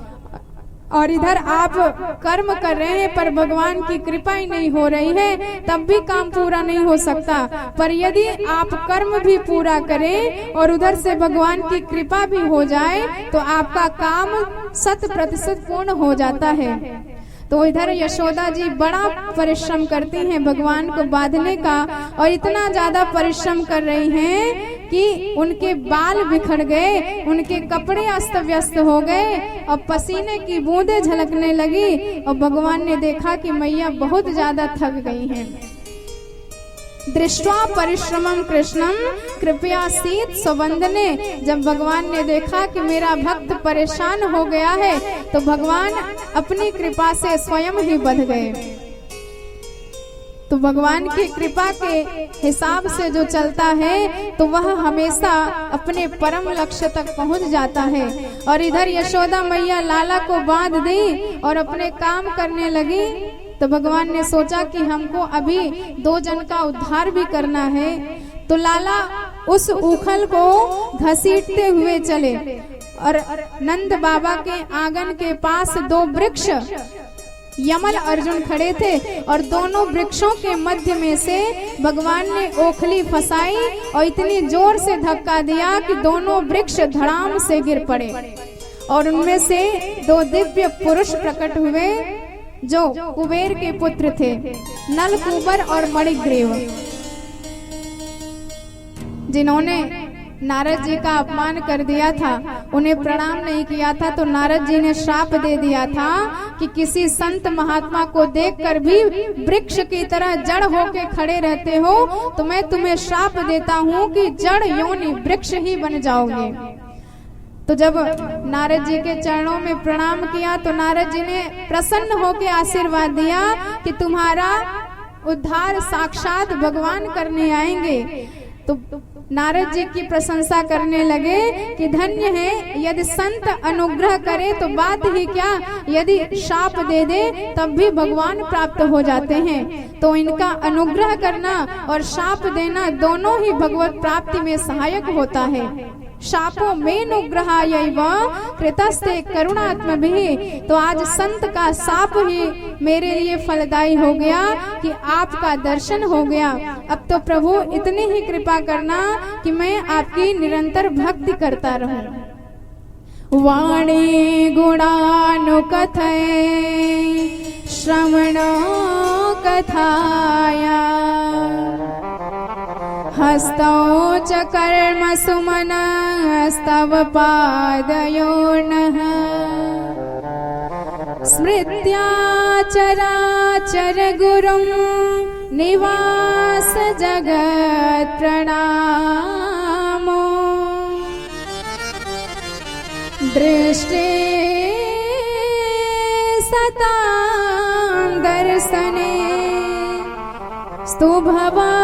और इधर आप कर्म कर रहे हैं पर भगवान की कृपा ही नहीं हो रही है, तब भी काम पूरा नहीं हो सकता। पर यदि आप कर्म भी पूरा करें और उधर से भगवान की कृपा भी हो जाए तो आपका काम 100% पूर्ण हो जाता है। तो इधर यशोदा जी बड़ा परिश्रम करती हैं भगवान को बांधने का, और इतना ज्यादा परिश्रम कर रही हैं कि उनके बाल बिखर गए, उनके कपड़े अस्त व्यस्त हो गए और पसीने की बूंदें झलकने लगी। और भगवान ने देखा कि मैया बहुत ज्यादा थक गई हैं। दृष्ट्वा परिश्रमम कृष्णम कृपयासीत स्वबंदने। जब भगवान ने देखा कि मेरा भक्त परेशान हो गया है तो भगवान अपनी कृपा से स्वयं ही बंध गए। तो भगवान की कृपा के हिसाब से जो चलता है तो वह हमेशा अपने परम लक्ष्य तक पहुंच जाता है। और इधर यशोदा मैया लाला को बांध दी और अपने काम करने लगी। तो भगवान ने सोचा कि हमको अभी 2 जन का उद्धार भी करना है। तो लाला उस उखल को घसीटते हुए चले और नंद बाबा के आंगन के पास 2 वृक्ष यमल अर्जुन खड़े थे, और दोनों वृक्षों के मध्य में से भगवान ने ओखली फंसाई और इतनी जोर से धक्का दिया कि दोनों वृक्ष धड़ाम से गिर पड़े। और उनमें से 2 दिव्य पुरुष प्रकट हुए जो कुबेर के पुत्र थे, नलकूबर और मणिग्रीव, जिन्होंने नारद जी का अपमान कर दिया था, उन्हें प्रणाम नहीं किया था। तो नारद जी ने श्राप दे दिया था कि किसी संत महात्मा को देखकर भी वृक्ष की तरह जड़ होके खड़े रहते हो तो मैं तुम्हें श्राप देता हूँ कि जड़ योनि वृक्ष ही बन जाओगे। तो जब नारद जी के चरणों में प्रणाम किया तो नारद जी ने प्रसन्न होकर आशीर्वाद दिया कि तुम्हारा उद्धार साक्षात भगवान करने आएंगे। तो नारद जी की प्रशंसा करने लगे कि धन्य है, यदि संत अनुग्रह करे तो बात ही क्या, यदि शाप दे दे तब भी भगवान प्राप्त हो जाते हैं। तो इनका अनुग्रह करना और शाप देना दोनों ही भगवत प्राप्ति में सहायक होता है। शापो में अनुग्रहायैव कृतस्ते करुणात्मभिः। तो आज संत का शाप ही मेरे लिए फलदायी हो गया कि आपका दर्शन हो गया। अब तो प्रभु इतनी ही कृपा करना कि मैं आपकी निरंतर भक्ति करता रहूं। वाणी गुणानुकथय श्रवणो कथाया हस्तौ च कर्म सुमनस्तव पादयोर्नः स्मृत्या चराचर गुरुं निवास जगत् प्रणामो दृष्टे सतां दर्शने स्तु भवतनूना।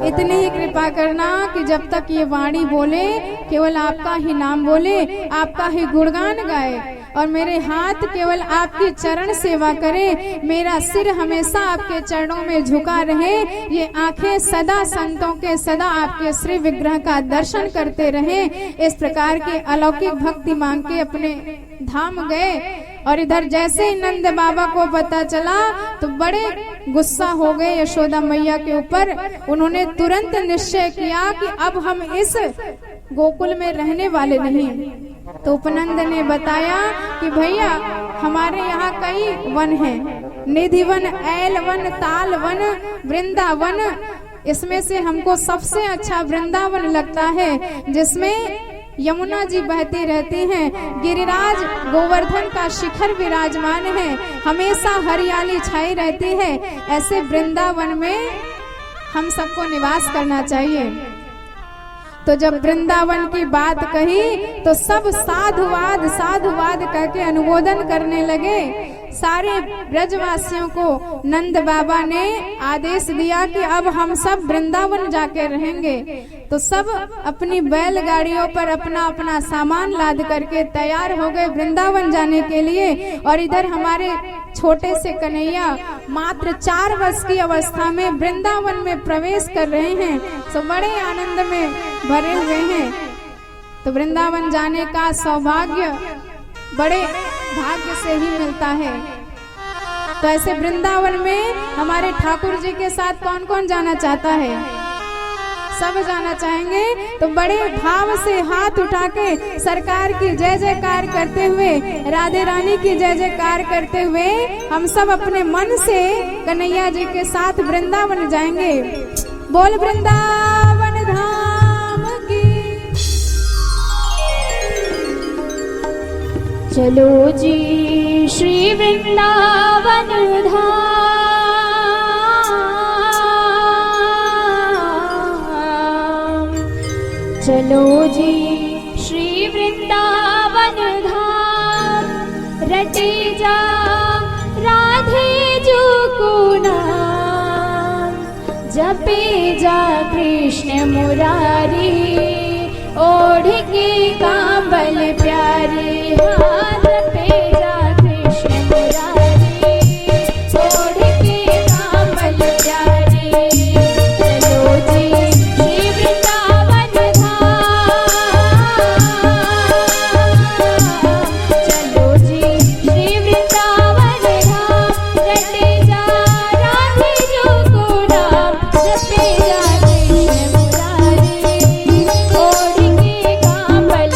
इतनी ही कृपा करना कि जब तक ये वाणी बोले केवल आपका ही नाम बोले, आपका ही गुणगान गाए, और मेरे हाथ केवल आपकी चरण सेवा करे, मेरा सिर हमेशा आपके चरणों में झुका रहे, ये आंखें सदा संतों के सदा आपके श्री विग्रह का दर्शन करते रहे। इस प्रकार के अलौकिक भक्ति मांग के अपने धाम गए। और इधर जैसे ही नंद बाबा को पता चला तो बड़े गुस्सा हो गए यशोदा मैया के ऊपर। उन्होंने तुरंत निश्चय किया कि अब हम इस गोकुल में रहने वाले नहीं। तो उपनंद ने बताया कि भैया हमारे यहाँ कई वन हैं, निधि वन, ऐल वन, ताल वन, वृंदावन। इसमें से हमको सबसे अच्छा वृंदावन लगता है, जिसमें यमुना जी बहती रहती हैं, गिरिराज गोवर्धन का शिखर विराजमान है, हमेशा हरियाली छाई रहती है। ऐसे वृंदावन में हम सबको निवास करना चाहिए। तो जब वृंदावन की बात कही तो सब साधुवाद साधुवाद करके अनुमोदन करने लगे। सारे ब्रजवासियों को नंद बाबा ने आदेश दिया कि अब हम सब वृंदावन जाके रहेंगे। तो सब अपनी बैलगाड़ियों पर अपना अपना सामान लाद करके तैयार हो गए वृंदावन जाने के लिए। और इधर हमारे छोटे से कन्हैया मात्र 4 वर्ष की अवस्था में वृंदावन में प्रवेश कर रहे हैं। सब बड़े आनंद में भरे हुए हैं। तो वृंदावन जाने का सौभाग्य बड़े भाग्य से ही मिलता है। तो ऐसे वृंदावन में हमारे ठाकुर जी के साथ कौन कौन जाना चाहता है? सब जाना चाहेंगे। तो बड़े भाव से हाथ उठा के सरकार की जय जयकार करते हुए, राधे रानी की जय जयकार करते हुए हम सब अपने मन से कन्हैया जी के साथ वृंदावन जाएंगे। बोल वृंदावन धाम की। चलो जी श्री वृंदावन धाम, चलो जी श्री वृंदावन धाम। रटे जा राधे जो को नाम, जपे जा कृष्ण मुरारी, ओढ़ के कांबल प्यारे। हाथ पे जा कृष्ण मुरारी, ओढ़ के कांबल प्यारे। चलो जी श्री वृंदावन धाम, चलो जी श्री वृंदावन धाम। रटे जा राधे जो को नाम, जपे जा कृष्ण मुरारी, ओढ़ के कांबल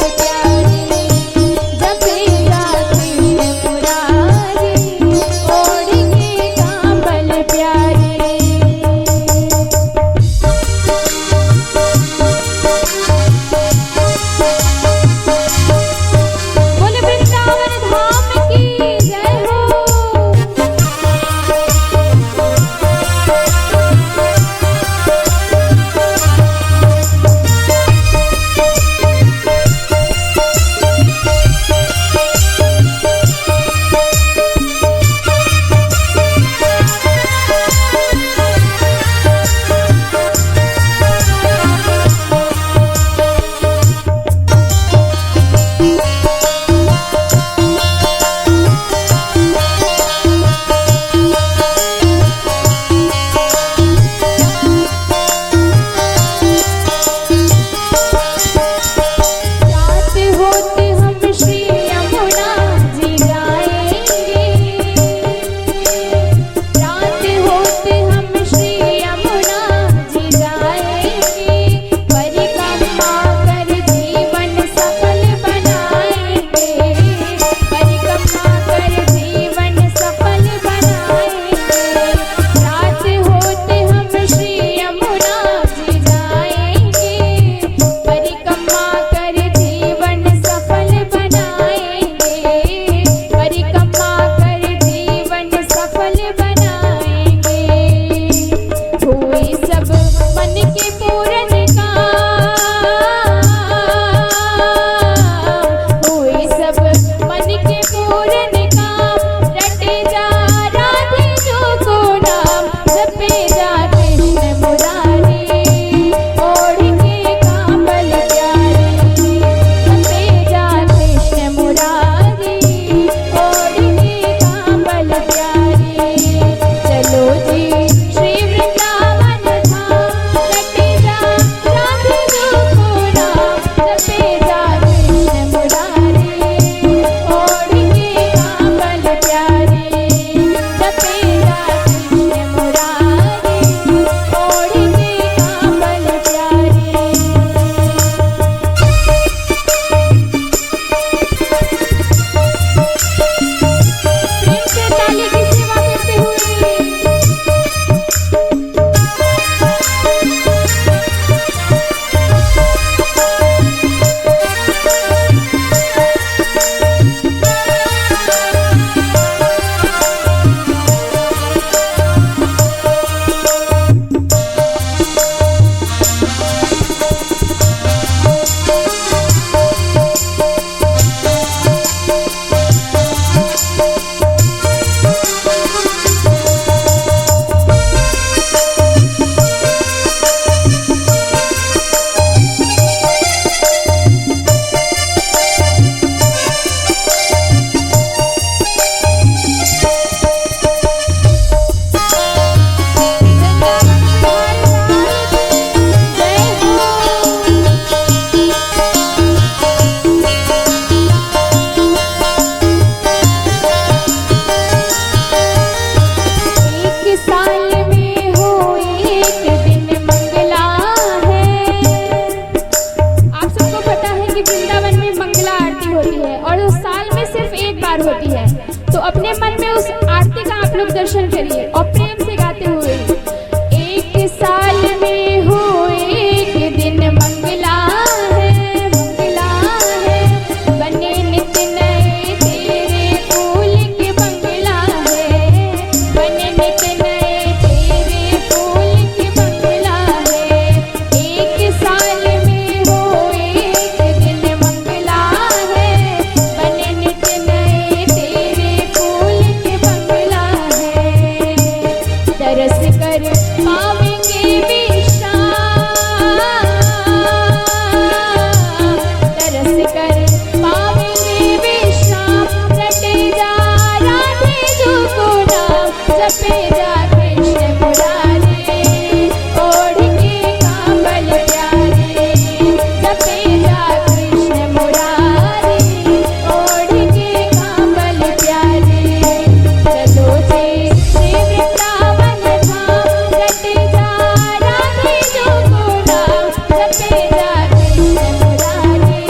जपे जा कृष्ण मुरारी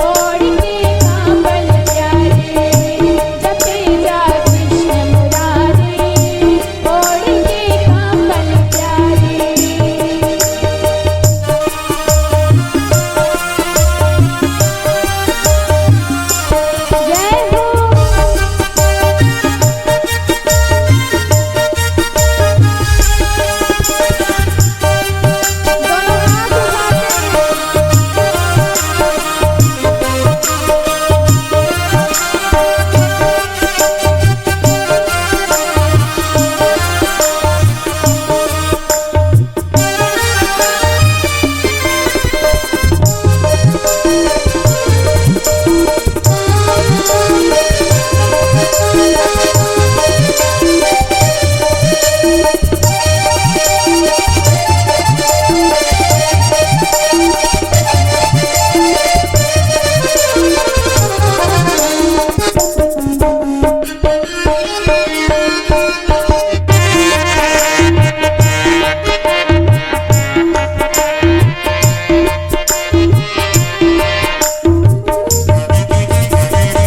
ओढ़ के कांवल प्यारे जपे जा कृष्ण मुरारी ओढ़ के कांवल प्यारे जय हो दोनों हाथ उठाते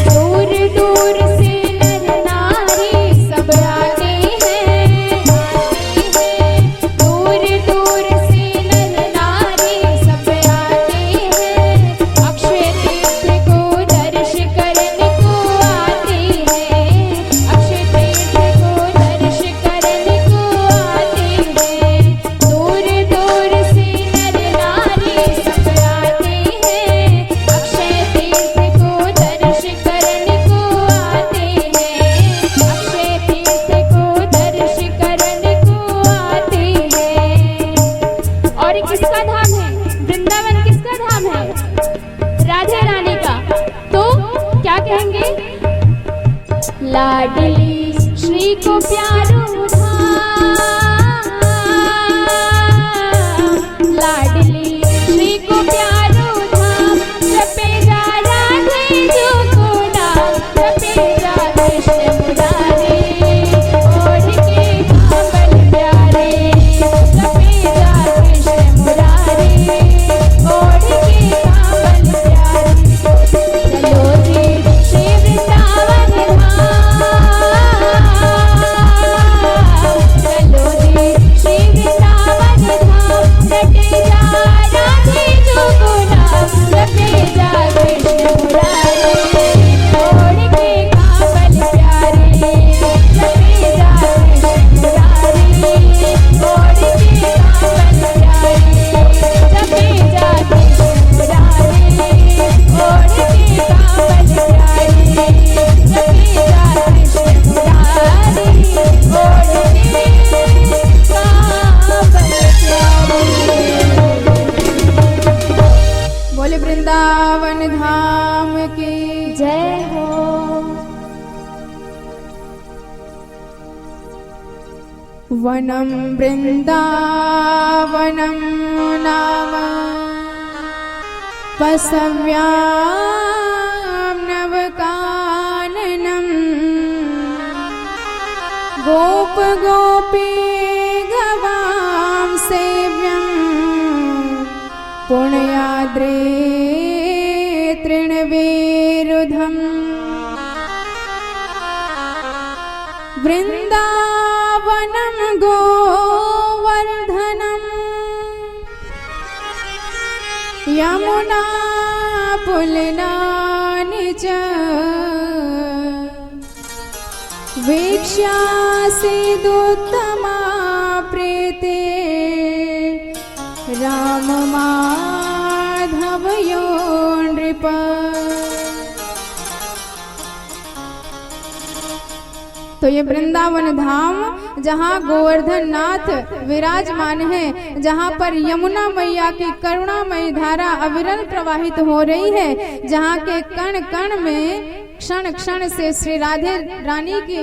दूर दूर से नर नारी सब आते हैं दूर दूर से नर नारी सब आते हैं अक्षय तीर्थ को दर्श करने को आते हैं अक्षय तीर्थ को दर्श करने को आते हैं दूर दूर से नर नारी सब आते हैं अक्षय तीर्थ को दर्श करने को आते हैं अक्षय तीर्थ को दर्श करने को आते हैं और ये किसका धाम है वृंदावन किसका धाम है राधे रानी का तो क्या कहेंगे लाडली श्री को प्यारो धाम लाडली श्री को प्यारो धाम जपे जा राधे जो को नाम जपे जा कृष्ण मुरारी ओढ़ के कांवल प्यारे जपे जा कृष्ण मुरारी ओढ़ के कांवल प्यारे चलो जी श्री वृंदावन धाम चलो जी श्री वृंदावन धाम रटे जा राधे जो को नाम जपे जा कृष्ण मुरारी ओढ़ के कांवल प्यारे जपे जा कृष्ण मुरारी ओढ़ के कांवल प्यारे जपे जा कृष्ण मुरारी ओढ़ के कांवल प्यारे जपे जा कृष्ण मुरारी ओढ़ के कांवल प्यारे बोले वृंदावन धाम की जय हो वनं वृंदावनं नाम पशव्यां नवकाननं गोप गोपी गवां सेव्यं पुण्याद्रे तृणविरुधम् वृंदावनं गोवर्धनम् यमुना पुलनानि च वीक्ष्यासीदुत्तमा प्रीते राम माधवयो नृप। तो ये वृंदावन धाम जहाँ गोवर्धन नाथ विराजमान है, जहाँ पर यमुना मैया की करुणामयी धारा अविरल प्रवाहित हो रही है, जहाँ के कण कण में क्षण क्षण से श्री राधे रानी की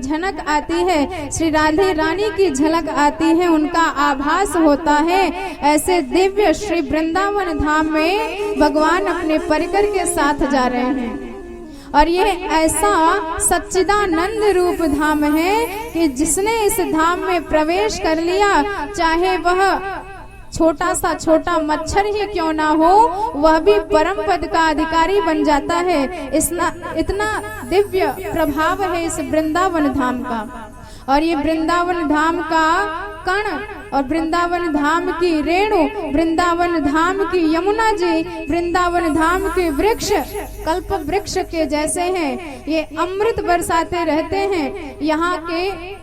झलक आती है, श्री राधे रानी की झलक आती है, उनका आभास होता है। ऐसे दिव्य श्री वृंदावन धाम में भगवान अपने परिकर के साथ जा रहे हैं और ये ऐसा सच्चिदानंद रूप धाम है कि जिसने इस धाम में प्रवेश कर लिया, चाहे वह छोटा सा छोटा मच्छर ही क्यों ना हो, वह भी परम पद का अधिकारी बन जाता है। इतना दिव्य प्रभाव है इस वृंदावन धाम का। और ये वृंदावन धाम का कण और वृंदावन धाम की रेणु, वृंदावन धाम की यमुना जी, वृंदावन धाम के वृक्ष कल्प वृक्ष के जैसे हैं। ये अमृत बरसाते रहते हैं। यहाँ के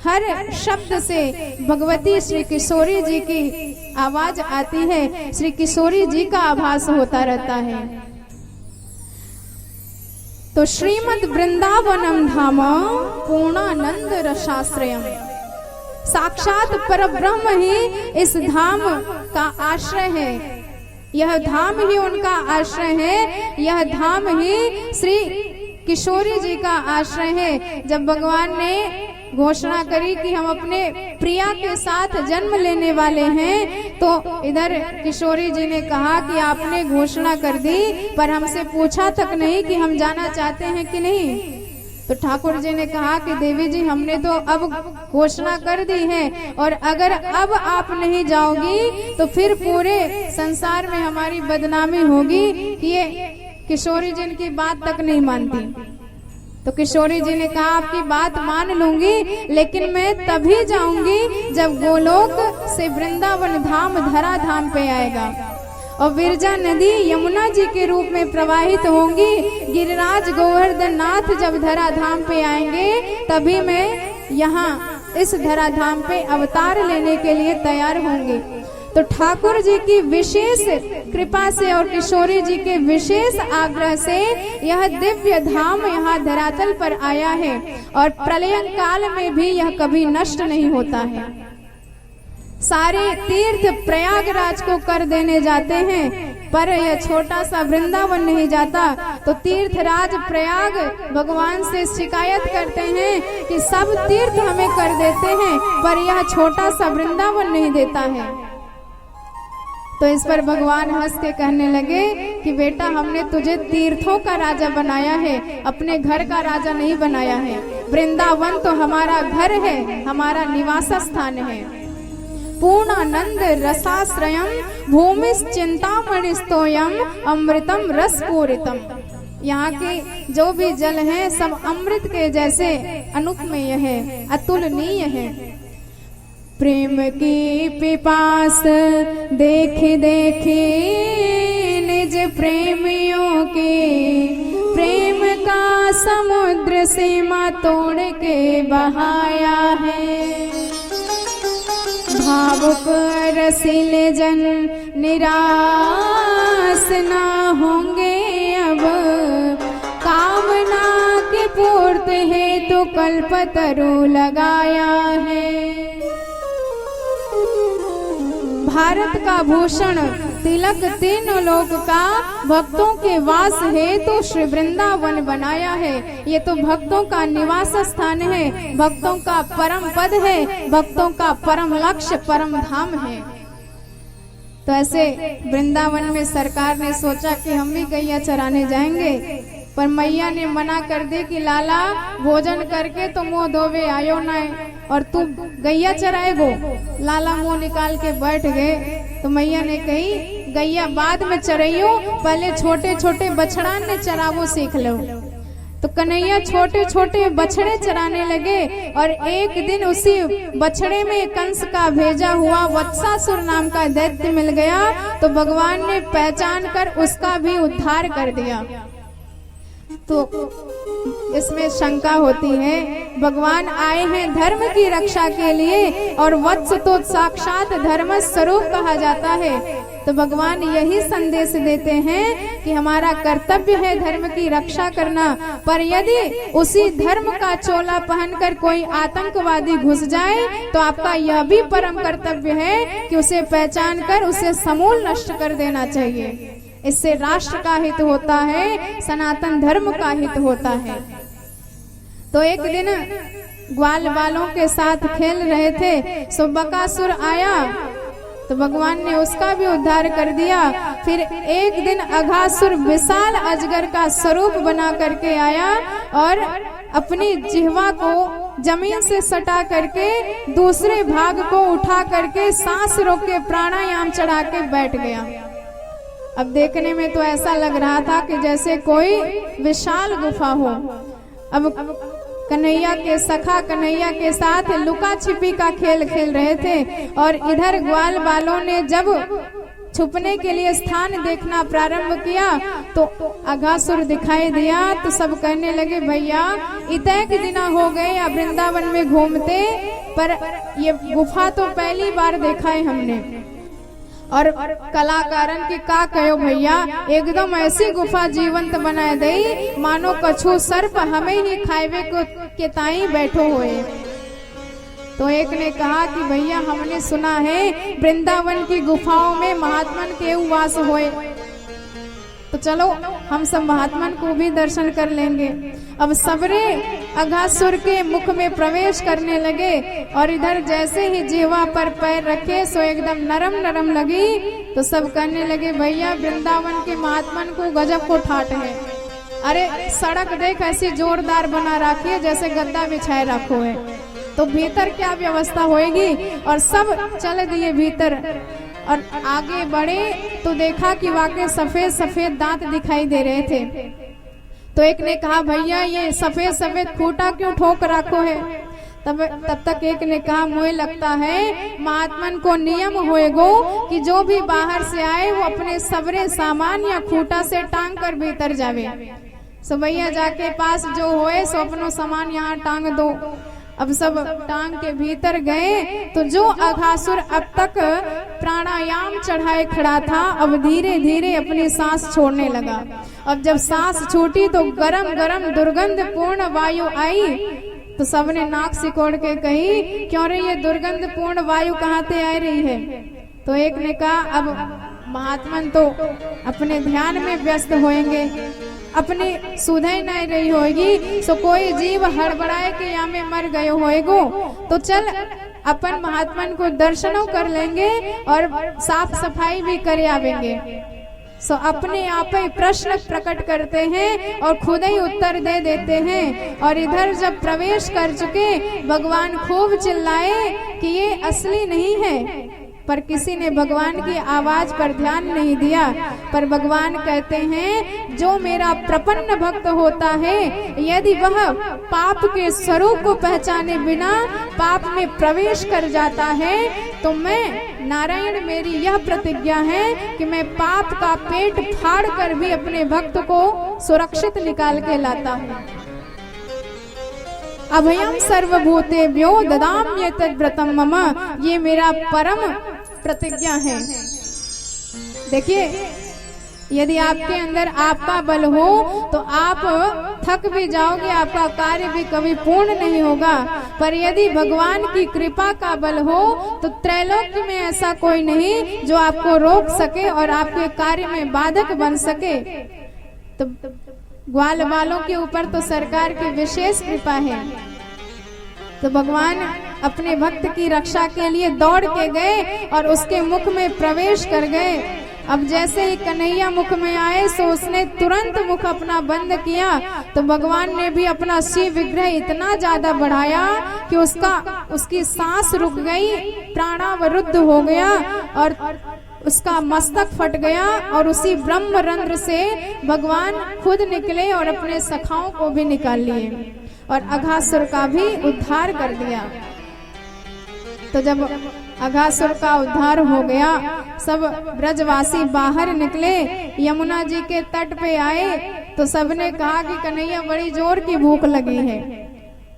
हर शब्द से भगवती श्री किशोरी जी की आवाज आती है, श्री किशोरी जी का आभास होता रहता है। तो श्रीमद् वृंदावनम धाम पूर्णानंद रसाश्रयम, साक्षात परब्रह्म ही इस धाम का आश्रय है। यह धाम ही उनका आश्रय है, यह धाम ही श्री किशोरी जी का आश्रय है। जब भगवान ने घोषणा करी कि हम अपने प्रिया के साथ जन्म लेने वाले हैं, तो इधर किशोरी जी ने कहा कि आपने घोषणा कर दी पर हमसे पूछा तक नहीं कि हम जाना चाहते हैं कि नहीं। तो ठाकुर जी ने कहा कि देवी जी हमने तो अब घोषणा कर दी है, और अगर अब आप नहीं जाओगी तो फिर पूरे संसार में हमारी बदनामी होगी कि ये किशोरी जी की बात तक नहीं मानती। तो किशोरी जी ने कहा आपकी बात मान लूंगी, लेकिन मैं तभी जाऊंगी जब गोलोक से वृंदावन धाम धरा धाम पे आएगा और विरजा नदी यमुना जी के रूप में प्रवाहित होंगी। गिरिराज गोवर्धन नाथ जब धरा धाम पे आएंगे तभी मैं यहाँ इस धरा धाम पे अवतार लेने के लिए तैयार होंगी। तो ठाकुर जी की विशेष कृपा से और किशोरी जी के विशेष आग्रह से यह दिव्य धाम यहाँ धरातल पर आया है, और प्रलय काल में भी यह कभी नष्ट नहीं होता है। सारे तीर्थ प्रयागराज को कर देने जाते हैं, पर यह छोटा सा वृंदावन नहीं जाता। तो तीर्थराज प्रयाग भगवान से शिकायत करते हैं कि सब तीर्थ हमें कर देते हैं, पर यह छोटा सा वृंदावन नहीं देता है। तो इस पर भगवान हंस के कहने लगे कि बेटा हमने तुझे तीर्थों का राजा बनाया है, अपने घर का राजा नहीं बनाया है। वृंदावन तो हमारा घर है, हमारा निवास स्थान है। पूर्णानंद रसाश्रयम भूमिश्चिंतामणिस्तोयम अमृतम रसपूरितम। यहाँ के जो भी जल हैं सब अमृत के जैसे अनुपमेय है, अतुलनीय है। प्रेम की पिपास देख देख निज प्रेमियों के, प्रेम का समुद्र सीमा तोड़ के बहाया है। भावुक रसीले जन निराश ना होंगे अब, कामना के पूर्ति हेतु कल्पतरु लगाया है। भारत का भूषण तिलक तीनों लोक का भक्तों के वास है तो श्री वृंदावन बनाया है। ये तो भक्तों का निवास स्थान है, भक्तों का परम पद है, भक्तों का परम लक्ष्य परम धाम है। तो ऐसे वृंदावन में सरकार ने सोचा कि हम भी गैया चराने जाएंगे, पर मैया ने मना कर दी कि लाला भोजन करके तो मुंह धोवे आयो ना, और तू गैया चराएगो। लाला मुंह निकाल के बैठ गए। तो मैया ने कही गैया बाद में चराइयो, पहले छोटे छोटे बछड़ान ने चरावो सीख लो। तो कन्हैया छोटे छोटे बछड़े चराने लगे, और एक दिन उसी बछड़े में कंस का भेजा हुआ वत्सासुर नाम का दैत्य मिल गया। तो भगवान ने पहचान कर उसका भी उद्धार कर दिया। तो इसमें शंका होती है, भगवान आए हैं धर्म की रक्षा के लिए, और वत्स तो साक्षात धर्म स्वरूप कहा जाता है। तो भगवान यही संदेश देते हैं कि हमारा कर्तव्य है धर्म की रक्षा करना, पर यदि उसी धर्म का चोला पहनकर कोई आतंकवादी घुस जाए तो आपका यह भी परम कर्तव्य है कि उसे पहचान कर उसे समूल नष्ट कर देना चाहिए। इससे राष्ट्र का हित होता है, सनातन धर्म का हित होता है। तो एक दिन ग्वाल बालों के साथ खेल रहे थे, सो बकासुर आया तो भगवान ने उसका भी उद्धार कर दिया। फिर एक दिन अघासुर विशाल अजगर का स्वरूप बना करके आया और अपनी जिह्वा को जमीन से सटा करके दूसरे भाग को उठा करके सांस रोक के प्राणायाम चढ़ा के बैठ गया। अब देखने में तो ऐसा लग रहा था कि जैसे कोई विशाल गुफा हो। अब कन्हैया के सखा कन्हैया के साथ लुका छिपी का खेल खेल रहे थे और इधर ग्वाल बालों ने जब छुपने के लिए स्थान देखना प्रारंभ किया तो अघासुर दिखाई दिया। तो सब कहने लगे भैया इतने दिना हो गए या वृंदावन में घूमते, पर ये गुफा तो पहली बार देखा है हमने। और कलाकारन की का कहो भैया, एकदम ऐसी गुफा जीवंत बनाए दई मानो कछु सर्प हमें ही खाएवे को के ताई बैठो हुए। तो एक ने कहा कि भैया हमने सुना है वृंदावन की गुफाओं में महात्मन के वास होए, तो चलो हम सब महात्मन को भी दर्शन कर लेंगे। अब सबरे अघासुर के मुख में प्रवेश करने लगे और इधर जैसे ही जिह्वा पर पैर रखे सो एकदम नरम नरम लगी। तो सब कहने लगे भैया वृंदावन के महात्मन को गजब को ठाट है। अरे सड़क देख ऐसी जोरदार बना रखी है जैसे गद्दा बिछाए रखो है, तो भीतर क्या व्यवस्था होएगी। और सब चल दिए भीतर और आगे बढ़े तो देखा कि वाकई सफेद सफेद दांत दिखाई दे रहे थे। तो एक ने कहा भैया ये सफेद सफेद खूंटा क्यों ठोक रखो है। तब तक एक ने कहा मुझे लगता है महात्मन को नियम होएगो कि जो भी बाहर से आए वो अपने सबरे सामान या खूंटा से टांग कर भीतर जावे। सो भैया जाके पास जो होए सो अपनो सामान यहाँ टांग दो। अब सब टांग के भीतर गए तो जो अघासुर अब तक प्राणायाम चढ़ाए खड़ा था अब धीरे धीरे अपनी सांस छोड़ने लगा। अब जब सांस छूटी तो गरम गरम दुर्गंध पूर्ण वायु आई। तो सबने नाक सिकोड़ के कही क्यों रे ये दुर्गंध पूर्ण वायु कहाँ से आ रही है। तो एक ने कहा अब महात्मन तो अपने ध्यान में व्यस्त होंगे, अपनी सुधय नहीं रही होगी, सो कोई जीव हड़बड़ाए के यहाँ में मर गए होएगो। तो चल अपन महात्मन को दर्शनों कर लेंगे और साफ सफाई भी करे आवेंगे। सो अपने आप ही प्रश्न प्रकट करते हैं और खुद ही उत्तर दे देते हैं। और इधर जब प्रवेश कर चुके भगवान खूब चिल्लाए कि ये असली नहीं है, पर किसी ने भगवान की आवाज पर ध्यान नहीं दिया। पर भगवान कहते हैं जो मेरा प्रपन्न भक्त होता है यदि वह पाप के स्वरूप को पहचाने बिना पाप में प्रवेश कर जाता है तो मैं नारायण मेरी यह प्रतिज्ञा है कि मैं पाप का पेट फाड़ कर भी अपने भक्त को सुरक्षित निकाल के लाता हूँ। अभयम सर्वभूतेभ्यो ददाम्येतद् व्रतम मम, ये मेरा परम प्रतिज्ञा है। देखिए यदि आपके अंदर आपका बल हो तो आप थक भी जाओगे, आपका कार्य भी कभी पूर्ण नहीं होगा। पर यदि भगवान की कृपा का बल हो तो त्रैलोक्य में ऐसा कोई नहीं जो आपको रोक सके और आपके कार्य में बाधक बन सके। तो ग्वाल वालों के ऊपर तो सरकार की विशेष कृपा है। तो भगवान अपने भक्त की रक्षा के लिए दौड़ के गए और उसके मुख में प्रवेश कर गए। अब जैसे ही कन्हैया मुख में आए सो उसने तुरंत मुख अपना बंद किया। तो भगवान ने भी अपना शिव विग्रह इतना ज्यादा बढ़ाया कि उसकी सांस रुक गई, प्राणावरुद्ध हो गया और उसका मस्तक फट गया। और उसी ब्रह्म रंध्र से भगवान खुद निकले और अपने सखाओं को भी निकाल लिए और अघासुर का भी उद्धार कर दिया। तो जब अघासुर का उद्धार हो गया सब ब्रजवासी बाहर निकले, यमुना जी के तट पे आए तो सबने कहा कि कन्हैया बड़ी जोर की भूख लगी है।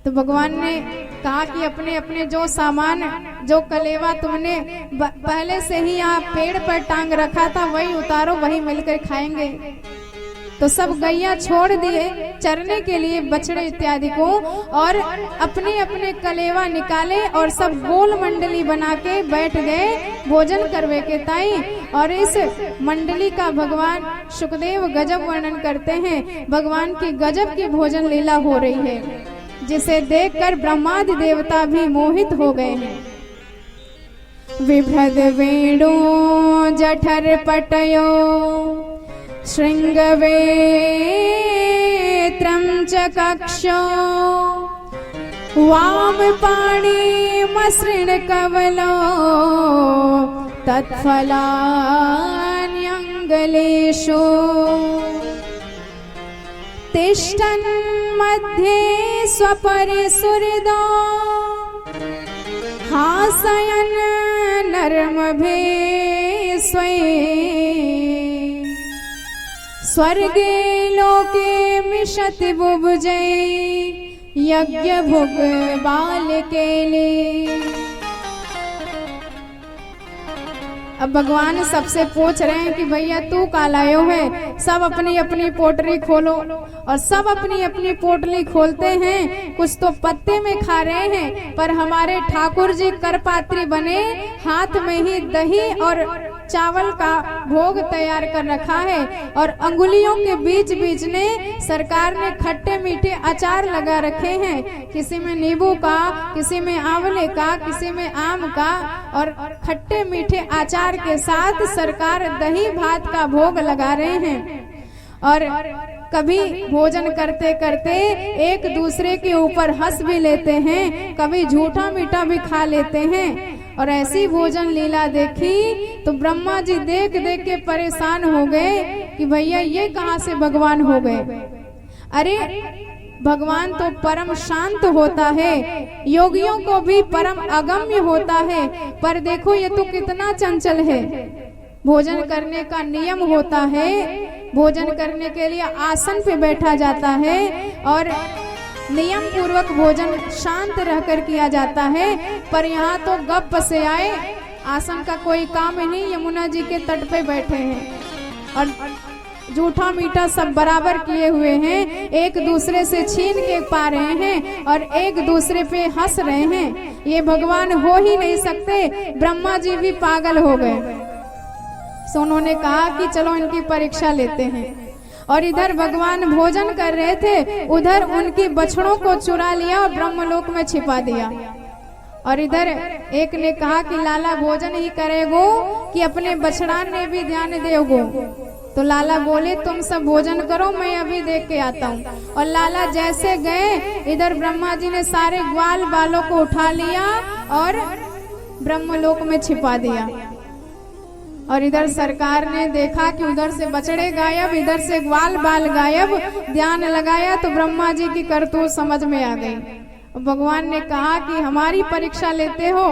तो भगवान ने कहा कि अपने अपने जो सामान जो कलेवा तुमने पहले से ही यहाँ पेड़ पर टांग रखा था वही उतारो, वही मिलकर खाएंगे। तो सब गैया छोड़ दिए चरने के लिए बछड़े इत्यादि को और अपने अपने कलेवा निकाले और सब गोल मंडली बना के बैठ गए भोजन करवे के ताई। और इस मंडली का भगवान शुकदेव गजब वर्णन करते हैं। भगवान की गजब की भोजन लीला हो रही है जिसे देखकर ब्रह्मादि देवता भी मोहित हो गए हैं। विभ्रद वेणु जठर पटयो श्रृंगवेत्रं च कक्षो वाम पाणी मसृण कवलो तत्फलान्यंगलेषु तिष्ठन् मध्ये स्वपरिसुहृदो हासयन् नर्मभे स्वे स्वर्गे लोके मिषति बुभुजे यज्ञ भुग बालकेले। अब भगवान सबसे पूछ रहे हैं कि भैया तू का लायो है। सब अपनी अपनी पोटली खोलो और सब अपनी अपनी पोटली खोलते हैं। कुछ तो पत्ते में खा रहे हैं, पर हमारे ठाकुर जी करपात्री बने, हाथ में ही दही और चावल का भोग तैयार कर रखा है और अंगुलियों के बीच बीच में सरकार ने खट्टे मीठे अचार लगा रखे हैं। किसी में नींबू का, किसी में आंवले का, किसी में आम का, और खट्टे मीठे अचार के साथ सरकार दही भात का भोग लगा रहे हैं। और कभी भोजन करते करते एक दूसरे के ऊपर हंस भी लेते हैं, कभी झूठा मीठा भी खा लेते हैं। और ऐसी भोजन लीला देखी तो ब्रह्मा जी देख देख के परेशान हो गए कि भैया ये कहाँ से भगवान हो गए। अरे भगवान तो परम शांत होता है, योगियों को भी परम अगम्य होता है, पर देखो ये तो कितना चंचल है। भोजन करने का नियम होता है, भोजन करने के लिए आसन पे बैठा जाता है और नियम पूर्वक भोजन शांत रहकर किया जाता है। पर यहाँ तो गप से आए, आसन का कोई काम नहीं, यमुना जी के तट पे बैठे हैं और झूठा मीठा सब बराबर किए हुए हैं, एक दूसरे से छीन के पा रहे हैं और एक दूसरे पे हंस रहे हैं। ये भगवान हो ही नहीं सकते। ब्रह्मा जी भी पागल हो गए। तो उन्होंने कहा कि चलो इनकी परीक्षा लेते हैं। और इधर भगवान भोजन कर रहे थे, उधर उनकी बछड़ों को चुरा लिया और ब्रह्मलोक में छिपा दिया। और इधर एक ने कहा कि लाला भोजन ही करेगो कि अपने बछड़ा ने भी ध्यान देगो। तो लाला बोले तुम सब भोजन करो, मैं अभी देख के आता हूँ। और लाला जैसे गए, इधर ब्रह्मा जी ने सारे ग्वाल बालों को उठा लिया और ब्रह्मलोक में छिपा दिया। और इधर सरकार ने देखा कि उधर से बछड़े गायब, इधर से ग्वाल बाल गायब। ध्यान लगाया तो ब्रह्मा जी की करतूत समझ में आ गई। भगवान ने कहा कि हमारी परीक्षा लेते हो,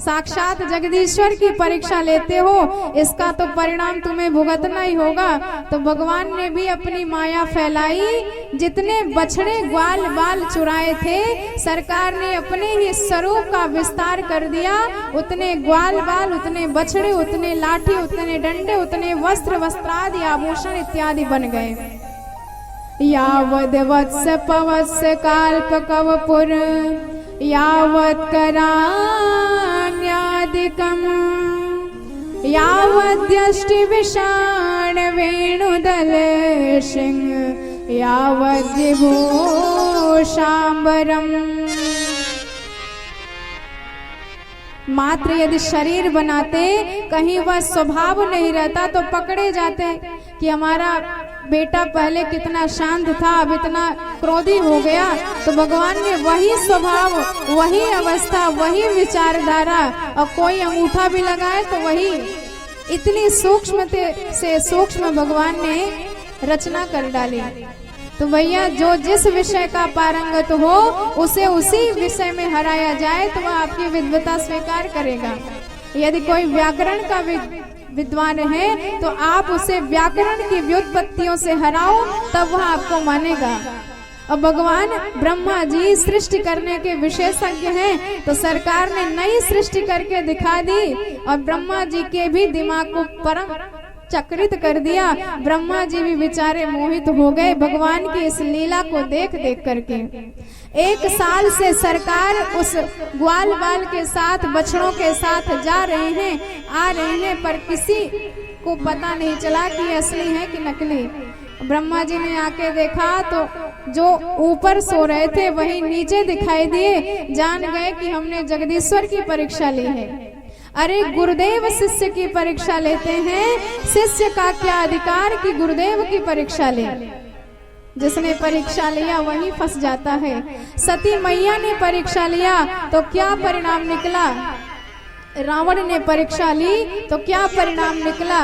साक्षात जगदीश्वर की परीक्षा लेते हो, इसका तो परिणाम तुम्हें भुगतना ही होगा। तो भगवान ने भी अपनी माया फैलाई, जितने बछड़े ग्वाल बाल चुराए थे सरकार ने अपने ही स्वरूप का विस्तार कर दिया। उतने ग्वाल बाल, उतने बछड़े, उतने लाठी, उतने डंडे, उतने वस्त्र वस्त्रादि आभूषण इत्यादि बन गए। यावद वत्स पवत्स काल्पकवपुर यावत् करान्यादिकम् यावद्यष्टि विषाण वेणुदल सिंह यावद्विभूषाम्बरम्। मात्र यदि शरीर बनाते, कहीं वह स्वभाव नहीं रहता तो पकड़े जाते कि हमारा बेटा पहले कितना शांत था, अब इतना क्रोधी हो गया। तो भगवान ने वही स्वभाव, वही अवस्था, वही विचारधारा, और कोई अंगूठा भी लगाए तो वही, इतनी सूक्ष्म से सूक्ष्म भगवान ने रचना कर डाली। तो भैया जो जिस विषय का पारंगत हो उसे उसी विषय में हराया जाए तो वह आपकी विद्वता स्वीकार करेगा। यदि कोई व्याकरण का विद्वान है तो आप उसे व्याकरण की व्युत्पत्तियों से हराओ, तब वह आपको मानेगा। और भगवान ब्रह्मा जी सृष्टि करने के विशेषज्ञ हैं, तो सरकार ने नई सृष्टि करके दिखा दी और ब्रह्मा जी के भी दिमाग को परम चक्रित कर दिया। ब्रह्मा जी भी बेचारे मोहित हो गए भगवान की इस लीला को देख देख करके। 1 साल से सरकार उस ग्वाल बाल के साथ, बछड़ों के साथ जा रहे हैं, आ रहे हैं, पर किसी को पता नहीं चला कि असली है कि नकली। ब्रह्मा जी ने आके देखा तो जो ऊपर सो रहे थे वही नीचे दिखाई दिए। जान गए कि हमने जगदीश्वर की परीक्षा ली है। अरे गुरुदेव शिष्य की परीक्षा लेते हैं, शिष्य का क्या अधिकार कि गुरुदेव की परीक्षा ले। जिसने परीक्षा लिया वही फंस जाता है। सती मैया ने परीक्षा लिया तो क्या परिणाम निकला, रावण ने परीक्षा ली तो क्या परिणाम निकला।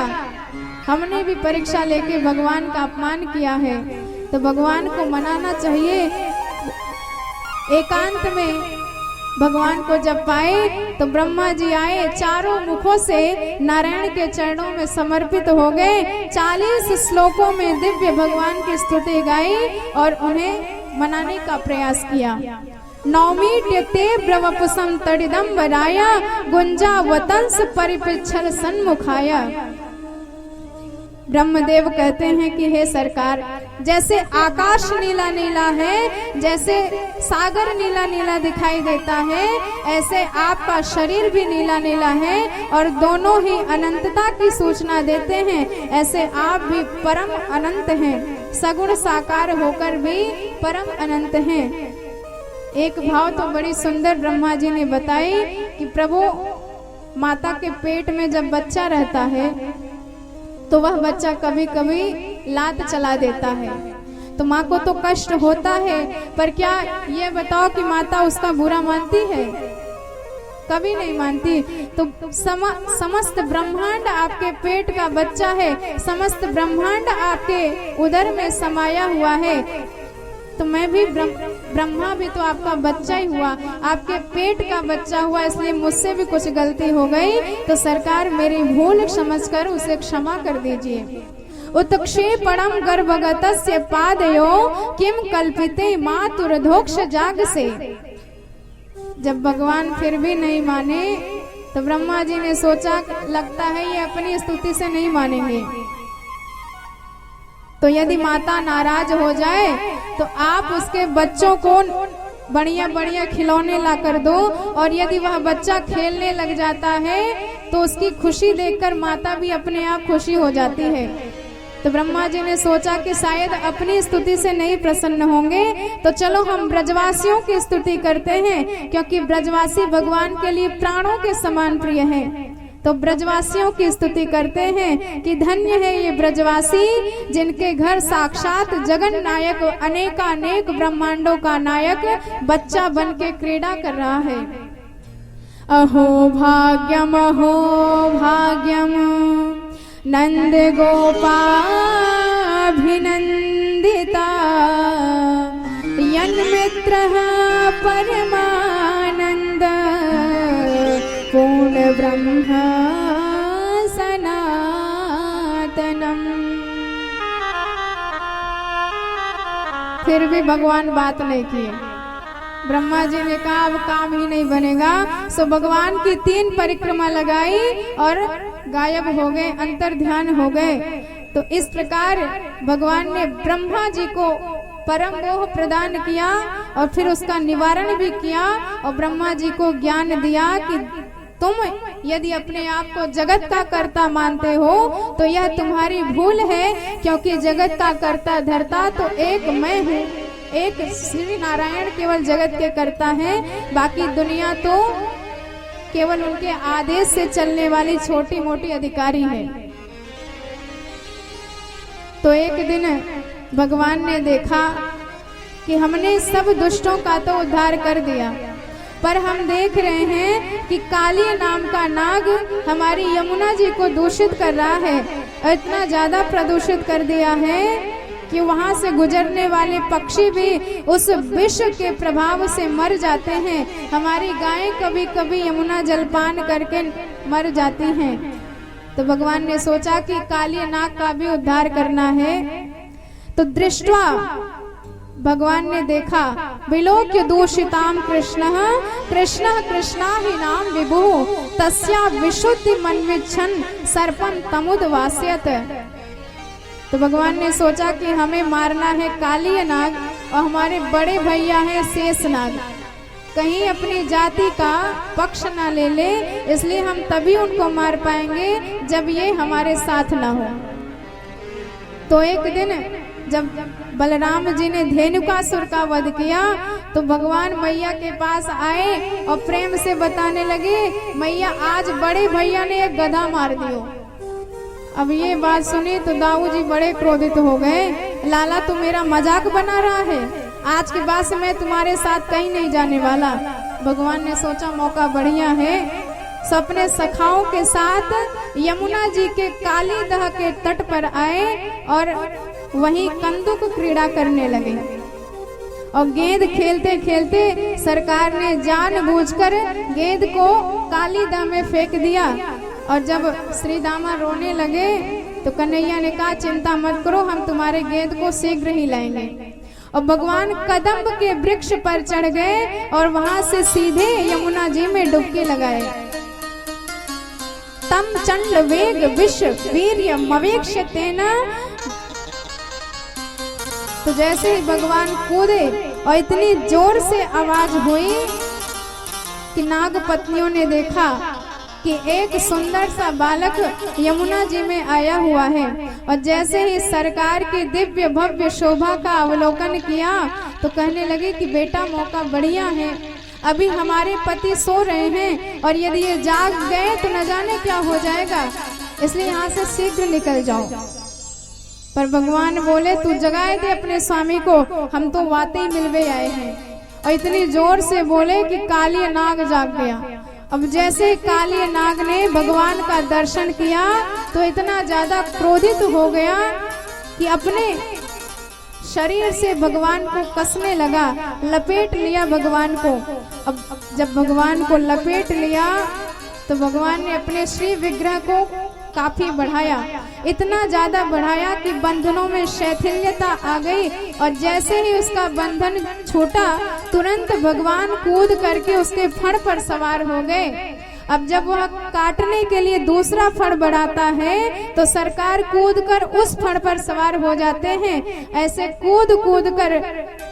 हमने भी परीक्षा लेके भगवान का अपमान किया है, तो भगवान को मनाना चाहिए। एकांत में भगवान को जब पाए तो ब्रह्मा जी आए, चारों मुखों से नारायण के चरणों में समर्पित हो गए। 40 श्लोकों में दिव्य भगवान की स्तुति गाई और उन्हें मनाने का प्रयास किया। नौमीट्यते ब्रवपुसम तडिदंबराया गुंजा वतंस परिपिच्छल सन्मुखाया। ब्रह्मदेव कहते हैं कि हे सरकार, जैसे आकाश नीला नीला है, जैसे सागर नीला नीला दिखाई देता है, ऐसे आपका शरीर भी नीला नीला है और दोनों ही अनंतता की सूचना देते हैं। ऐसे आप भी परम अनंत हैं, सगुण साकार होकर भी परम अनंत हैं। एक भाव तो बड़ी सुंदर ब्रह्मा जी ने बताई कि प्रभु, माता के पेट में जब बच्चा रहता है तो वह बच्चा कभी कभी लात चला देता है, तो माँ को तो कष्ट होता है, पर क्या ये बताओ कि माता उसका बुरा मानती है? कभी नहीं मानती। तो समस्त ब्रह्मांड आपके पेट का बच्चा है, समस्त ब्रह्मांड आपके उदर में समाया हुआ है। तो मैं भी ब्रह्मा भी तो आपका बच्चा ही हुआ, आपके पेट का बच्चा हुआ, इसलिए मुझसे भी कुछ गलती हो गई तो सरकार मेरी भूल समझकर उसे क्षमा कर दीजिए। उत्क्षेपणम गर्भगतस्य पादयो किम कल्पिते मातुर्धोक्ष जाग से। जब भगवान फिर भी नहीं माने तो ब्रह्मा जी ने सोचा, लगता है ये अपनी स्तुति से नहीं मानेंगे, तो यदि माता नाराज हो जाए तो आप उसके बच्चों को बढ़िया बढ़िया खिलौने ला कर दो, और यदि वह बच्चा खेलने लग जाता है तो उसकी खुशी देखकर माता भी अपने आप खुशी हो जाती है। तो ब्रह्मा जी ने सोचा कि शायद अपनी स्तुति से नहीं प्रसन्न होंगे, तो चलो हम ब्रजवासियों की स्तुति करते हैं, क्योंकि ब्रजवासी भगवान के लिए प्राणों के समान प्रिय हैं। तो ब्रजवासियों की स्तुति करते हैं कि धन्य है ये ब्रजवासी, जिनके घर साक्षात जगन नायक, अनेकानेक ब्रह्मांडों का नायक बच्चा बन के क्रीड़ा कर रहा है। अहो भाग्यम नंद गोपाभिनंदिता, यन्मित्रः परमानंद पूर्ण ब्रह्म सनातनम। फिर भी भगवान बात नहीं किए। ब्रह्मा जी ने कहा अब काम ही नहीं बनेगा, सो भगवान की 3 परिक्रमा लगाई और गायब हो गए, अंतर ध्यान हो गए। तो इस प्रकार भगवान ने ब्रह्मा जी को परम मोह प्रदान किया और फिर उसका निवारण भी किया, और ब्रह्मा जी को ज्ञान दिया कि तुम यदि अपने आप को जगत का कर्ता मानते हो तो यह तुम्हारी भूल है, क्योंकि जगत का कर्ता धर्ता तो एक मैं हूँ। एक श्री नारायण केवल जगत के कर्ता हैं, बाकी दुनिया तो केवल उनके आदेश से चलने वाली छोटी मोटी अधिकारी है। तो एक दिन भगवान ने देखा कि हमने सब दुष्टों का तो उद्धार कर दिया, पर हम देख रहे हैं कि काली नाम का नाग हमारी यमुना जी को दूषित कर रहा है। इतना ज्यादा प्रदूषित कर दिया है कि वहां से गुजरने वाले पक्षी भी उस विष के प्रभाव से मर जाते हैं। हमारी गायें कभी कभी यमुना जलपान करके मर जाती हैं। तो भगवान ने सोचा कि काली नाग का भी उद्धार करना है। तो दृष्टवा भगवान ने देखा, विलोक्य दूषिताम कृष्ण कृष्णा ही नाम विभु तस्या विशुद्धि मन्विच्छन् सर्पम तमुद्वास्यत। तो भगवान ने सोचा कि हमें मारना है काली नाग और हमारे बड़े भैया हैं शेष नाग, कहीं अपनी जाति का पक्ष ना ले ले, इसलिए हम तभी उनको मार पाएंगे जब ये हमारे साथ ना हो। तो एक दिन जब बलराम जी ने धेनुकासुर का वध किया तो भगवान मैया के पास आए और प्रेम से बताने लगे, मैया आज बड़े भैया ने एक गधा मार दियो। अब ये बात सुनी तो दाऊ जी बड़े क्रोधित हो गए, लाला तू मेरा मजाक बना रहा है, आज के बाद से मैं तुम्हारे साथ कहीं नहीं जाने वाला। भगवान ने सोचा मौका बढ़िया है, सपने सखाओं के साथ यमुना जी के कालीदह के तट पर आए और वहीं कंदुक क्रीड़ा करने लगे। और गेंद खेलते खेलते सरकार ने जानबूझकर गेंद को कालीदह में फेंक दिया। और जब श्री दामा रोने लगे तो कन्हैया ने कहा चिंता मत करो, हम तुम्हारे गेंद को शीघ्र ही लाएंगे। और भगवान कदम्ब के वृक्ष पर चढ़ गए और वहां से सीधे यमुना जी में डुबकी लगाए। तम चंड वेग विश्व वीर्य मवेक्ष तेना, तो जैसे ही भगवान कूदे और इतनी जोर से आवाज हुई कि नाग पत्नियों ने देखा कि एक सुंदर सा बालक यमुना जी में आया हुआ है। और जैसे ही सरकार की दिव्य भव्य शोभा का अवलोकन किया तो कहने लगे कि बेटा मौका बढ़िया है, अभी हमारे पति सो रहे हैं और यदि ये जाग गए तो न जाने क्या हो जाएगा, इसलिए यहाँ से शीघ्र निकल जाओ। पर भगवान बोले तू जगाए दे अपने स्वामी को, हम तो वाकई मिलवे आए हैं। और इतनी जोर से बोले कि काली नाग जाग गया। अब जैसे काली नाग ने भगवान का दर्शन किया तो इतना ज्यादा क्रोधित हो गया कि अपने शरीर से भगवान को कसने लगा, लपेट लिया भगवान को। अब जब भगवान को लपेट लिया तो भगवान ने अपने श्री विग्रह को काफी बढ़ाया, इतना ज्यादा बढ़ाया कि बंधनों में शैथिल्यता आ गई। और जैसे ही उसका बंधन छूटा तुरंत भगवान कूद करके उसके फण पर सवार हो गए। अब जब वह काटने के लिए दूसरा फण बढ़ाता है तो सरकार कूद कर उस फण पर सवार हो जाते हैं। ऐसे कूद कूद कर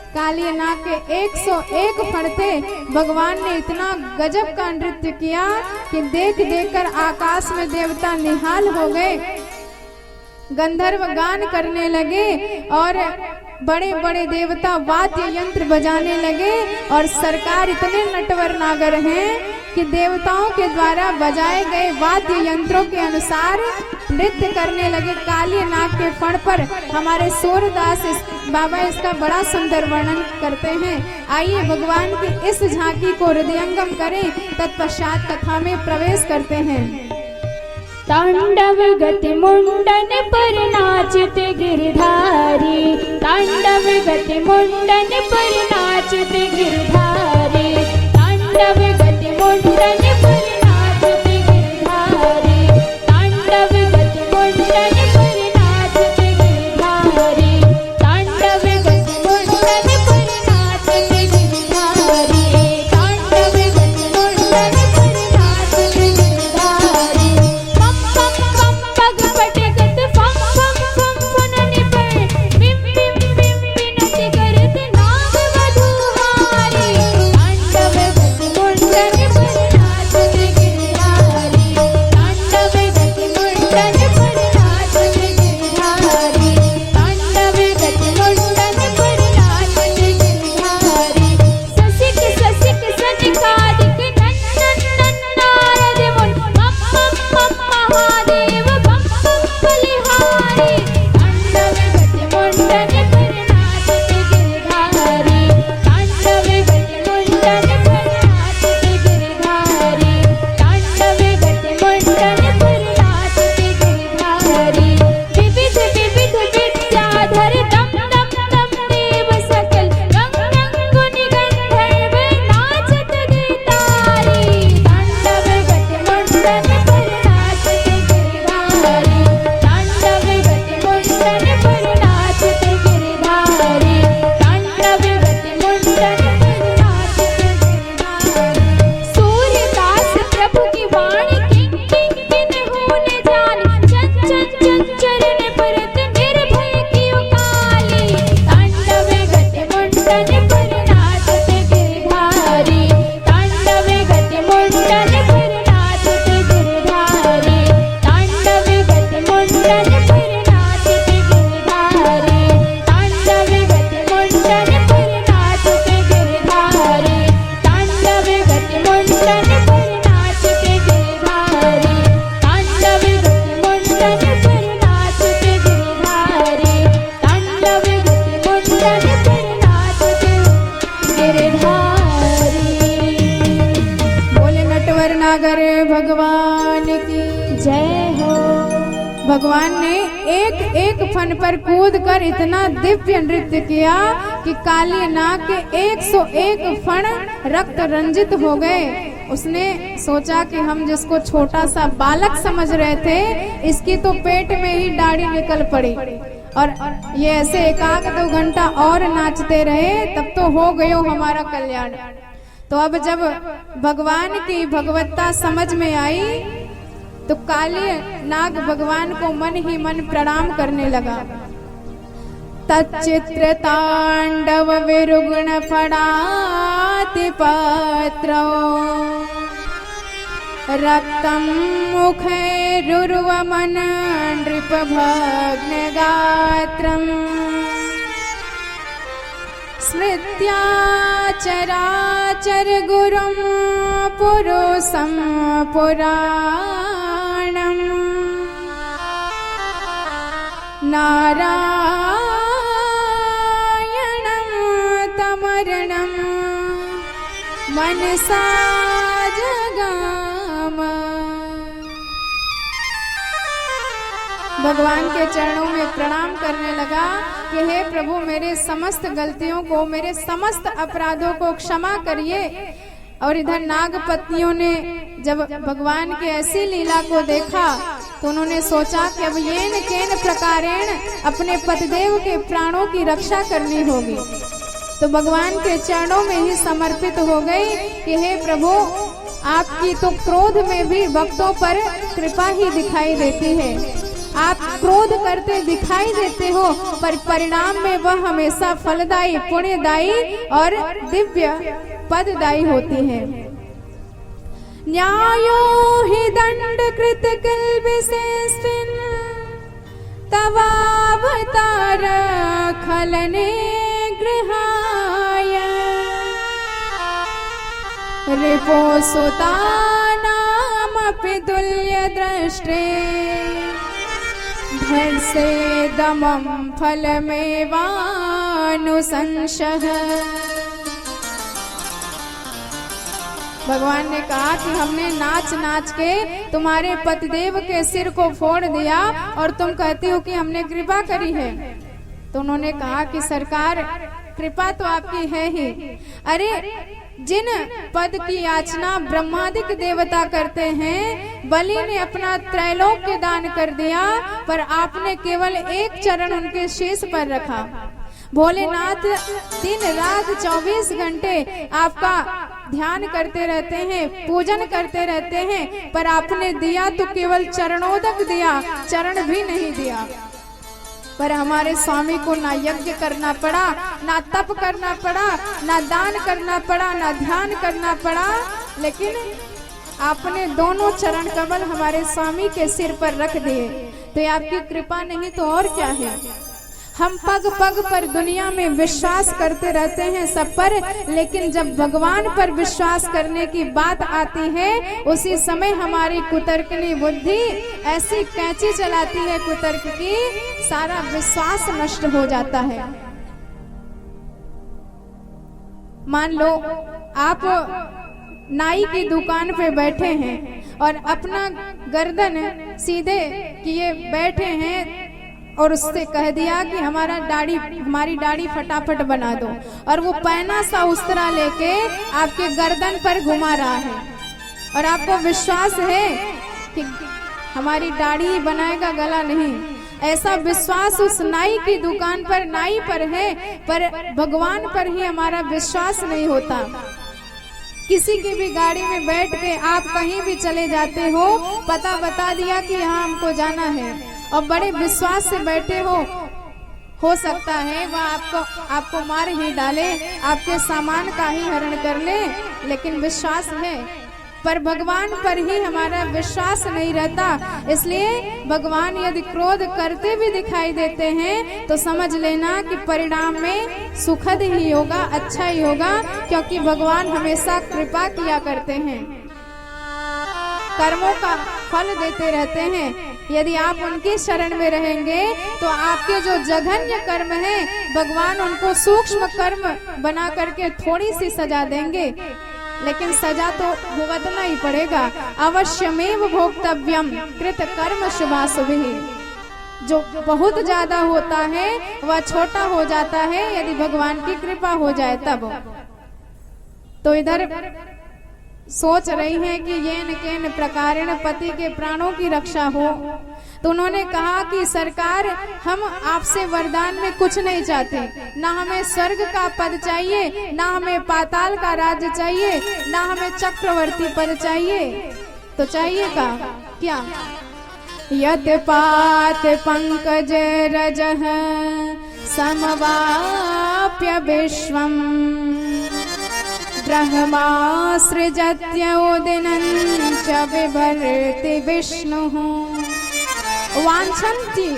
काली नाग के 101 फण थे। भगवान ने इतना गजब का नृत्य किया कि देख देख कर आकाश में देवता निहाल हो गए, गंधर्व गान करने लगे और बड़े बड़े देवता वाद्य यंत्र बजाने लगे। और सरकार इतने नटवर नागर हैं कि देवताओं के द्वारा बजाए गए वाद्य यंत्रों के अनुसार नृत्य करने लगे काली नाग के फण पर। हमारे सूरदास बाबा इसका बड़ा सुंदर वर्णन करते हैं। आइए भगवान की इस झांकी को हृदयंगम करें, तत्पश्चात कथा में प्रवेश करते हैं। तांडव गति मुंडन पर नाचते गिरधारी, तांडव गति मुंडन पर नाचते गिरधारी, तांडव गति मुंडन पर नाचते गिरधारी, तांडव गति मुंडन पर नाचते गिरधारी, तांडव गति मुंडन पर नाचते गिरधारी, तांडव गति मुंडन पर नाचते गिरधारी। पग पटकत फम फम फम फुननि पर बिम बिम बिम बिनती करते भगवान ने एक एक फन पर कूद कर इतना दिव्य नृत्य किया कि काली नाग के 101 फन रक्त रंजित हो गए। उसने सोचा कि हम जिसको छोटा सा बालक समझ रहे थे, इसकी तो पेट में ही दाढ़ी निकल पड़ी, और ये ऐसे 1-2 घंटा और नाचते रहे तब तो हो गयो हमारा कल्याण। तो अब जब भगवान की भगवत्ता समझ में आई तो काली नाग भगवान को मन ही मन प्रणाम करने लगा। तच्चित्र तांडव विरुग्ण फड़ाति पत्रो रक्तम मुखे रुर्वमन नृप भग्न गात्रम स्मृत्या चराचर गुरुम पुरुषम पुराणम नारायणम तमरणम मनसा जगाम। भगवान के चरणों में प्रणाम करने लगा कि हे प्रभु, मेरे समस्त गलतियों को, मेरे समस्त अपराधों को क्षमा करिए। और इधर नागपत्नियों ने जब भगवान की ऐसी लीला को देखा तो उन्होंने सोचा कि अब येन केन प्रकारेण अपने पतिदेव के प्राणों की रक्षा करनी होगी। तो भगवान के चरणों में ही समर्पित हो गई कि हे प्रभु, आपकी तो क्रोध में भी भक्तों पर कृपा ही दिखाई देती है। आप क्रोध करते दिखाई देते हो, पर परिणाम में वह हमेशा फलदायी, पुण्यदायी और दिव्य पददायी होती है। न्यायो हि दंड कृत किल्बिषेऽस्मिन् तवावतार खलने गृहाय रिपो सुतानामपि तुल्य दृष्टे धर्षे दमं फलमेवानुशंसः। भगवान ने कहा कि हमने नाच नाच के तुम्हारे पतिदेव के सिर को फोड़ दिया और तुम कहती हो कि हमने कृपा करी है। तो उन्होंने कहा कि सरकार, कृपा तो आपकी है ही। अरे, जिन पद की याचना ब्रह्मादिक देवता करते हैं, बलि ने अपना त्रैलोक्य दान कर दिया, पर आपने केवल एक चरण उनके शीश पर रखा। भोलेनाथ दिन रात 24 घंटे आपका ध्यान करते रहते हैं, पूजन करते रहते हैं, पर आपने दिया तो केवल चरणोदक दिया, चरण भी नहीं दिया। पर हमारे स्वामी को ना यज्ञ करना पड़ा, ना तप करना पड़ा, ना दान करना पड़ा, ना ध्यान करना पड़ा, लेकिन आपने दोनों चरण कमल हमारे स्वामी के सिर पर रख दिए। तो ये आपकी कृपा नहीं तो और क्या है। हम पग पग पर दुनिया में विश्वास करते रहते हैं सब पर, लेकिन जब भगवान पर विश्वास करने की बात आती है, उसी समय हमारी कुतर्कनी बुद्धि ऐसी कैंची चलाती है कुतर्क की, सारा विश्वास नष्ट हो जाता है। मान लो आप नाई की दुकान पे बैठे हैं और अपना गर्दन सीधे किए बैठे हैं और उससे कह दिया कि हमारी दाढ़ी फटाफट बना दो, और वो पैना सा उस्तरा लेके आपके गर्दन पर घुमा रहा है, और आपको विश्वास है कि हमारी दाढ़ी बनाएगा, गला नहीं। ऐसा विश्वास उस नाई की दुकान पर, नाई पर है, पर भगवान पर ही हमारा विश्वास नहीं होता। किसी की भी गाड़ी में बैठ के आप कहीं भी चले जाते हो, पता बता दिया कि यहाँ हमको जाना है, और बड़े विश्वास से बैठे हो सकता है वह आपको मार ही डाले, आपके सामान का ही हरण कर ले, लेकिन विश्वास है। पर भगवान पर ही हमारा विश्वास नहीं रहता। इसलिए भगवान यदि क्रोध करते भी दिखाई देते हैं तो समझ लेना कि परिणाम में सुखद ही होगा, अच्छा ही होगा, क्योंकि भगवान हमेशा कृपा किया करते हैं, कर्मों का फल देते रहते हैं। यदि आप उनकी शरण में रहेंगे तो आपके जो जघन्य कर्म हैं, भगवान उनको सूक्ष्म कर्म बना करके थोड़ी सी सजा देंगे, लेकिन सजा तो भुगतना ही पड़ेगा। अवश्यमेव भोक्तव्यम कृत कर्म शुभाशुभि। जो बहुत ज्यादा होता है वह छोटा हो जाता है यदि भगवान की कृपा हो जाए तब। तो इधर सोच रही हैं कि येन केन प्रकारेण पति के प्राणों की रक्षा हो। तो उन्होंने कहा कि सरकार, हम आपसे वरदान में कुछ नहीं चाहते, ना हमें स्वर्ग का पद चाहिए, ना हमें पाताल का राज्य चाहिए, ना हमें चक्रवर्ती पद चाहिए। तो चाहिए क्या? यत पात पंकज रजः समवाप्य विश्वम् ब्रह्मा सृजत्योदिनं च बिभर्ति विष्णुः वांछन्ति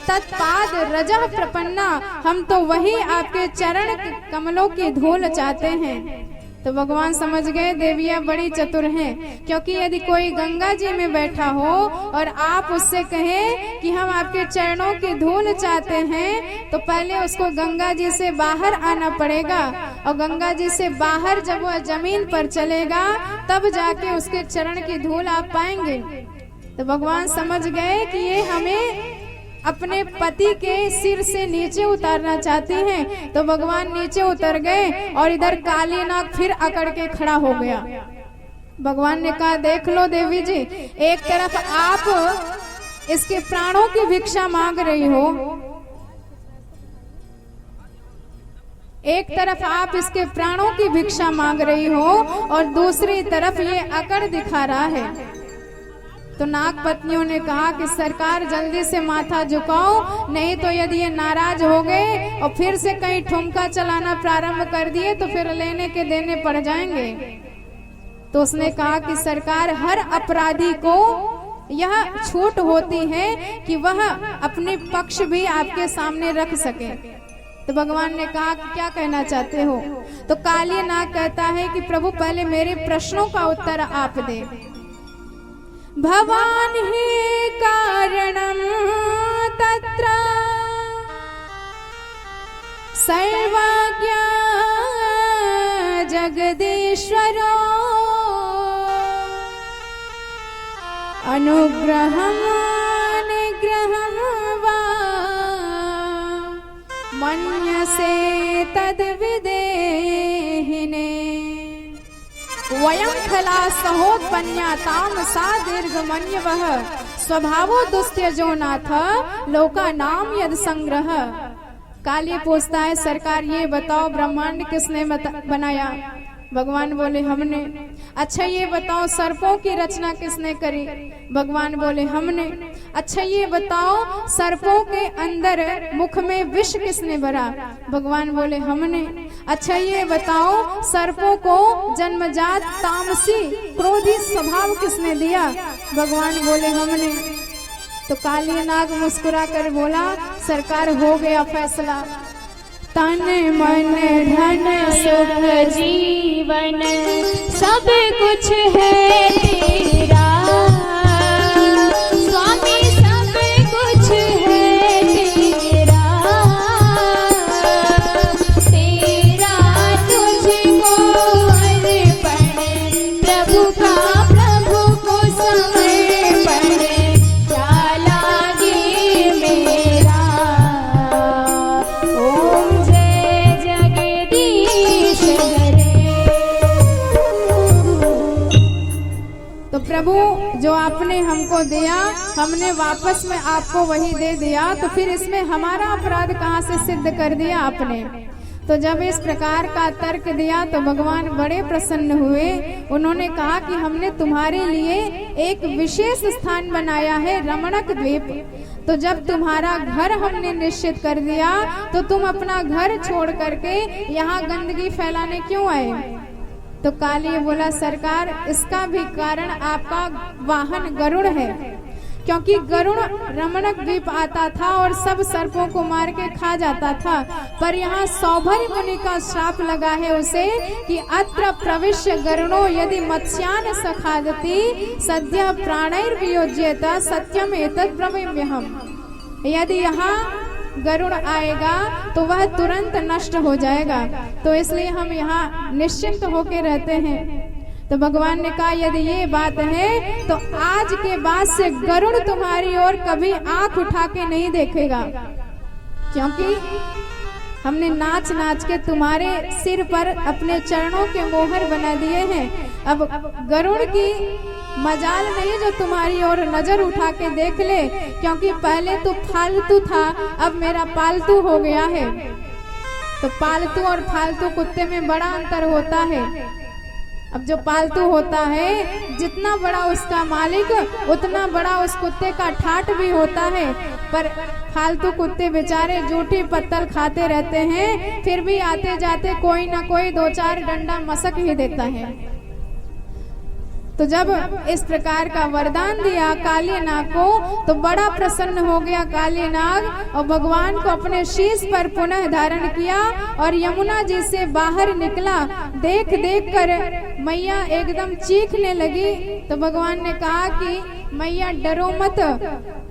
तत्पाद रजः प्रपन्ना। हम तो वही आपके चरण कमलों की धूल चाहते हैं। तो भगवान समझ गए देवियां बड़ी चतुर हैं, क्योंकि यदि कोई गंगा जी में बैठा हो और आप उससे कहें कि हम आपके चरणों की धूल चाहते हैं, तो पहले उसको गंगा जी से बाहर आना पड़ेगा, और गंगा जी से बाहर जब वह जमीन पर चलेगा तब जाके उसके चरण की धूल आप पाएंगे। तो भगवान समझ गए कि ये हमें अपने पति के सिर से नीचे उतारना चाहती हैं। तो भगवान नीचे उतर गए और इधर काली नाग फिर अकड़ के खड़ा हो गया। भगवान ने कहा, देख लो देवी जी, एक तरफ आप इसके प्राणों की भिक्षा मांग रही हो, एक तरफ आप इसके प्राणों की भिक्षा मांग रही हो और दूसरी तरफ ये अकड़ दिखा रहा है। तो नाग पत्नियों ने कहा कि सरकार जल्दी से माथा झुकाओ, नहीं तो यदि ये नाराज हो गए और फिर से कहीं ठुमका चलाना प्रारंभ कर दिए तो फिर लेने के देने पड़ जाएंगे। तो उसने कहा कि सरकार, हर अपराधी को यह छूट होती है कि वह अपने पक्ष भी आपके सामने रख सके। तो भगवान ने कहा कि क्या कहना चाहते हो? तो काली नाग कहता है कि प्रभु, पहले मेरे प्रश्नों का उत्तर आप दे। भवान ही कारणं तत्र सर्वज्ञ जगदीश्वरो अनुग्रहं निग्रहं वा मन्यसे तद्विदेहिने वयं खला सहोत्पन्या ताम सा दीर्घमन्यवः स्वभावो दुस्त्यजो नाथ लोका नाम यद संग्रह। काली पूछता है, सरकार ये बताओ ब्रह्मांड किसने बनाया? भगवान बोले, हमने। अच्छा ये बताओ सर्पों की रचना किसने करी? भगवान बोले, हमने। अच्छा ये बताओ सर्पों के अंदर मुख में विष किसने भरा? भगवान बोले, हमने। अच्छा ये बताओ सर्पों को जन्मजात तामसी क्रोधी स्वभाव किसने दिया? भगवान बोले, हमने। तो काली नाग मुस्कुरा कर बोला, सरकार हो गया फैसला। तन मन धन सुख जीवन सब कुछ है तेरा स्वामी, सब कुछ है तेरा, तेरा तुझको अर्पण प्रभु का, प्रभु को समर्पण क्या लागे मेरा। ओम जय जगदीश हरे। तो प्रभु जो आपने हमको दिया, हमने वापस में आपको वही दे दिया, तो फिर इसमें हमारा अपराध कहाँ से सिद्ध कर दिया आपने? तो जब इस प्रकार का तर्क दिया तो भगवान बड़े प्रसन्न हुए। उन्होंने कहा कि हमने तुम्हारे लिए एक विशेष स्थान बनाया है, रमणक द्वीप। तो जब तुम्हारा घर हमने निश्चित कर दिया तो तुम अपना घर छोड़ करके यहाँ गंदगी फैलाने क्यों आए? तो काली बोला, सरकार इसका भी कारण आपका वाहन गरुड़ है, क्योंकि गरुड़ रमणक द्वीप आता था और सब सर्पों को मार के खा जाता था। पर यहाँ सौभरी मुनि का श्राप लगा है उसे कि अत्र प्रविश्य गरुणो यदि मत्स्यान सखादति सद्यः प्राणैर्वियोज्येत सत्यम एतत् ब्रवीम्यहम्। यदि यहाँ गरुड़ आएगा तो वह तुरंत नष्ट हो जाएगा, तो इसलिए हम यहाँ निश्चिंत होके रहते हैं। तो भगवान ने कहा यदि ये बात है तो आज के बाद से गरुड़ तुम्हारी ओर कभी आंख उठा के नहीं देखेगा, क्योंकि हमने नाच नाच के तुम्हारे सिर पर अपने चरणों के मोहर बना दिए हैं। अब गरुड़ की मजाल नहीं जो तुम्हारी ओर नजर उठा के देख ले, क्योंकि पहले तो फालतू था, अब मेरा पालतू हो गया है। तो पालतू और फालतू कुत्ते में बड़ा अंतर होता है। अब जो पालतू होता है, जितना बड़ा उसका मालिक उतना बड़ा उस कुत्ते का ठाठ भी होता है। पर फालतू कुत्ते बेचारे जूठी पत्तल खाते रहते हैं, फिर भी आते जाते कोई ना कोई 2-4 डंडा मसक ही देता है। तो जब इस प्रकार का वरदान दिया काली नाग को, तो बड़ा प्रसन्न हो गया काली नाग और भगवान को अपने शीश पर पुनः धारण किया और यमुना जी से बाहर निकला। देख देख कर मैया एकदम चीखने लगी। तो भगवान ने कहा कि मैया डरो मत,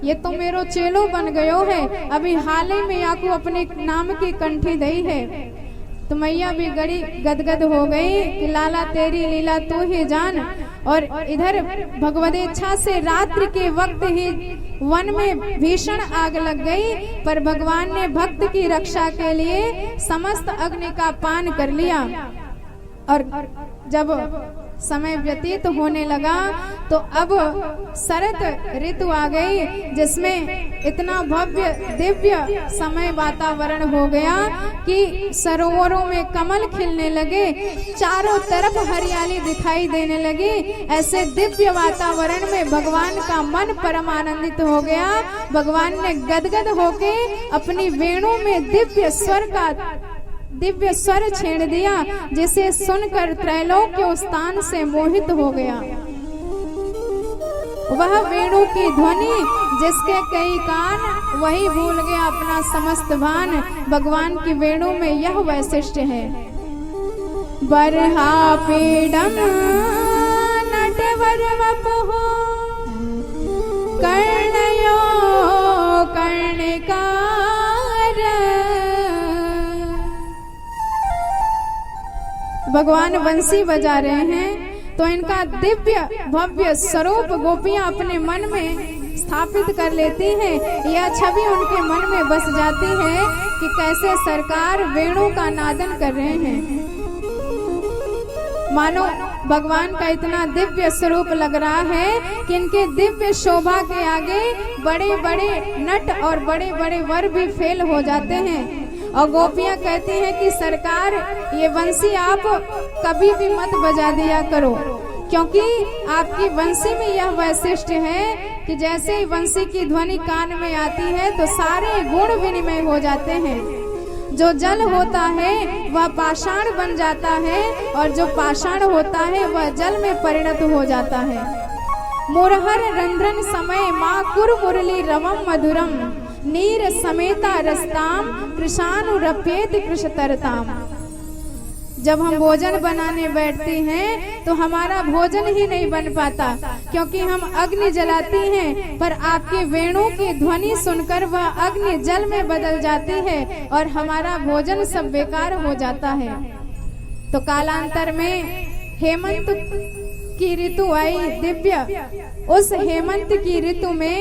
ये तो मेरो चेलो बन गयो है, अभी हाल ही में याकू अपने नाम की कंठी दई है। तो मैया भी गड़ी गदगद हो गई कि लाला तेरी लीला तू ही जान। और इधर भगवदेच्छा से रात्रि के वक्त ही वन में भीषण आग लग गई, पर भगवान ने भक्त की रक्षा के लिए समस्त अग्नि का पान कर लिया। और जब समय व्यतीत होने लगा तो अब शरत ऋतु आ गई, जिसमें इतना भव्य दिव्य समय वातावरण हो गया कि सरोवरों में कमल खिलने लगे, चारों तरफ हरियाली दिखाई देने लगी। ऐसे दिव्य वातावरण में भगवान का मन परम आनंदित हो गया। भगवान ने गदगद होके अपनी वेणु में दिव्य स्वर छेड़ दिया, जिसे सुनकर त्रैलोक्य उस तान से मोहित हो गया। वह वेणु की ध्वनि जिसके कई कान, वही भूल गया अपना समस्त भान। भगवान की वेणु में यह वैशिष्ट्य है। बरहा पीडम नटवर वपुः कर्णयो कर्णिकार। भगवान बंसी बजा रहे हैं तो इनका दिव्य भव्य स्वरूप गोपियां अपने मन में स्थापित कर लेती हैं। यह छवि उनके मन में बस जाती है कि कैसे सरकार वेणु का नादन कर रहे हैं। मानो भगवान का इतना दिव्य स्वरूप लग रहा है कि इनके दिव्य शोभा के आगे बड़े बड़े नट और बड़े बड़े वर भी फेल हो जाते हैं। और गोपियां कहती हैं कि सरकार ये बंसी आप कभी भी मत बजा दिया करो, क्योंकि आपकी बंसी में यह वैशिष्ट्य है कि जैसे ही बंसी की ध्वनि कान में आती है तो सारे गुण विनिमय हो जाते हैं। जो जल होता है वह पाषाण बन जाता है और जो पाषाण होता है वह जल में परिणत हो जाता है। मुरहर रंध्रन समय माँ कुर मुरली रवम मधुरम नीर समेता रस्ताम कृषानुरप्येत कृषतरताम। जब हम भोजन बनाने बैठते हैं तो हमारा भोजन ही नहीं बन पाता, क्योंकि हम अग्नि जलाती हैं, पर आपकी वेणु की ध्वनि सुनकर वह अग्नि जल में बदल जाती है और हमारा भोजन सब बेकार हो जाता है। तो कालांतर में हेमंत की ऋतु आई दिव्य। उस हेमंत की ऋतु में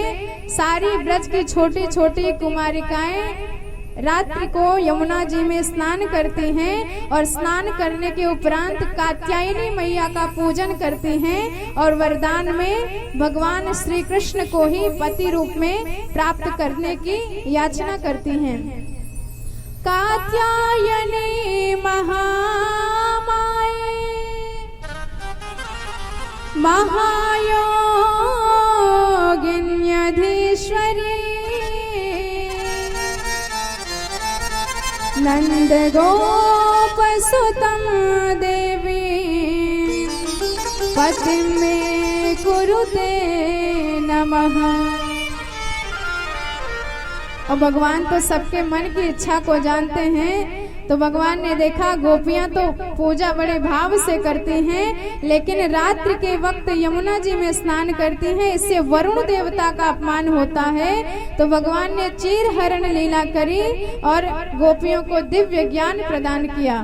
सारी ब्रज की छोटी छोटी कुमारिकाएं रात्रि को यमुना जी में स्नान करती हैं और स्नान करने के उपरांत कात्यायनी मैया का पूजन करती हैं और वरदान में भगवान श्री कृष्ण को ही पति रूप में प्राप्त करने की याचना करती हैं। कात्यायनी महामाये महायोगिन्यधीश्वरी नंद गोप सुतम देवी पति में कुरुते नमः। और भगवान तो सबके मन की इच्छा को जानते हैं। तो भगवान ने देखा गोपियां तो पूजा बड़े भाव से करती हैं, लेकिन रात्रि के वक्त यमुना जी में स्नान करती हैं, इससे वरुण देवता का अपमान होता है। तो भगवान ने चीर हरण लीला करी और गोपियों को दिव्य ज्ञान प्रदान किया।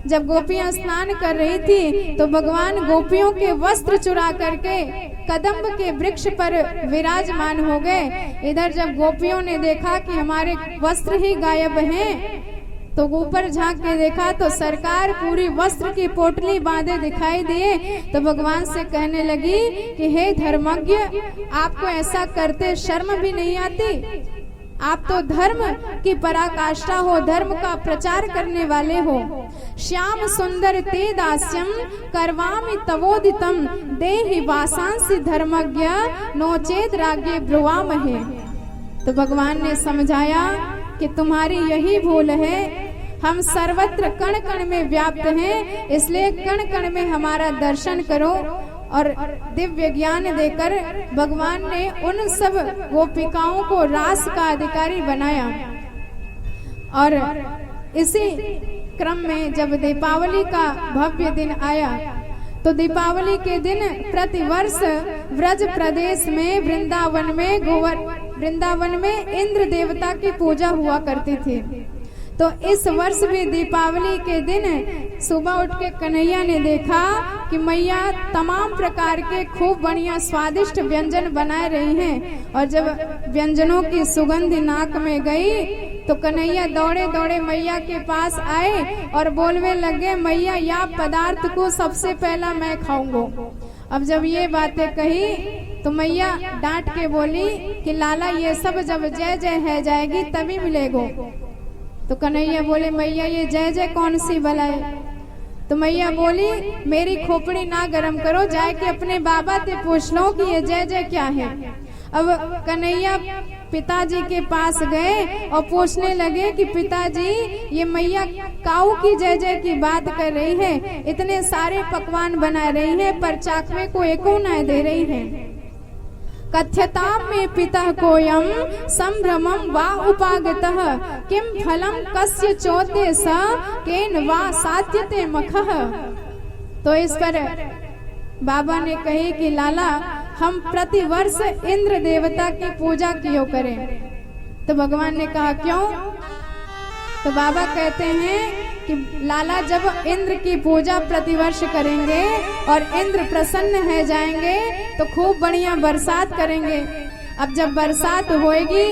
जब गोपियां स्नान कर रही थी तो भगवान गोपियों के वस्त्र चुरा करके कदम्ब के वृक्ष पर विराजमान हो गए। इधर जब गोपियों ने देखा कि हमारे वस्त्र ही गायब हैं, तो ऊपर झांक के देखा तो सरकार पूरी वस्त्र की पोटली बांधे दिखाई दिए। तो भगवान से कहने लगी कि हे धर्मज्ञ, आपको ऐसा करते शर्म भी नहीं आती? आप तो धर्म की पराकाष्ठा हो, धर्म का प्रचार करने वाले हो। श्याम सुंदर ते दास्यम करवामि तवोदितम देहि वासांसि धर्मज्ञ नोचेत राज्ञे ब्रुवामहे। तो भगवान ने समझाया कि तुम्हारी यही भूल है, हम सर्वत्र कण कण में व्याप्त हैं, इसलिए कण कण में हमारा दर्शन करो। और दिव्य ज्ञान देकर भगवान ने उन सब गोपिकाओं को रास का अधिकारी बनाया। और इसी क्रम में जब दीपावली का भव्य दिन आया, तो दीपावली के दिन प्रतिवर्ष व्रज प्रदेश में वृंदावन में इंद्र देवता की पूजा हुआ करती थी। तो इस वर्ष भी दीपावली के दिन सुबह उठ के कन्हैया ने देखा कि मैया तमाम प्रकार के खूब बढ़िया स्वादिष्ट व्यंजन बना रही हैं। और जब व्यंजनों की सुगंध नाक में गई तो कन्हैया दौड़े दौड़े मैया के पास आए और बोलने लगे, मैया यह पदार्थ को सबसे पहला मैं खाऊंगा। अब जब ये बातें कही तो मैया डांट के बोली कि लाला ये सब जब जय जय है जाएगी तभी मिलेगो। तो कन्हैया बोले, मैया ये जय जय कौन सी भलाई? तो मैया बोली, मेरी खोपड़ी ना गरम करो, जाके अपने बाबा से पूछ लो कि ये जय जय क्या है। अब कन्हैया पिताजी के पास गए और पूछने लगे कि पिताजी ये मैया काऊ की जय जय की बात कर रही है, इतने सारे पकवान बना रही है पर चाकवे को एको न दे रही है। कथ्यताम में पिता कोयम संभ्रमम वा उपागतः किम फलम कस्य चोते स केन वा सात्यते मखः। तो इस पर बाबा ने कही कि लाला हम प्रतिवर्ष इंद्र देवता की पूजा क्यों करें? तो भगवान ने कहा क्यों? तो बाबा कहते हैं कि लाला जब इंद्र की पूजा प्रतिवर्ष करेंगे और इंद्र प्रसन्न है जाएंगे तो खूब बढ़िया बरसात करेंगे। अब जब बरसात होएगी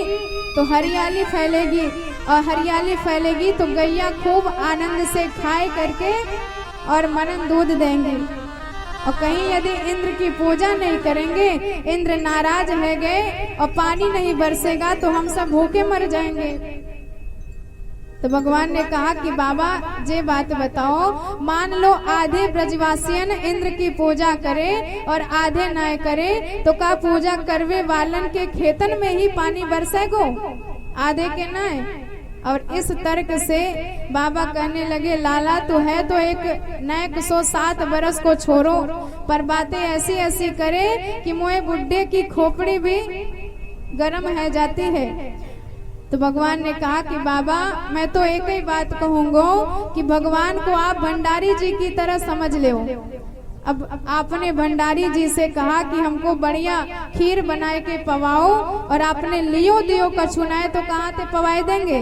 तो हरियाली फैलेगी, और हरियाली फैलेगी तो गैया खूब आनंद से खाए करके और मनन दूध देंगे। और कहीं यदि इंद्र की पूजा नहीं करेंगे, इंद्र नाराज है गए और पानी नहीं बरसेगा तो हम सब भूखे मर जाएंगे। तो भगवान ने कहा कि बाबा ये बात बताओ, मान लो आधे ब्रजवासियन इंद्र की पूजा करे और आधे न करे, तो का पूजा करवे वालन के खेतन में ही पानी बरसेगो, आधे के न? और इस तर्क से बाबा कहने लगे, लाला तो है तो एक नए 107 बरस को छोड़ो, पर बातें ऐसी ऐसी करे कि मोए बुड्ढे की खोपड़ी भी गर्म है जाती है। तो भगवान ने कहा कि बाबा मैं तो एक ही बात कहूंगा कि भगवान को आप भंडारी जी की तरह समझ लो। अब आपने भंडारी जी से कहा कि हमको बढ़िया खीर बनाए के पवाओ, और आपने लियो दियो का चुनाए तो कहाँ से पवाए देंगे?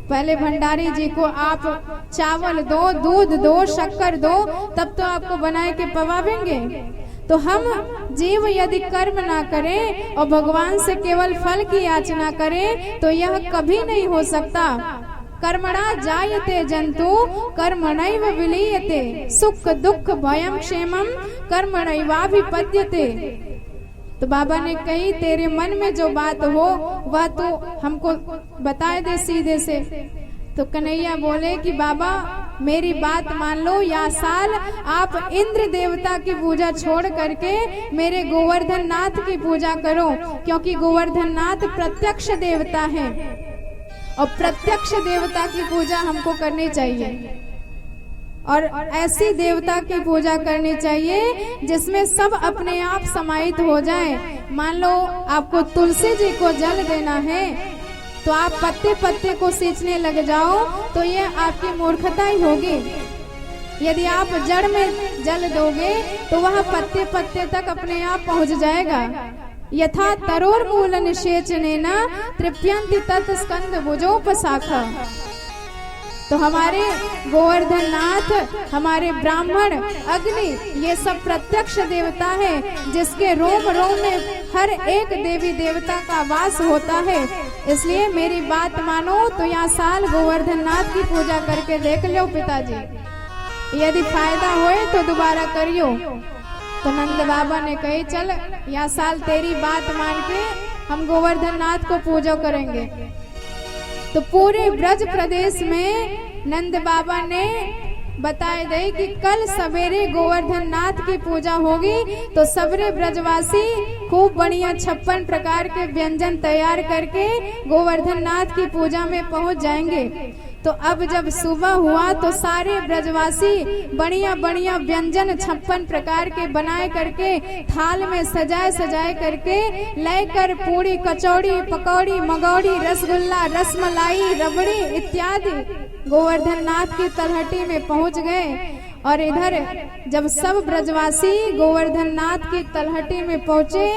पहले भंडारी जी को आप चावल दो, दूध दो, शक्कर दो, तब तो आपको बनाए के पवावेंगे। तो हम जीव यदि कर्म ना करें और भगवान से केवल फल की याचना करें तो यह कभी नहीं हो सकता। कर्मणा जायते जंतु कर्मणैव विलीयते, सुख दुख भयम क्षेमम कर्मणैवाभिपद्यते। तो बाबा ने कही तेरे मन में जो बात हो वह तो हमको बता दे सीधे से। तो कन्हैया बोले कि बाबा मेरी बात मान लो, या साल आप इंद्र देवता की पूजा छोड़ करके मेरे गोवर्धन नाथ की पूजा करो, क्योंकि गोवर्धन नाथ प्रत्यक्ष देवता है और प्रत्यक्ष देवता की पूजा हमको करनी चाहिए। और ऐसी देवता की पूजा करनी चाहिए जिसमें सब अपने आप समाहित हो जाए। मान लो आपको तुलसी जी को जल देना है तो आप पत्ते पत्ते को सींचने लग जाओ तो ये आपकी मूर्खता ही होगी। यदि आप जड़ में जल दोगे तो वह पत्ते पत्ते तक अपने आप पहुंच जाएगा। यथा तरोर मूल निषेचनेन तृप्यन्ति तत् स्कंद भुजोपशाखा। तो हमारे गोवर्धन नाथ, हमारे ब्राह्मण, अग्नि, ये सब प्रत्यक्ष देवता है, जिसके रोम रोम में हर एक देवी देवता का वास होता है। इसलिए मेरी बात मानो तो यहाँ साल गोवर्धन नाथ की पूजा करके देख लो पिताजी, यदि फायदा होए तो दोबारा करियो। तो नंद बाबा ने कही चल या साल तेरी बात मान के हम गोवर्धन नाथ को पूजा करेंगे। तो पूरे ब्रज प्रदेश में नंद बाबा ने बताए दे कि कल सवेरे गोवर्धन नाथ की पूजा होगी, तो सबरे ब्रजवासी खूब बढ़िया 56 प्रकार के व्यंजन तैयार करके गोवर्धन नाथ की पूजा में पहुंच जाएंगे। तो अब जब सुबह हुआ तो सारे ब्रजवासी बढ़िया बढ़िया व्यंजन 56 प्रकार के बनाए करके थाल में सजाए सजाए करके लेकर पूरी, कचौड़ी, पकौड़ी, मगौड़ी, रसगुल्ला, रसमलाई, रबड़ी इत्यादि गोवर्धन नाथ की तलहटी में पहुंच गए। और इधर जब सब ब्रजवासी गोवर्धन नाथ की तलहटी में पहुंचे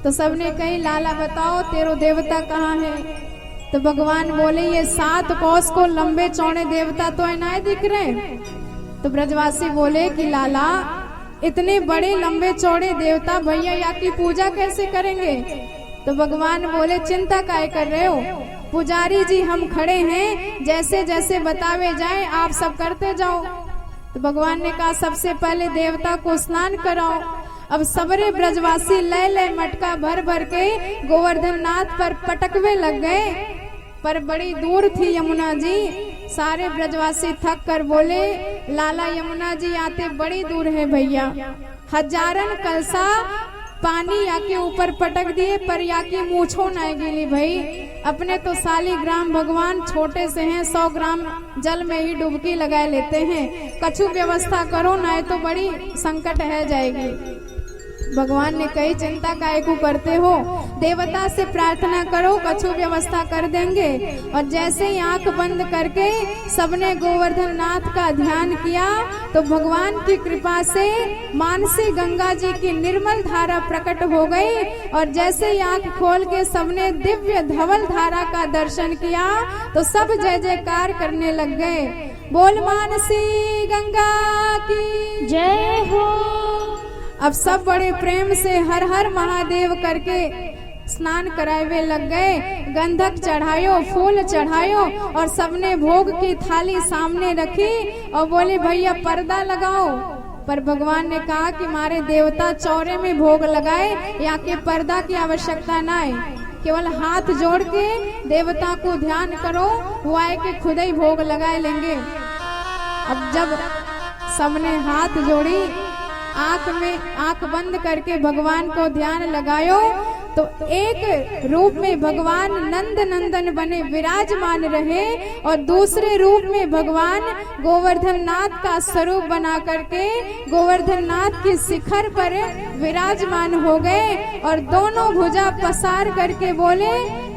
तो सबने कही लाला बताओ तेरो देवता कहाँ है। तो भगवान बोले ये 7 कोस को लंबे चौड़े देवता तो नहीं दिख रहे। तो ब्रजवासी बोले कि लाला इतने बड़े लंबे चौड़े देवता भैया या की पूजा कैसे करेंगे। तो भगवान बोले चिंता काहे कर रहे हो, पुजारी जी हम खड़े हैं, जैसे जैसे बतावे जाए आप सब करते जाओ। तो भगवान ने कहा सबसे पहले देवता को स्नान कराओ। अब सबरे ब्रजवासी ले मटका भर भर के गोवर्धन नाथ पर पटकवे लग गए, पर बड़ी दूर थी यमुना जी। सारे ब्रजवासी थक कर बोले लाला यमुना जी आते बड़ी दूर है भैया, हजारन कलसा पानी या के ऊपर पटक दिए पर या की मूछो नहीं गिली भाई। अपने तो सालीग्राम भगवान छोटे से हैं, 100 ग्राम जल में ही डुबकी लगा लेते हैं। कछु व्यवस्था करो नहीं तो बड़ी संकट है जाएगी। भगवान ने कही चिंता काहे को करते हो, देवता से प्रार्थना करो कछु व्यवस्था कर देंगे। और जैसे ही आंख बंद करके सबने गोवर्धन नाथ का ध्यान किया तो भगवान की कृपा से मानसी गंगा जी की निर्मल धारा प्रकट हो गई। और जैसे ही आंख खोल के सबने दिव्य धवल धारा का दर्शन किया तो सब जय जयकार करने लग गए। बोल मानसी गंगा की जय हो। अब सब बड़े प्रेम से हर हर महादेव करके स्नान करावे लग गए। गंधक चढ़ायो, फूल चढ़ायो और सबने भोग की थाली सामने रखी और बोले भैया पर्दा लगाओ। पर भगवान ने कहा कि हमारे देवता चौरे में भोग लगाए, यहाँ के पर्दा की आवश्यकता ना है, केवल हाथ जोड़ के देवता को ध्यान करो, वो आए के खुद ही भोग लगाए लेंगे। अब जब सबने हाथ जोड़ी, आंख बंद करके भगवान को ध्यान लगायो तो एक रूप में भगवान नंद नंदन बने विराजमान रहे और दूसरे रूप में भगवान गोवर्धन नाथ का स्वरूप बना करके गोवर्धन नाथ की शिखर पर विराजमान हो गए और दोनों भुजा पसार करके बोले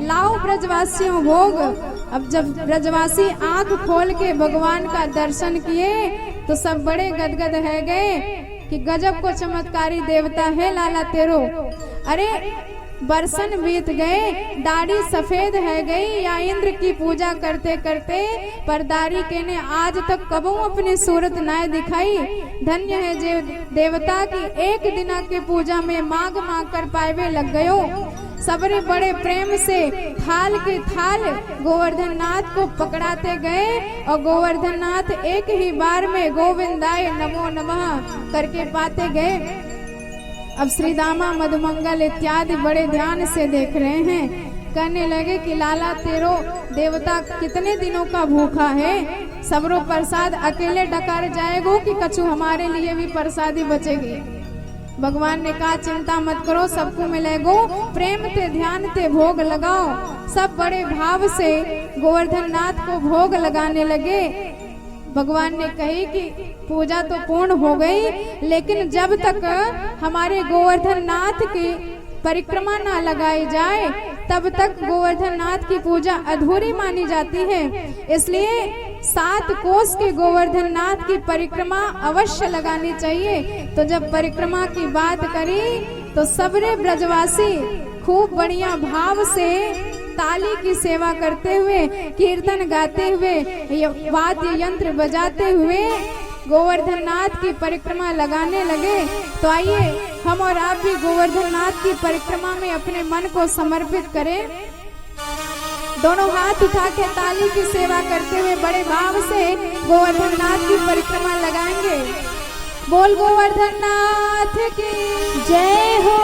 लाओ ब्रजवासियों भोग। अब जब ब्रजवासी आंख खोल के भगवान का दर्शन किए तो सब बड़े गदगद है गए कि गजब को चमत्कारी देवता है लाला तेरो। अरे बरसन बीत गए, दाढ़ी सफेद है गई या इंद्र की पूजा करते करते परदारी के ने आज तक कबू अपनी सूरत नाय दिखाई। धन्य है जे देवता की एक दिना के पूजा में मांग मांग कर पावे लग गयो। सबरे बड़े प्रेम से थाल के थाल गोवर्धन नाथ को पकड़ाते गए और गोवर्धन नाथ एक ही बार में गोविंदाय नमो नमः करके पाते गए। अब श्री दामा मधुमंगल इत्यादि बड़े ध्यान से देख रहे हैं, कहने लगे कि लाला तेरो देवता कितने दिनों का भूखा है, सबरो प्रसाद अकेले डकार जाएगो कि कछु हमारे लिए भी प्रसादी बचेगी। भगवान ने कहा चिंता मत करो, सबको मिलेगो, प्रेम ते ध्यान ते भोग लगाओ। सब बड़े भाव से गोवर्धन नाथ को भोग लगाने लगे। भगवान ने कही कि पूजा तो पूर्ण हो गई, लेकिन जब तक हमारे गोवर्धन नाथ की परिक्रमा ना लगाई जाए तब तक गोवर्धन नाथ की पूजा अधूरी मानी जाती है। इसलिए 7 कोस के गोवर्धन नाथ की परिक्रमा अवश्य लगानी चाहिए। तो जब परिक्रमा की बात करी तो सबरे ब्रजवासी खूब बढ़िया भाव से ताली की सेवा करते हुए, कीर्तन गाते हुए, वाद्य यंत्र बजाते हुए गोवर्धन नाथ की परिक्रमा लगाने लगे। तो आइए हम और आप भी गोवर्धन नाथ की परिक्रमा में अपने मन को समर्पित करें। दोनों हाथ उठा के ताली की सेवा करते हुए बड़े भाव से गोवर्धन नाथ की परिक्रमा लगाएंगे। बोल गोवर्धन नाथ की जय हो।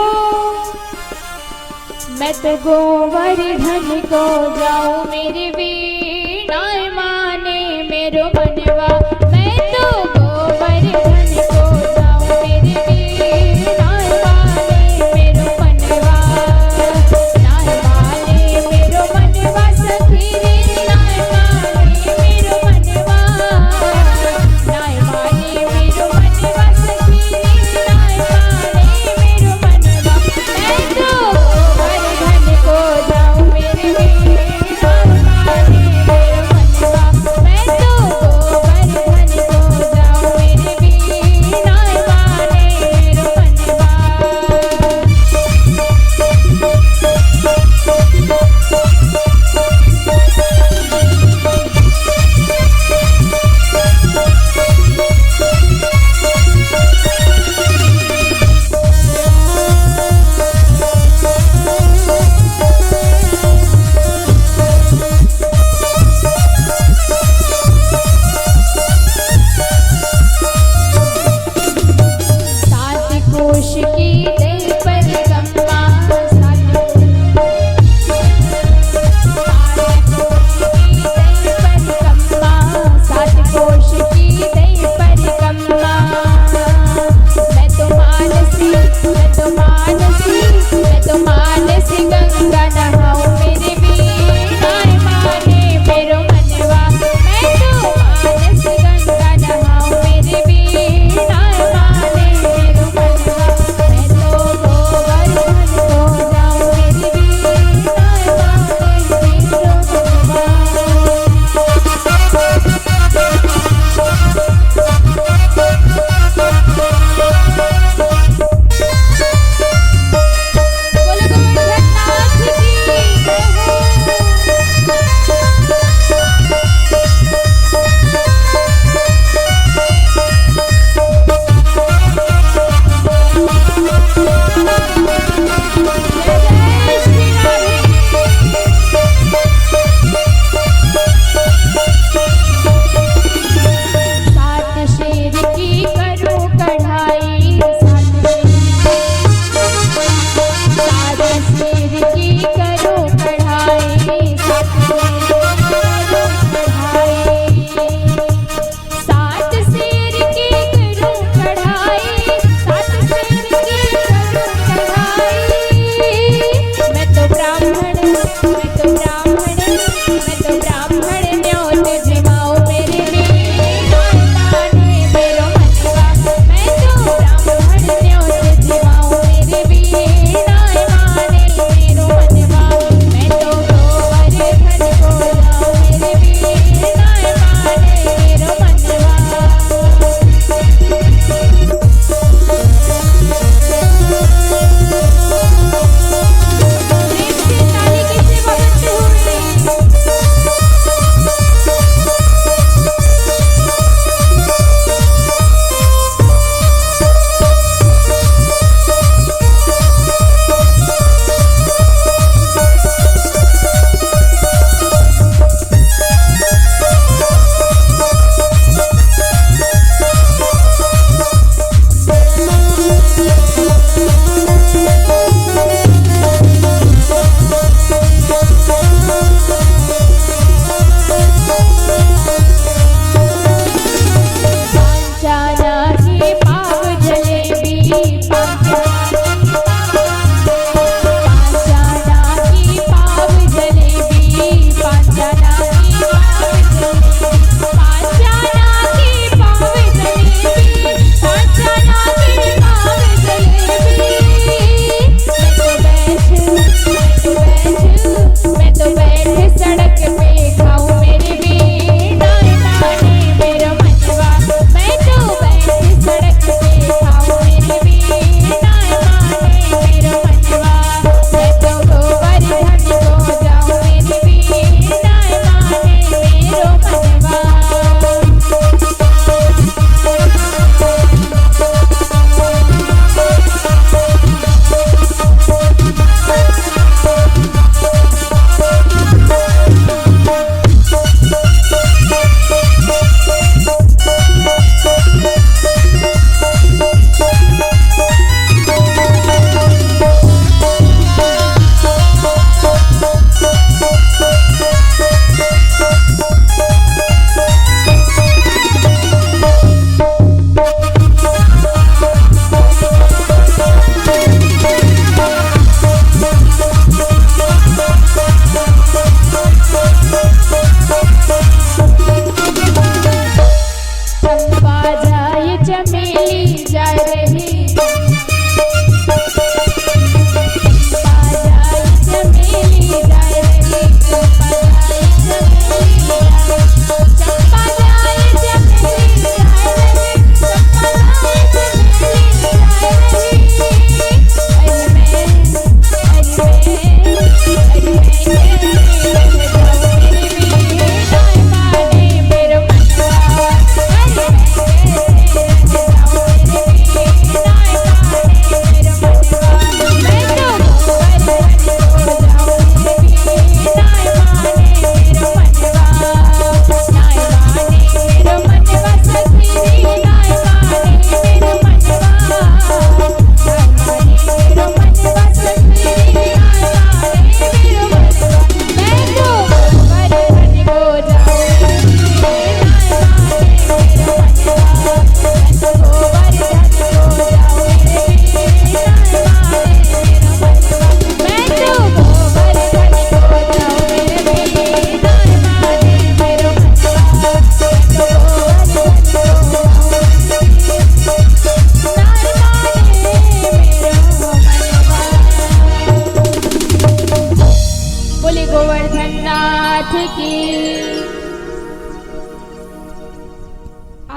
मैं तो गोवर्धन को जाऊं मेरी वीणा माने मेरो मनवा। मैं तो गोवर्धन को जाऊं मेरी वीणा माने मेरो मनवा। नाय माने मेरो मनवा सखी रे, नाय माने मेरो मनवा। नाय माने मेरो मनवा सखी रे, नाय माने मेरो मनवा। मैं तो गोवर्धन को जाऊं मेरी वीणा माने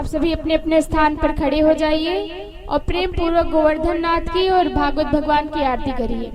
आप सभी अपने अपने स्थान पर खड़े हो जाइए और प्रेम पूर्वक गोवर्धन नाथ की और भागवत भगवान की आरती करिए।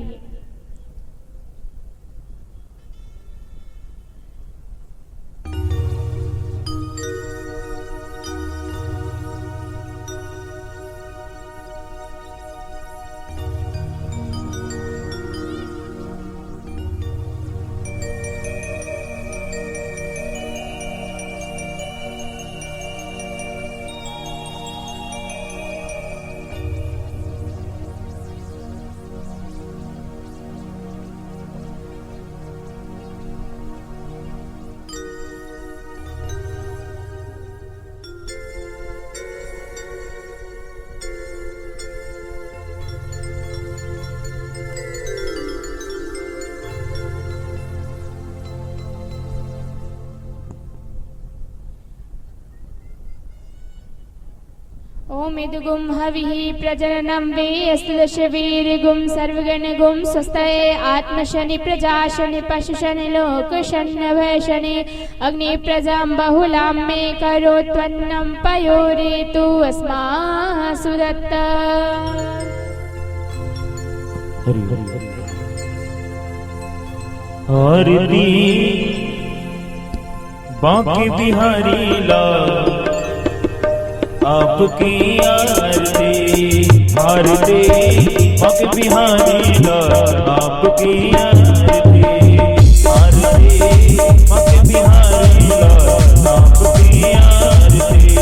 ओम इदगुम हविः प्रजननं वेस्तुदशवीर्गुं सर्वगणगुं स्वस्तये आत्मशनि प्रजाशनि पशुशनि लोकशनि भयशनि अग्नि प्रजां बहुलां मे करोत्वन्नं पयोरेतु अस्मासु दत्त। आरती बांके बिहारी लाल आपकी आरती, आरती बांके बिहारी लाल आपकी आरती, आरती बांके बिहारी लाल आपकी आरती।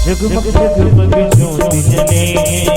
जगमग जगमग ज्योति जले